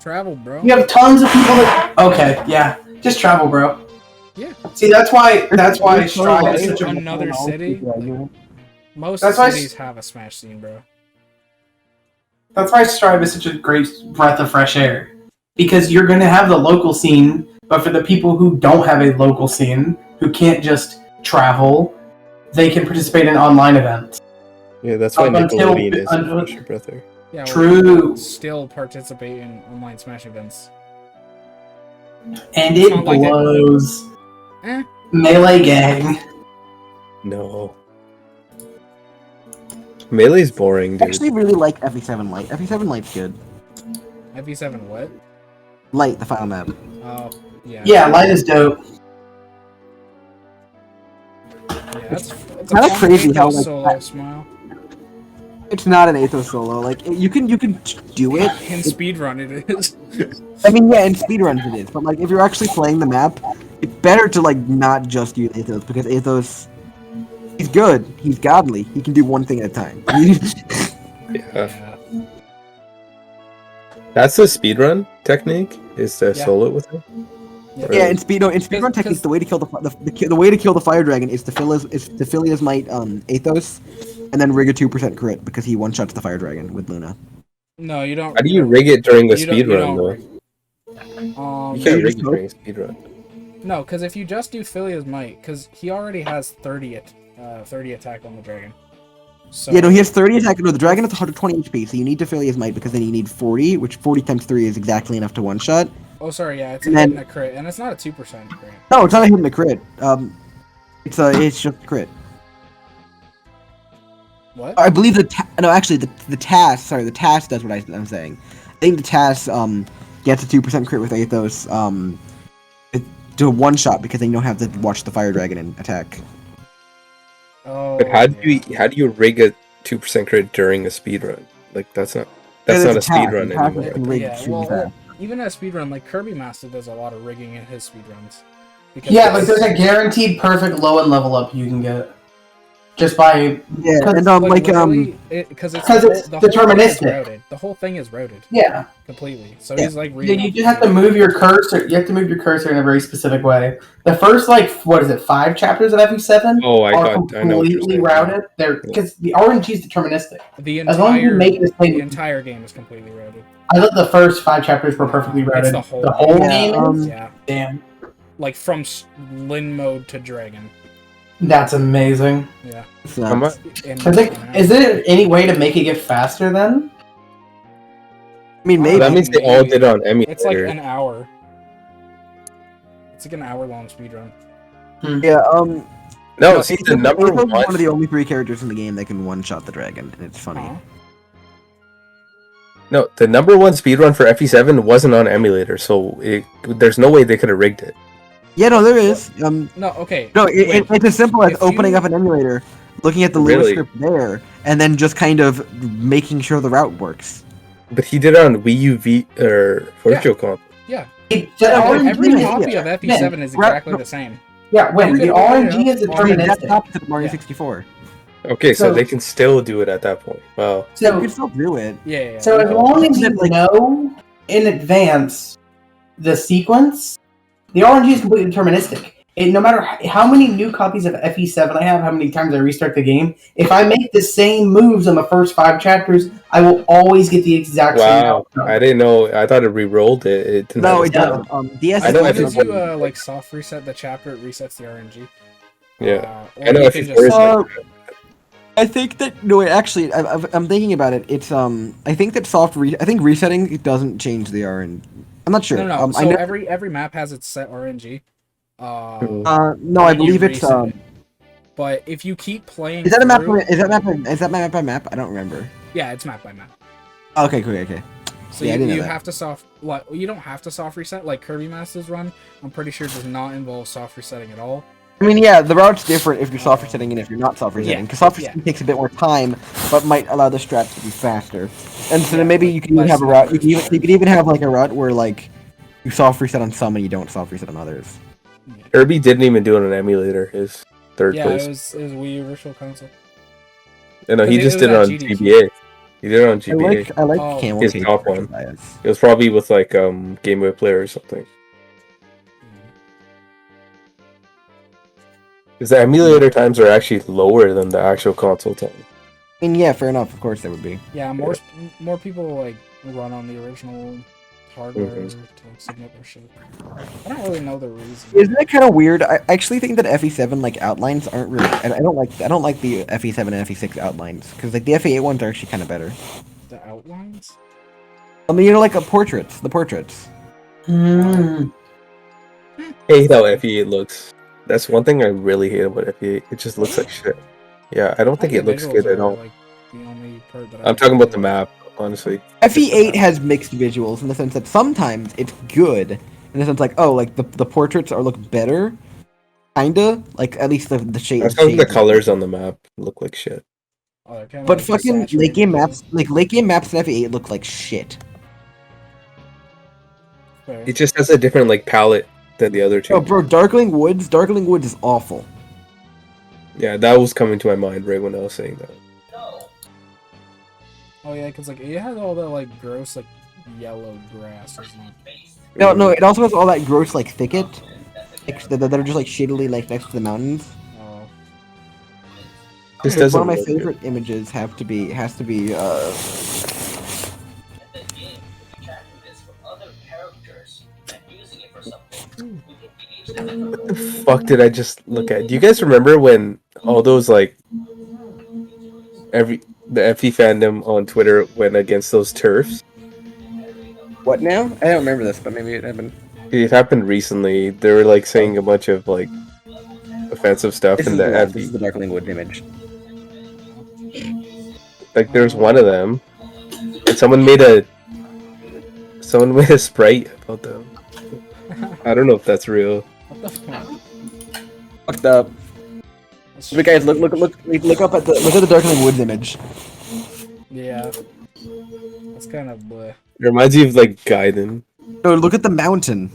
Travel, bro. You have tons of people that. Okay, yeah, just travel, bro. Yeah. See, that's why There's no Strive way is such a another city. Most That's why cities have a Smash scene, bro. That's why Strive is such a great breath of fresh air. Because you're going to have the local scene, but for the people who don't have a local scene, who can't just travel, they can participate in online events. Yeah, that's why Up until- Nickelodeon is until- a fresh breath air. Yeah, well, True. people still participate in online Smash events. And It's it not like blows. Eh. Melee Gang. No. Melee's boring, I dude. actually really like FE7 Light. FE7 Light's good. FE7 what? Light, the final map. Oh, yeah. Yeah, Light is dope. Yeah, that's kinda fun crazy how, Athos like, solo that- smile. It's not an Athos solo. Like you can do it. In speedrun it is. I mean, yeah, in speedruns it is, but like if you're actually playing the map, it's better to like not just use Athos because Athos, he's good, he's godly, he can do one thing at a time. Yeah. That's the speedrun technique, is to Yeah. solo it with him? Yeah. Yeah, in speedrun techniques, the way to kill the way to kill the fire dragon is to fill his might Athos, and then rig a 2% crit because he one shots the fire dragon with Luna. No, you don't. How do you rig it during a you don't- you speedrun, don't though? rig. You Yeah, can't you rig just it during a speedrun. No, because if you just do Philia's Might, because he already has 30 attack on the dragon. So, Yeah, no, he has 30 attack. No, the dragon has 120 HP, so you need to fill his might because then you need 40, which 40 times 3 is exactly enough to one shot. Oh, sorry, yeah, it's a And hit then- and a crit, and it's not a 2% crit. No, it's not a hit and a crit. It's just a crit. What? I believe the task. Sorry, the task does what I'm saying. I think the task gets a 2% crit with Athos to one shot because then you don't have to watch the fire dragon and attack. Oh, But how do yeah. you rig a 2% crit during a speedrun? Like that's not Yeah, not a there's a task. speedrun The task anymore. can rig Yeah, super well, fast. even at speedrun, like Kirby Master does a lot of rigging in his speedruns. Because Yeah, like there's a guaranteed perfect low and level up you can get. Just by Yeah, and because Because it's it's the whole thing is deterministic. routed. The whole thing is routed yeah. completely. So Yeah. he's like Yeah, reading you off just the have to move your cursor. You have to move your cursor in a very specific way. The first, like, what is it, 5 chapters of FE7 Oh, I are know what you're completely saying. routed. They're because the RNG is deterministic. The As long as you entire make this the thing, entire game is completely routed. I thought the first 5 chapters were perfectly It's routed. the whole Yeah, game is Yeah, damn. like from Lin mode to Dragon. That's amazing. Yeah. So, How much? And, Is there any way to make it get faster then? I mean, maybe. That means they all did on emulator. It's like an hour. It's like an hour-long speedrun. Yeah. No, see the Athos- number Athos is one. one of the only 3 characters in the game that can one-shot the dragon, and it's funny. Huh? No, the number one speedrun for FE7 wasn't on emulator, so there's no way they could have rigged it. Yeah, no, there is. No, okay. No, wait. it's as simple as If opening you- up an emulator, looking at the little Really? script there, and then just kind of making sure the route works. But he did it on Wii U V or Virtual Console. Yeah. The Yeah, RNG Every is- copy of FE7 is exactly the same. Yeah, when You the can open it RNG is up I mean, that's deterministic. opposite of Mario Yeah. 64. Okay, so So- they can still do it at that point. Wow. You So can still do it. Yeah. So as yeah. long as you Like- know in advance the sequence, the RNG is completely deterministic. And no matter how many new copies of FE7 I have, how many times I restart the game, if I make the same moves on the first 5 chapters, I will always get the exact same Wow. outcome. I didn't know. I thought it re-rolled it. It didn't No, have it a- doesn't. DS I know As if long is as it's- you like soft reset the chapter, it resets the RNG. Yeah. Or I know you if can it's just- worse, Uh, I think that no, wait, actually, I'm thinking about it. It's I think that I think resetting it doesn't change the RNG. I'm not sure. No. I So know. every map has its set RNG. No, I when you believe it's reset it. But if you keep playing, Is that a map? through- Is that map by map? I don't remember. Yeah, it's map by map. Okay, cool. Okay. So Yeah, I didn't know you that. have to soft. Like, you don't have to soft reset like Kirby Master's run. I'm pretty sure does not involve soft resetting at all. I mean, yeah, the route's different if you're soft resetting and if you're not soft resetting. Yeah, Because soft yeah. resetting takes a bit more time, but might allow the straps to be faster. And so Yeah, then maybe like you can even less have a route. You numbers. could even have like a route where like you soft reset on some and you don't soft reset on others. Kirby didn't even do it on emulator. His third Yeah, place. it was Wii U Virtual Console. No, he it just was did it at on GDQ. GBA. He did it on GBA. I like Oh. Camel His Case top one. ArcherBias. It was probably with like Game Boy Player or something. Because the emulator times are actually lower than the actual console time. I mean, yeah, fair enough. Of course, they would be. Yeah, more people like run on the original hardware Mhm. to like, submit their shit. I don't really know the reason. Isn't it kind of weird? I actually think that FE7 like outlines aren't really. I don't like the FE7 and FE6 outlines because like the FE8 ones are actually kind of better. The outlines? I mean, you know, like the portraits. Hmm. I hate how FE8 looks. That's one thing I really hate about FE8. It just looks like shit. Yeah, I don't think The it looks visuals good at are, all. like, the only part that I I'm talking about the really like. map, honestly. FE8 has mixed visuals in the sense that sometimes it's good in the sense like oh like the portraits are look better, kinda like at least the shade. I found the colors on the map look like shit. Oh, they're kinda, But like, fucking desaturated late game a maps, like late game maps in FE8 look like shit. bit. It just has a different like palette than the other two. Oh, bro, Darkling Woods is awful. Yeah, that was coming to my mind right when I was saying that. Oh yeah, because like it has all that like gross like yellow grass, isn't it? No, it also has all that gross like thicket, like, that are just like shittily like next to the mountains. Oh, This One doesn't of my look good. favorite images has to be What the fuck did I just look at? Do you guys remember when all those like the FE fandom on Twitter went against those turfs? what now? I don't remember this, but maybe it happened. It happened recently. They were like saying a bunch of like offensive stuff This in is the this FE. is the Darkling Woods image. Like there's one of them, and someone made a sprite about them. I don't know if that's real. what the fuck? Fucked up. That's But guys, look up at the Darkling Woods image. Yeah, that's kind of bleh. It reminds you of like Gaiden. No, look at the mountain.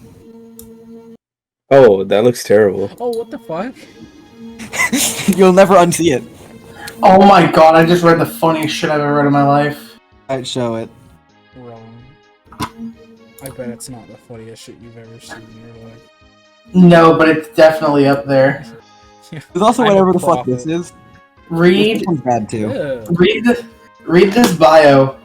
Oh, that looks terrible. Oh, what the fuck? You'll never unsee it. Oh my god, I just read the funniest shit I've ever read in my life. I'd show it. Wrong. I bet it's not the funniest shit you've ever seen in your life. No, but it's definitely up there. There's also I'm a whatever the fuck prophet. this is. This Read one's bad too. Yeah. read this bio.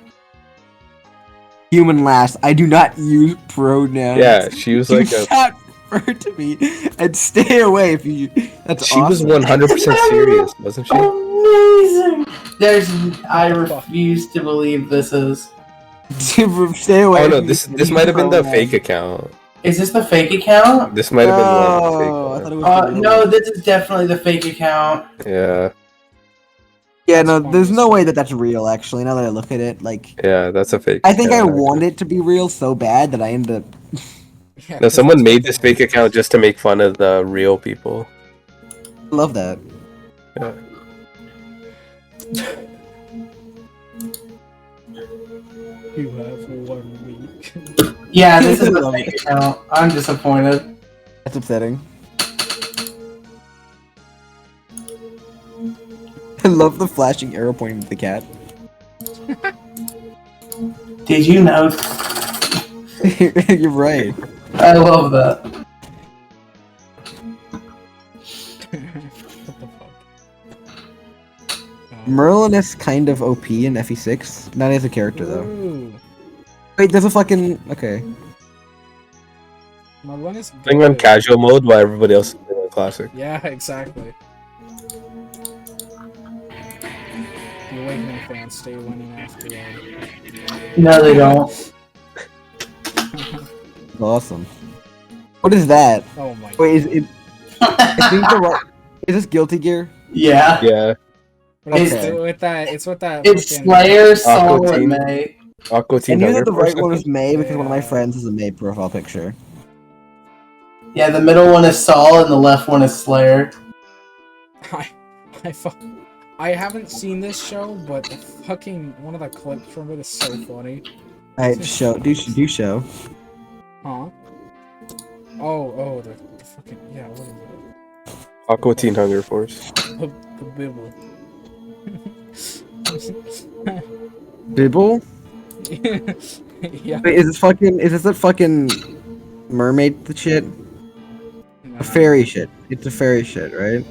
Human last. I do not use pronouns. Yeah, she was Do like a. not refer to me and stay away if you. That's She was awesome. 100% serious, wasn't she? Amazing. I What the fuck? refuse to believe this is. Stay away. Oh no, from this me. might have been the Pronouns. fake account. Is this the fake account? This might have been one of the Oh, I fake thought ones. it was. the real No, one. this is definitely the fake account. Yeah, Yeah, That's no, funny there's as no fuck. way that that's real. Actually, now that I look at it, like, yeah, that's a fake. I think I account, want actually. it to be real so bad that I end up. Yeah, No, 'cause someone it's made this fucking fake account just to make fun of the real people. I love that. Yeah. You have 1 week. Yeah, this is the fake account. I'm disappointed. That's upsetting. I love the flashing arrow pointing to the cat. Did you know? You're right. I love that. What the fuck? Merlin is kind of OP in FE6. Not as a character though. Ooh, Wait, there's a fucking okay. Merlin is Playing on good. casual mode while everybody else is playing on classic. Yeah, exactly. The Awakening fans stay winning after all. No, they don't. Awesome. What is that? Oh my god. Wait, is it? I think the right. Is this Guilty Gear? Yeah. Yeah, But it's Okay. with that. It's with that. It's fucking- Slayer, Saul, Aqua and Teen. May. Aqua I Teen knew Hunger that the Force, right one I was think. May because one of my Yeah. friends has a May profile picture. Yeah, the middle one is Saul, and the left one is Slayer. I haven't seen this show, but the fucking one of the clips from it is so funny. Alright, do show. Huh? Oh, the fucking yeah. What is it? Aqua Teen Hunger Force. The Bible. Bibble? Yeah. Wait, is this that fucking mermaid shit? Nah. A fairy shit. It's a fairy shit, right?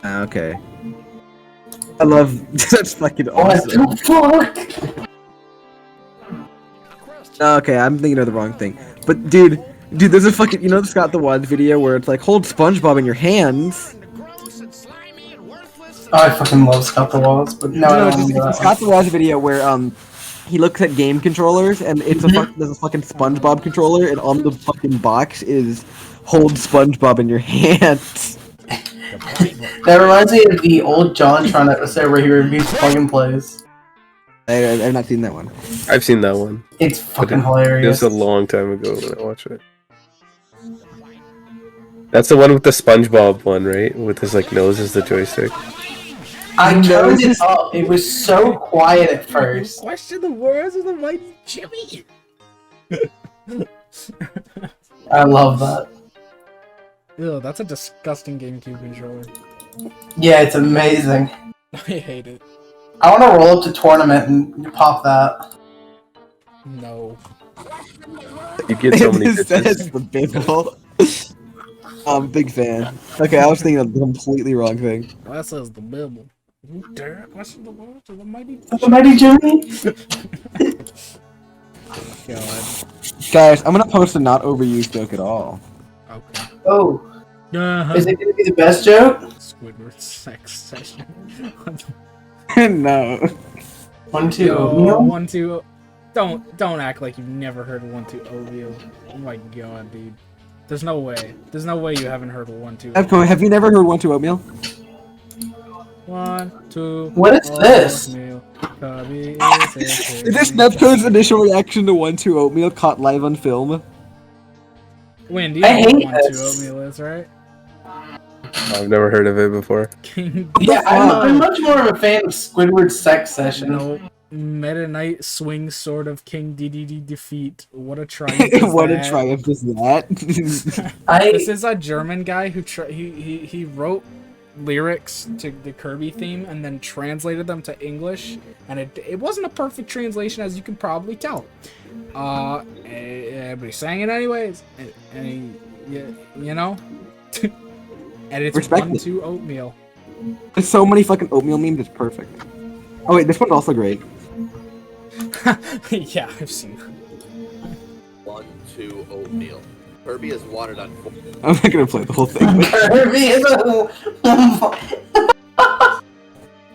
Okay. I love that's fucking What awesome. the fuck? Okay, I'm thinking of the wrong thing. But dude, there's a fucking the Scott the Wad video where it's like hold SpongeBob in your hands. Oh, I fucking love Scott the Walls, but no, I No, don't it's remember a that Scott the Wad video where he looks at game controllers and it's there's a fucking SpongeBob controller and on the fucking box is hold SpongeBob in your hands. That reminds me of the old JonTron episode where he reviews plug and plays. I've not seen that one. I've seen that one. It's fucking It hilarious. was a long time ago when I watched it. That's the one with the SpongeBob one, right? With his like nose as the joystick. I turned it up. It was so quiet at first. Question the words of the mighty Jimmy. I love that. Ew, that's a disgusting GameCube controller. Yeah, it's amazing. I hate it. I want to roll up to tournament and pop that. No. You get so many It bitches. says the Bible. I'm a big fan. Okay, I was thinking of the completely wrong thing. That says the Bible. You dare question the words of the mighty The mighty Jimmy? God. Guys, I'm gonna post a not overused joke at all. Okay. Oh, Uh-huh. is it going to be the best joke? Squidward sex session. No. 1, 2, Yo, oatmeal? 1, 2. Don't act like you've never heard 1, 2 oatmeal. Oh my god, dude. There's no way. There's no way you haven't heard 1, 2. Have you never heard 1 2 oatmeal? 1, 2. What is this? oatmeal. Cubby Is this Nepco's initial reaction to 1 2 oatmeal caught live on film? Win, do you I know hate what 1, 2 this. oatmeal is, right? I've never heard of it before. King. Yeah, I'm much more of a fan of Squidward's sex session. No. Meta Knight swing sword of King DDD defeat. What a triumph! Is What a that? triumph is that? This is a German guy who he wrote lyrics to the Kirby theme and then translated them to English, and it wasn't a perfect translation, as you can probably tell. But he sang it anyways, and he, you know, and it's Respect 1 it. 2 oatmeal. There's so many fucking oatmeal memes, it's perfect. Oh wait, this one's also great. Yeah, I've seen that. 1 2 oatmeal. Kirby is watered on. I'm not gonna play the whole thing. Kirby is a...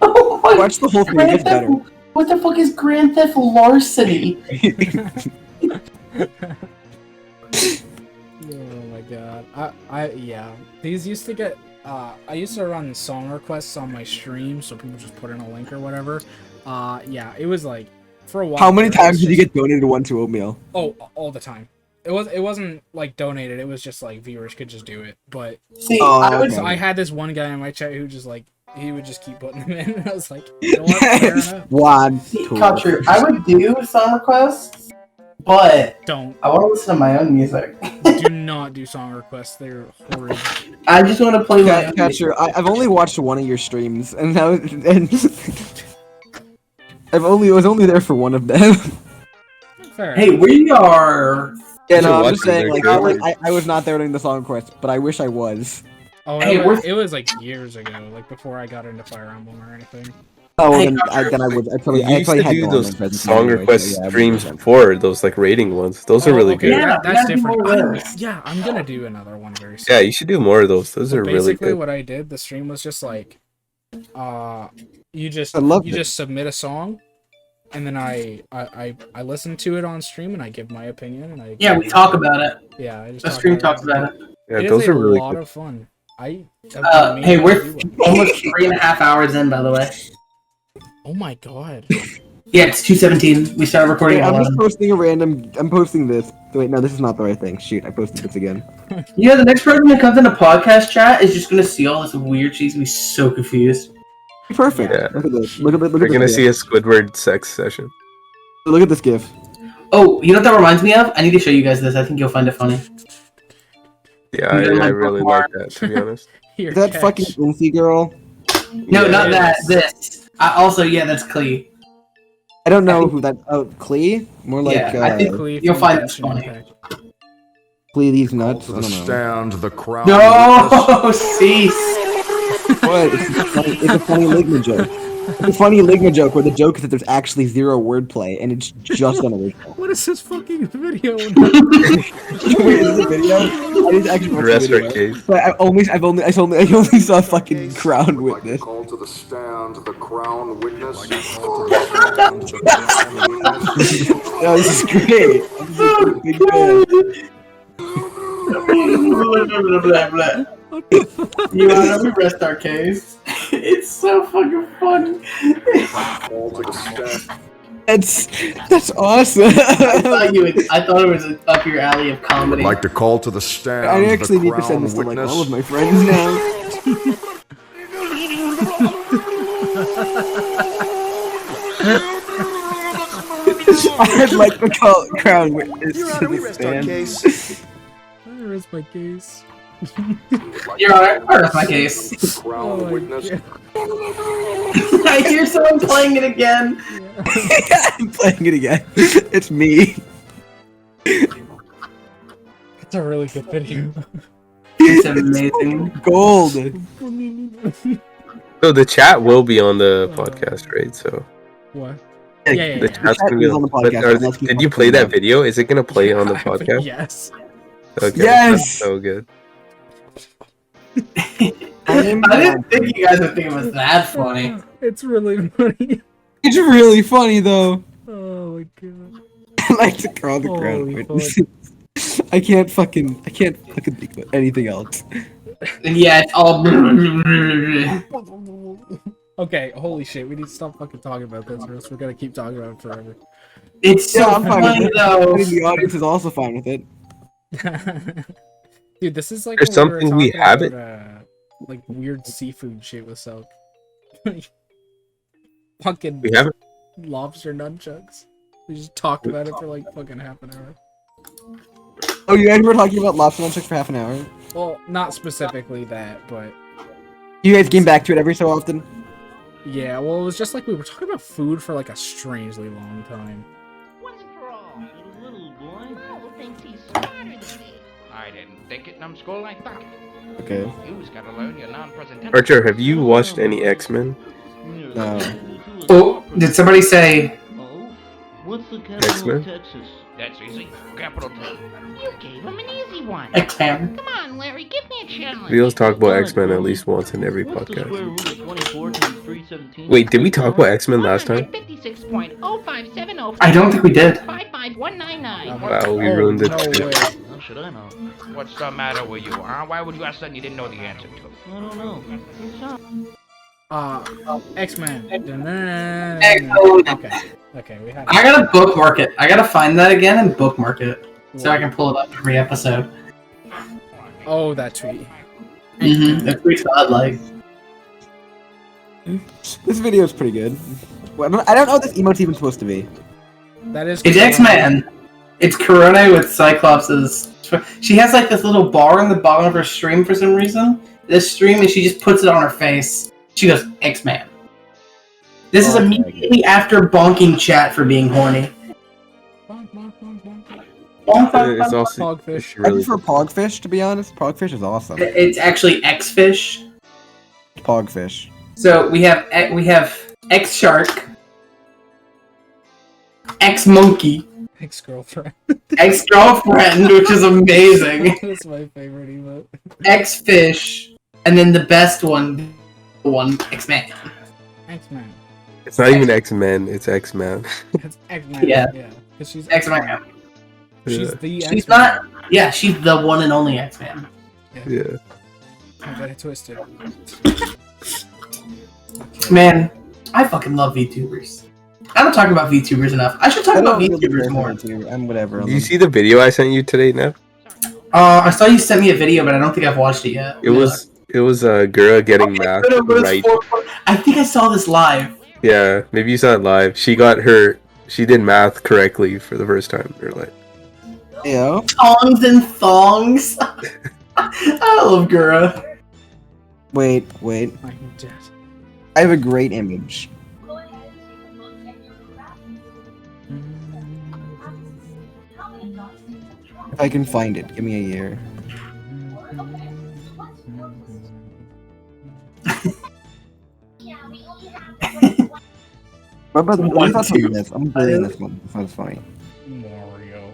Oh my Watch the whole thing, it gets better. What the fuck is Grand Theft Larceny? Oh my god. Yeah. These used to get I used to run song requests on my stream, so people just put in a link or whatever. Yeah, it was like for a while. How many there, it was times did you just- get donated 1 2 oatmeal? Oh, all the time. It wasn't like donated, it was just like viewers could just do it. But See, Oh, I would... okay. so I had this one guy in my chat who just like he would just keep putting them in, and I was like, you know what? Fair enough. 1 See, 2. Culture, I would do song requests, but Don't I want to listen to my own music. do not do song requests. They're horrid. I just want to play my own music. Catcher, I've only watched one of your streams, and now and it was only there for one of them. Fair. Hey, we are... Yeah, You no, should I'm watch just them, saying, they're like, good. I was not there during the song request, but I wish I was. Oh, Hey, it was like years ago, like before I got into Fire Emblem or anything. Oh, well, Hey, then I would. I probably, You I used probably to had do gone those on presents song anyway, request so yeah, I streams would've- before, those like rating ones. Those are Oh, really okay, good. Yeah, that's we gotta do different. more of those. Yeah, I'm gonna do another one very soon. Yeah, you should do more of those. Those So are really basically, good. what I did, the stream was just like, you just I loved you it. just submit a song, and then I listen to it on stream and I give my opinion and I Yeah, we talk about it. yeah I just The talk stream about talks about it. Yeah, It those is are a really lot good. of fun. Hey, I we're almost 3.5 hours in, by the way. oh my god. Yeah, it's 2:17. We started recording Okay, at I'm just 11. posting a random. I'm posting this. Wait, no, this is not the right thing. Shoot, I posted this again. Yeah, the next person that comes in a podcast chat is just gonna see all this weird shit and be so confused. Perfect. Yeah. Look at this. Look at this. Look You're at gonna this see gif. a Squidward sex session. Look at this gif. Oh, you know what that reminds me of? I need to show you guys this. I think you'll find it funny. Yeah, You know, I like really bookmark. like that, to be honest. Here, Is that catch. fucking Incy girl? No, Yeah, not it that. is. This. Also, yeah, that's Klee. I don't know who that. Oh, Klee? More like Yeah, I think- Cleve You'll from find Genshin this funny. Impact. Klee these nuts. I don't know. Stand the crowd. No, cease. What? It's a funny Ligma joke. It's a funny Ligma joke where the joke is that there's actually zero wordplay and it's just unoriginal. What is this fucking video? Wait, is this a video? I didn't actually watch the Rest video. our case. But I only saw fucking Crown Witness. Call to the stand, the Crown Witness. No, this is great. I'm such a big fan. You wanna we rest our case? It's so fucking funny. Call to the stand. That's awesome. I thought it was up your alley of comedy. Like to call to the stand. I actually the need to Crown send this to like Witness. all of my friends now. I'd like to call Crown Witness to the stand. Where is my case? Your Honor, I rest my case. Crown Oh my Witness. God. I hear someone playing it again. I'm playing it again. It's me. It's a really good video. It's amazing. Gold. So the chat will be on the podcast, right? So What? Yeah, Yeah, the yeah. chat's chat gonna be is on the but podcast, are unless did people you play put it that up. video? Is it gonna play on the podcast? Yes. Okay, Yes! that's so good. I didn't think you guys would think it was that funny. It's really funny. It's really funny though. Oh my god. I like to call the Crown Holy Witness. I can't fucking think about anything else. And yeah, it's all. Okay, holy shit, we need to stop fucking talking about this, or else we're gonna keep talking about it forever. It's so Yeah, I'm fine with funny it. though. I think the audience is also fine with it. Dude, this is like There's when we were something we talking haven't- about, like weird seafood shit with Silk. Fucking We haven't. lobster nunchucks. We just talked about it for like fucking half an hour. Oh, you guys were talking about lobster nunchucks for half an hour? Well, not specifically that, but You guys came back to it every so often? yeah, well, it was just like we were talking about food for like a strangely long time. Once for all, you little boy. Paul thinks he's smarter than me. I didn't think it, numbskull, like that. Okay. You've got to learn your non-present. Archer, have you watched any X-Men? No. Oh, did somebody say? What's the capital X-Men? of Texas? That's easy. Capital T. You gave him an easy one. X-Ham. Come on, Larry, give me a challenge. We always talk about X-Men at least once in every What's the square podcast. root of 24 times 317? Wait, did we talk about X-Men last time? 156.0570. I don't think we did. 55199. Wow, we ruined it. No way. How should I know? What's the matter with you, huh? Why would you ask something you didn't know the answer to? I don't know. X-Men. Okay, we have. I gotta bookmark it. I gotta find that again and bookmark it so I can pull it up every episode. Oh, that tweet. Mm-hmm. That's pretty odd, like. This video is pretty good. Well, I don't know what this emote's even supposed to be. That is. It's X-Men. It's Corona with Cyclops's. She has like this little bar in the bottom of her stream for some reason. This stream, and she just puts it on her face. She goes, X-Man. This is immediately after bonking chat for being horny. It's also Pogfish. it's I really prefer Pogfish, to be honest. Pogfish is awesome. It's actually X-Fish. Pogfish. So we have X-Shark, X-Monkey, Ex-girlfriend. X-Girlfriend, which is amazing, That's my favorite emote. X-Fish, and then the best one, X-Man. X-Men. It's not even X-Men, it's X-Man. It's X-Men. Yeah. Yeah. Because she's X-Man. She's Yeah. the She's X-Men. not. Yeah, she's the one and only X-Man. Yeah. I got it twisted. Man, I fucking love VTubers. I don't talk about VTubers enough. I should talk about VTubers more. I'm whatever. on Did you them. see the video I sent you today, Nev? I saw you sent me a video, but I don't think I've watched it yet. It was Gura getting math right. I think I saw this live. Yeah, maybe you saw it live. She did math correctly for the first time. You're like, Yo. Tongs and thongs. I love Gura. Wait. I'm dead. I have a great image. If I can find it, give me a year. But let me One, thoughts two. on this. I'm bullying this one. This one's funny. Mario.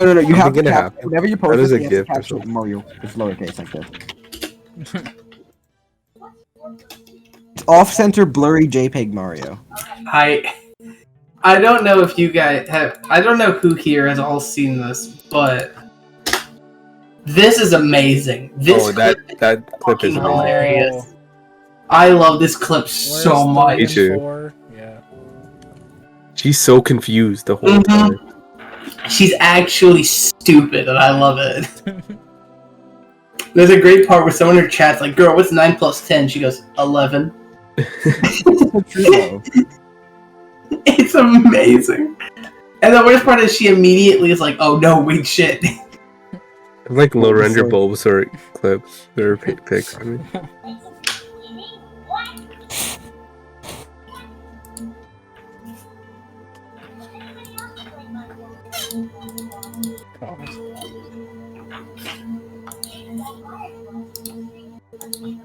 No, you have to Something gonna cap happen. whenever you That post is this, a you have to gift or capture something. Mario. It's lowercase like this. It's off-center, blurry JPEG Mario. I don't know if you guys have. I don't know who here has all seen this, but this is amazing. This Oh, that clip is fucking amazing. hilarious. I love this clip so much. Me too. 4? Yeah. She's so confused the whole Mhm. time. She's actually stupid, and I love it. There's a great part where someone in her chat's like, "Girl, what's 9 plus 10?" She goes, 11. It's amazing. And the worst part is she immediately is like, "Oh no, wait, shit." I like low render Bulbasaur clips or pics. I mean.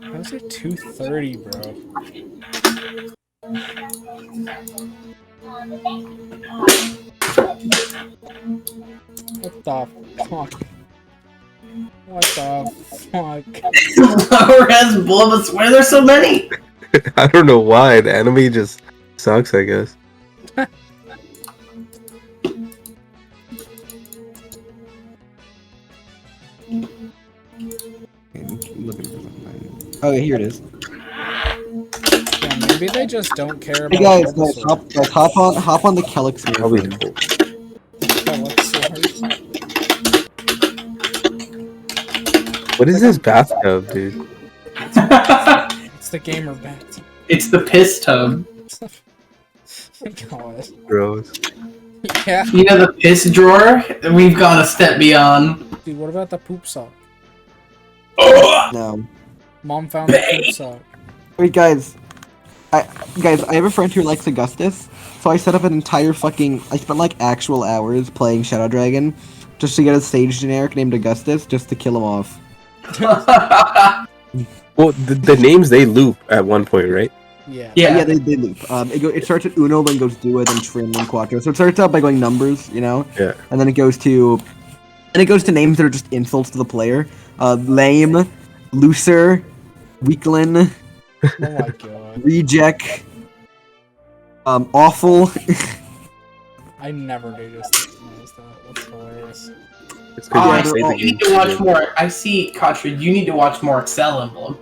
How is it 2:30, bro? What the fuck? What the fuck? Lower res Bulbas, why are there so many? I don't know why. The anime just sucks, I guess. Oh, yeah, here it is. Yeah, maybe they just don't care about Hey guys, Bulbasaur. hop on the Kelix Probably mirror. cool. What is this bathtub, dude? It's the gamer bat. It's the piss tub. God. Gross. Yeah. You know the piss drawer? We've gone a step beyond. Dude, what about the poop sock? No. Mom found the poop sock. Wait, guys. I have a friend who likes Augustus, so I set up an entire fucking. I spent like actual hours playing Shadow Dragon, just to get a sage generic named Augustus, just to kill him off. Well, the names they loop at one point, right? Yeah. Yeah, they loop. It starts at Uno, then goes Duo, then Trim, then Quattro. So it starts out by going numbers, you know? Yeah. And then it goes to names that are just insults to the player. Lame, looser, weakling, Oh my god. reject, awful. I never noticed that. That's hilarious. It's good I to play the you need game. to watch more. I see, Contra, you need to watch more Excel Emblem.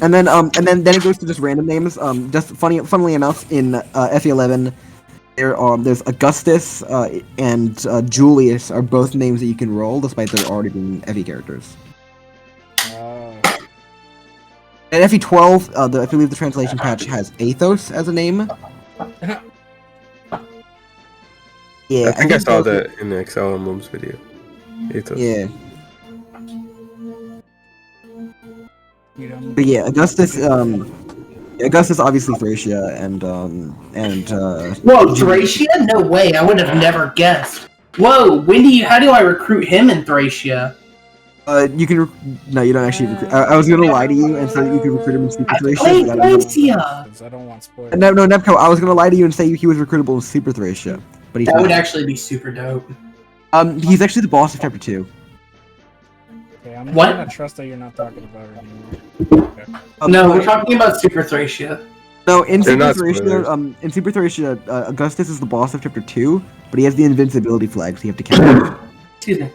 And then it goes to just random names. Just funnily enough, in FE11, there's Augustus and Julius are both names that you can roll, despite there already being FE characters. And FE12, I believe the translation patch has Athos as a name. Yeah, I think I saw that. that in the Excel Emblems video. Yeah. But yeah, Augustus obviously Thracia and Whoa, Thracia? No way, I would have never guessed. Whoa, how do I recruit him in Thracia? you can no, you don't actually recruit. I was gonna lie to you and say that you can recruit him in Super Thracia. Played but I don't know. Thracia! I don't want spoilers. No, Nepco, I was gonna lie to you and say he was recruitable in Super Thracia, but he's That not. would actually be super dope. He's actually the boss of Chapter 2. Okay, I'm What? gonna trust that you're not talking about it anymore. Okay. No, we're talking about Super Thracia. No, in They're Super not Thracia, Augustus is the boss of Chapter 2, but he has the invincibility flag, so you have to capture him. Excuse me.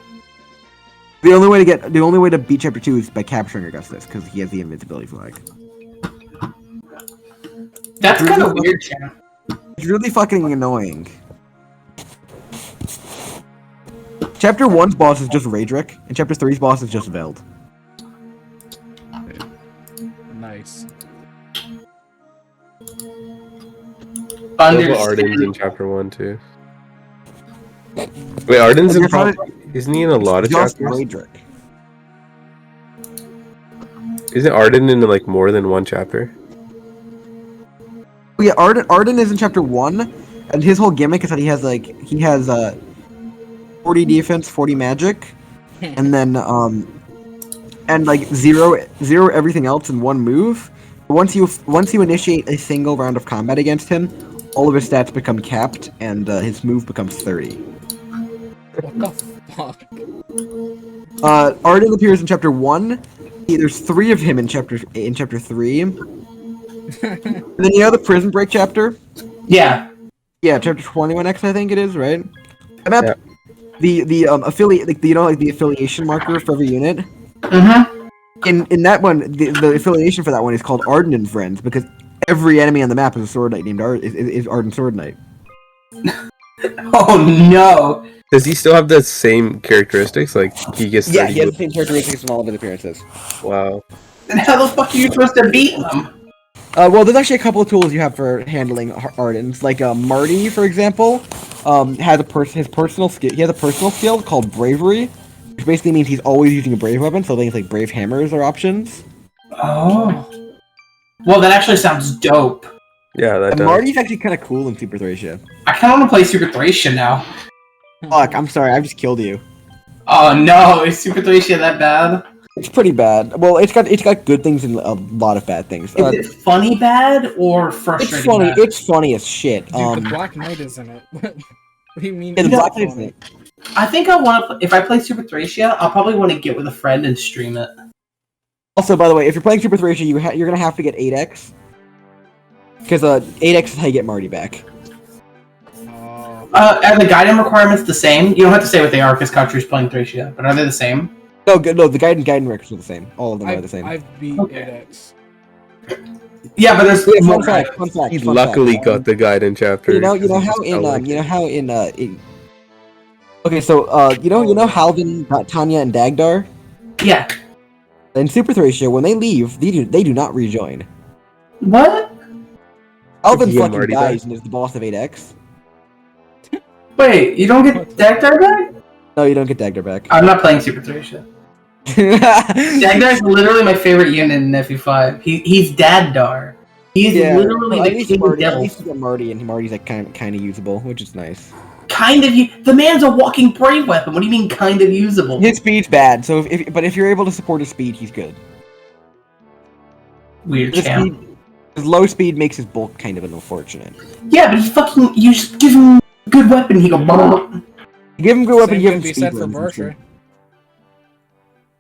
The only way to beat Chapter 2 is by capturing Augustus, because he has the invincibility flag. That's kind of weird, Chan. It's really fucking annoying. Chapter 1's boss is just Raedric, and Chapter 3's boss is just Veld. Nice. Arden's in Chapter 1 too. Wait, Arden's in isn't he in a lot of Just chapters? Raedric. Isn't Arden in like more than one chapter? Oh, yeah, Arden is in Chapter 1, and his whole gimmick is that he has 40 defense, 40 magic, and then and like zero everything else in one move. Once you initiate a single round of combat against him, all of his stats become capped, and his move becomes 30. What the fuck? Arden appears in chapter 1. There's 3 of him in chapter 3. And then you know the prison break chapter? Yeah. Yeah, chapter 21X I think it is, right? I'm at Yeah. the affiliate, like the affiliation marker for every unit. Mm-hmm. In that one, the affiliation for that one is called Arden and Friends, because every enemy on the map is a sword knight named is Arden Sword Knight. Oh no! Does he still have the same characteristics? Like he gets 30 Yeah, he has the same characteristics from all of his appearances. Wow. Then how the fuck are you supposed to beat them? Well, there's actually a couple of tools you have for handling Ardens. Like Marty, for example, has his personal skill. He has a personal skill called Bravery, which basically means he's always using a brave weapon. So things like brave hammers are options. Oh. Well, that actually sounds dope. Yeah, that And does. Marty's actually kind of cool in Super Thracia. I kind of want to play Super Thracia now. Fuck, I'm sorry, I just killed you. Oh no, is Super Thracia that bad? It's pretty bad. Well, it's got good things and a lot of bad things. Is it funny bad or frustrating It's funny. bad? It's funny as shit. Dude, the Black Knight is in it. What do you mean? Yeah, the it's Black Knight's funny? in it. I think I want to. If I play Super Thracia, I'll probably want to get with a friend and stream it. Also, by the way, if you're playing Super Thracia, you're gonna have to get 8x. Because 8x is how you get Marty back. Are the guiding requirements the same? You don't have to say what they are because Country's playing Thracia, but are they the same? No, the guiding records are the same. All of them are the same. I've beat Okay. 8x. Yeah, but there's Wait, more fun fact. Fun fact. He fun luckily fact. got the guide in chapter. You know how in Okay, so you know Halvin, Tanya, and Dagdar. Yeah. In Super Thracia, when they leave, they do not rejoin. What? Halvin He and fucking Marty dies die? and is the boss of 8x. Wait, you don't get Dagdar back? No, you don't get Dagdar back. I'm not playing Super Thracia. Dagdar is literally my favorite unit in FE5. He's Daddar. He's literally well, the king of At devils. least you get Marty, and Marty's like kind of usable, which is nice. Kind of. The man's a walking brave weapon. What do you mean, kind of usable? His speed's bad, so if you're able to support his speed, he's good. Weird His champ. low speed makes his bulk kind of unfortunate. Yeah, but he's fucking. You just give him a good weapon. He go. Brrr. You give him good weapon, Same you give could him be speed. said for runs and Bartra. shit.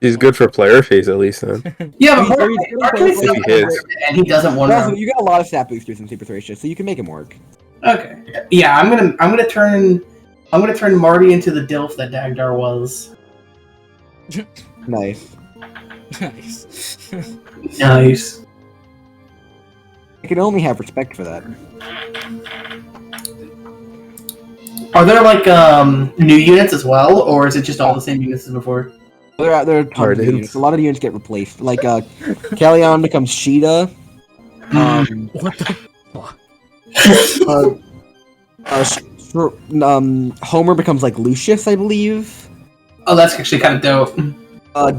He's good for player phase at least then. Yeah, He's but very good for Bartra's player phase. If he hits. and he doesn't want Also, to. you got a lot of stat boosters in Super Thracia, so you can make him work. Okay. Yeah, I'm gonna turn Marty into the Dilf that Dagdar was. Nice. Nice. Nice. I can only have respect for that. Are there like new units as well, or is it just all the same units as before? There are tons of Hardens. units. A lot of the units get replaced. Like Kallion becomes Sheeta. What the fuck? Homer becomes like Lucius, I believe. Oh, that's actually kind of dope.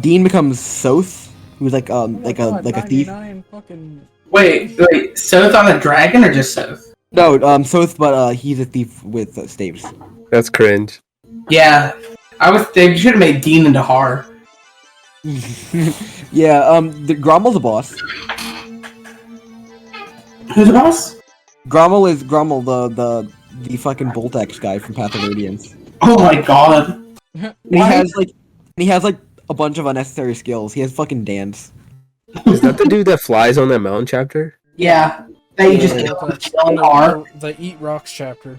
Dean becomes Soth, who's like Oh a thief. 99 fucking... Wait, Soth on a dragon or just Soth? No, Soth, but he's a thief with staves. That's cringe. Yeah, they should have made Dean into Har. Yeah, Grommel's a boss. Who's the boss? Grommel is the fucking Boltex guy from Path of Radiance. Oh my god. And he has like a bunch of unnecessary skills. He has fucking dance. Is that the dude that flies on that mountain chapter? Yeah, that you just kill with Jill and Har. The Eat Rocks chapter.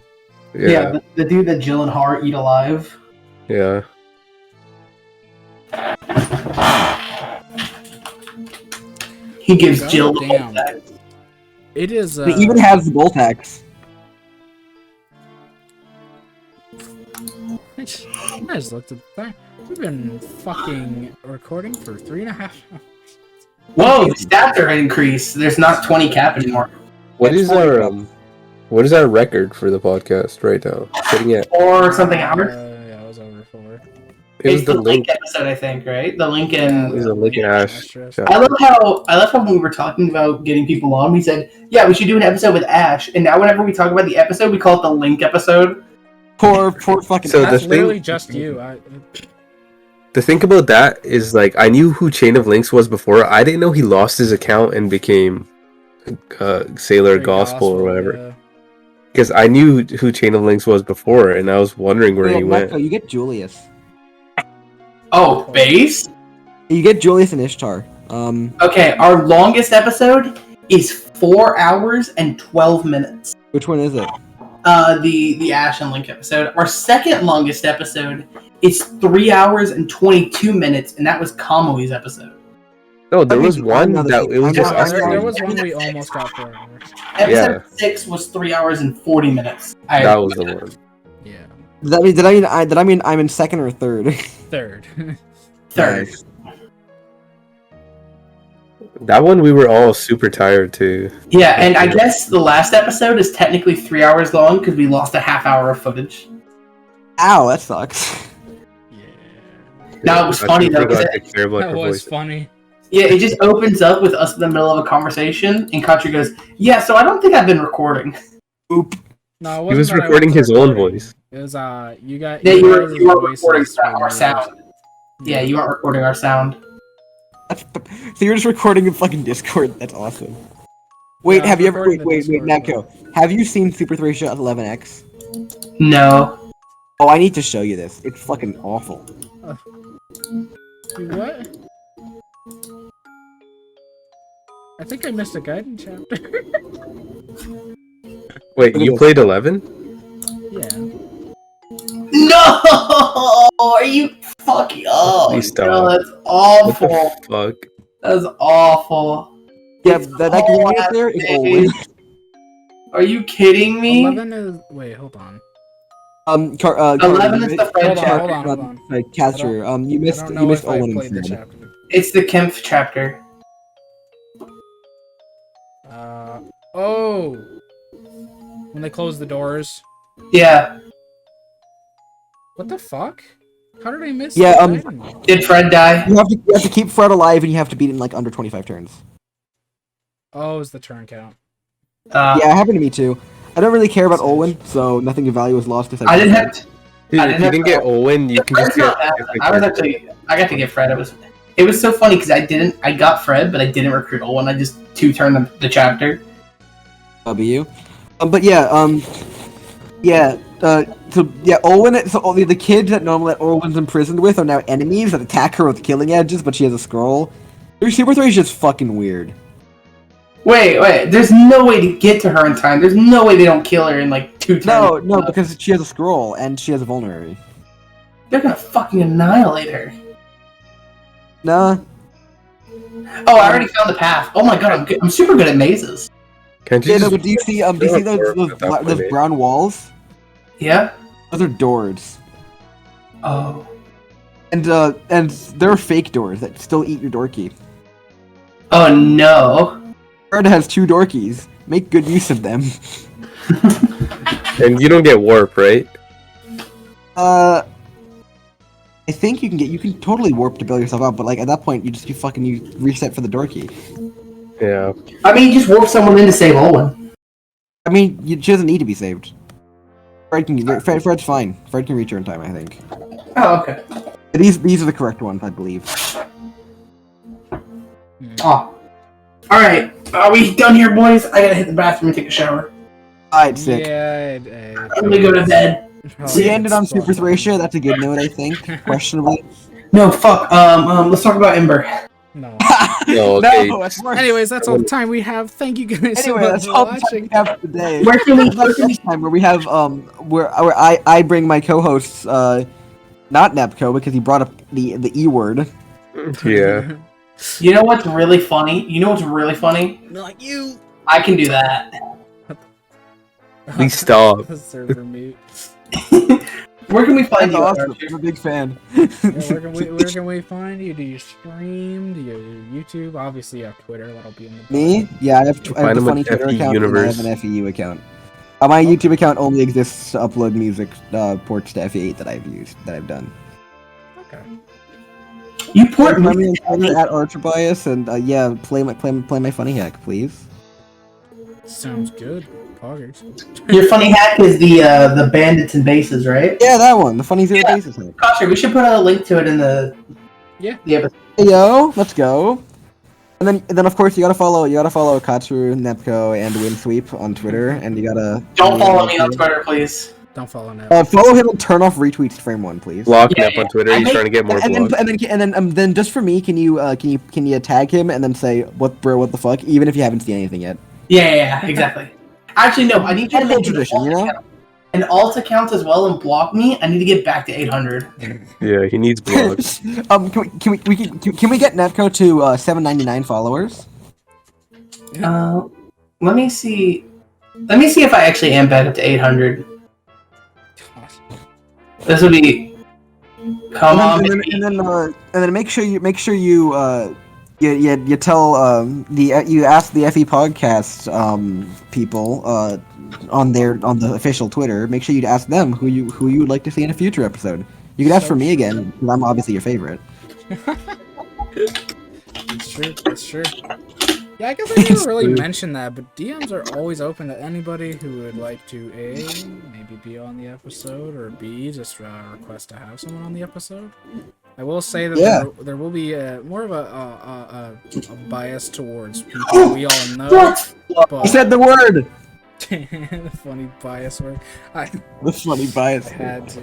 Yeah, the dude that Jill and Har eat alive. Yeah. He gives God Jill the damn. Boltex. It is. He even has the Boltex. I just looked at that. We've been fucking recording for 3.5 hours. Whoa, the stats are increased. There's not 20 cap anymore. What is our record for the podcast right now? Sitting at Or something hours. Yeah, it was over 4. it was It's the the link. Link episode, I think, right? The Link It and was the link and Ash. I love how when we were talking about getting people on, we said, yeah, we should do an episode with Ash. And now whenever we talk about the episode, we call it the Link episode. Poor fucking. So That's the literally thing- just you. the thing about that is like I knew who Chain of Links was before. I didn't know he lost his account and became Sailor Gospel or whatever. Yeah. Because I knew who Chain of Links was before, and I was wondering where he went. Neko, you get Julius. Oh, base? You get Julius and Ishtar. Okay, our longest episode is 4 hours and 12 minutes. Which one is it? The Ash and Link episode. Our second longest episode is 3 hours and 22 minutes, and that was Kamui's episode. No, there was one that it was just us. There was one we almost got 4 hours. Episode 6 was 3 hours and 40 minutes. That was the one. Yeah. Did I mean I'm in second or third? Third. Third. Nice. That one we were all super tired too. Yeah, and I guess the last episode is technically 3 hours long because we lost a half hour of footage. Ow, that sucks. No, it was funny though. That was funny. Yeah, it just opens up with us in the middle of a conversation, and Country goes, "Yeah, so I don't think I've been recording." Oop. No, he was recording his own voice. It was you got. Yeah, you were recording our sound. Yeah, you weren't recording our sound. So you're just recording in fucking Discord. That's awesome. Wait, Yeah, have you ever? Wait, Discord, Neko. Have you seen Super 3 Shot 11X? No. Oh, I need to show you this. It's fucking awful. What? I think I missed a Gaiden chapter. Wait, you played 11? Yeah. No! Are you fucking? Oh, Please stop. no, that's awful. What the fuck? That's awful. Yeah, that green right there is Olwen. Are you kidding me? 11 is. Wait, hold on. 11 is the Fred chapter. Hold on. Sorry, Caster. You missed Olwen instead. It's the Kempf chapter. Oh. When they close the doors. Yeah. What the fuck? How did I miss? Yeah. Did Fred die? You have to keep Fred alive, and you have to beat it in like under 25 turns. Oh, is the turn count? Yeah, it happened to me too. I don't really care about Olwen, so nothing of value was lost. I didn't have. If you didn't get Owen, you can just get. I got to get Fred. It was so funny because I got Fred, but I didn't recruit Olwen. I just two-turned the chapter. W. But yeah, Olwen. So the kids that normally Olwen's imprisoned with are now enemies that attack her with killing edges, but she has a scroll. Super 3 is just fucking weird. Wait. There's no way to get to her in time. There's no way they don't kill her in like 2 turns. No, because she has a scroll and she has a vulnerary. They're gonna fucking annihilate her. Nah. Oh, I already found the path. Oh my god, I'm super good at mazes. Can't you Yeah, just... do you see those brown walls? Yeah. Those are doors. Oh. And they're fake doors that still eat your door key. Oh no. Fred has 2 door keys. Make good use of them. And you don't get warp, right? I think you can totally warp to bail yourself out, but like at that point you reset for the door key. Yeah. I mean, you just warp someone in to save Olwen. I mean, she doesn't need to be saved. Fred's fine. Fred can reach her in time, I think. Oh, okay. These are the correct ones, I believe. Oh. Alright, are we done here, boys? I gotta hit the bathroom and take a shower. Alright, sick. Yeah, I'm gonna go to bed. We ended on Super Thracia, that's a good note, I think. Questionably. No, fuck. Let's talk about Ember. No. No, okay. No, that's worse. Anyways, that's all the time we have. Thank you guys so Anyway, much that's for all the time watching. we have for today. Where can we this time where we have where I bring my co-hosts not Nepco because he brought up the E word. Yeah. You know what's really funny? Not you. I can do that. Please stop. The server mute. Where can we find That's you? awesome. Archer? I'm a big fan. Yeah, where can we find you? Do you stream? Do you YouTube? Obviously, you have Twitter. That'll be in the. Me? Yeah, I have a Find him funny on Twitter FE account Universe. and I have an FEU account. My YouTube account only exists to upload music ports to FE8 that I've done. Okay. You port Find me me. on Twitter at ArcherBias and yeah, play my funny hack, please. Sounds good. poggers. Your funny hack is the bandits and bases, right? Yeah, that one. The funny zero bases. Kosher, we should put a link to it in the episode. Hey yo, let's go. And then of course you gotta follow Katsu, Nepco, and Windsweep on Twitter, and you gotta Don't follow me on Twitter, please. Don't follow Nep. Follow him and turn off retweets to frame one, please. Block Nep on Twitter. He's trying to get more blogs. And then just for me, can you tag him and then say what the fuck, even if you haven't seen anything yet. Yeah, exactly. Actually, no, I need you to make tradition, you know? An alt account as well and block me. I need to get back to 800. Yeah, he needs blogs. Can we get Netco to 799 followers? Let me see. Let me see if I actually am back up to 800. This would be. Come on, and then make sure you you tell you ask the FE podcast people on the official Twitter. Make sure you ask them who you would like to see in a future episode. You can ask for me again, because I'm obviously your favorite. It's true. Yeah, I guess I never really mentioned that, but DMs are always open to anybody who would like to A, maybe be on the episode, or B, just request to have someone on the episode. I will say that there will be more of a bias towards people we all know. You said the word! The funny bias word. The funny bias. I had to.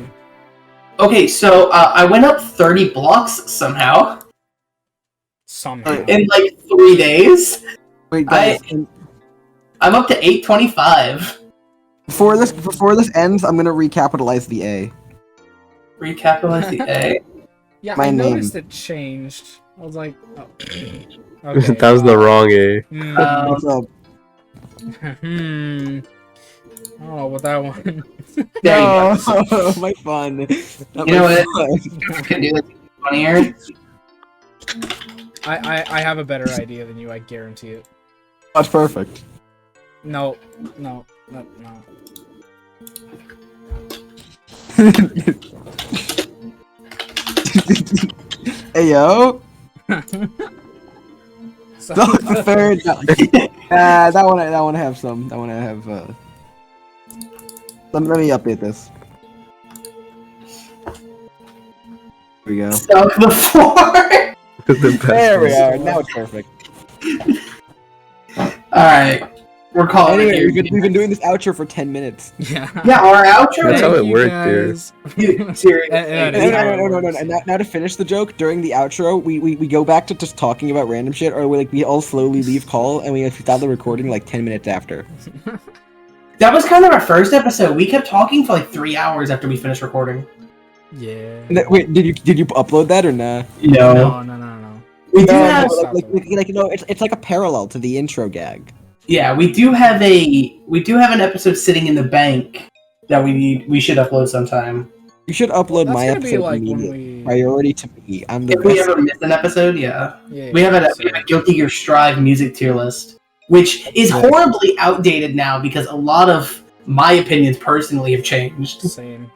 Okay, so I went up 30 blocks somehow. In like 3 days. Wait, guys, I'm up to 825. Before this ends, I'm gonna recapitalize the A. Recapitalize the A. Yeah, My I name. noticed it changed. I was like, oh. Okay, That was the wrong A. What's up? I don't know what that one. There you go. My fun. You know what? I can do this funnier. I have a better idea than you, I guarantee it. That's perfect. No. Hey yo. The third. That one have some. That one have. Let me update this. Here we go. Stuck before. There we are. Now it's perfect. Alright. We're calling anyway, it here. We've been doing this outro for 10 minutes. Yeah, our outro. That's how it worked, dude. Seriously. And now to finish the joke, during the outro, we go back to just talking about random shit, or we all slowly leave call, and we stop the recording like 10 minutes after. That was kind of our first episode. We kept talking for like 3 hours after we finished recording. Yeah. Wait, did you upload that or nah? No. We do have it's like a parallel to the intro gag. Yeah, we do have an episode sitting in the bank that we should upload sometime. You should upload my gonna be episode like immediately. Priority to me. I'm the If we ever miss an episode, yeah. Yeah, we have a Guilty Gear Strive music tier list, which is horribly outdated now because a lot of my opinions personally have changed. Same.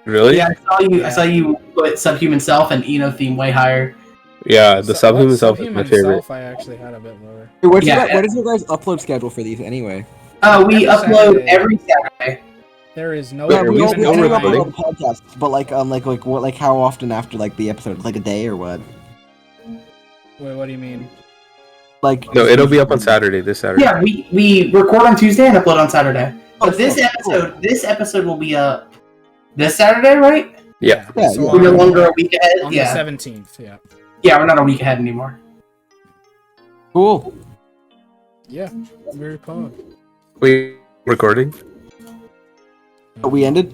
Really? Yeah, I saw you put Subhuman Self and Eno theme way higher. Yeah, the Subhuman Self is my favorite. I actually had a bit lower. What is your guys' upload schedule for these anyway? We upload every Saturday. There is no. Yeah, we still recording? upload podcasts, but how often after the episode? Like a day or what? Wait, what do you mean? No, it'll be up on Saturday. This Saturday. Yeah, we record on Tuesday and upload on Saturday. But this episode will be up this Saturday, right? Yeah. So we're no longer a week ahead. On the 17th, yeah. Yeah, we're not a week ahead anymore. Cool. Yeah, very cool. Wait, recording? We ended?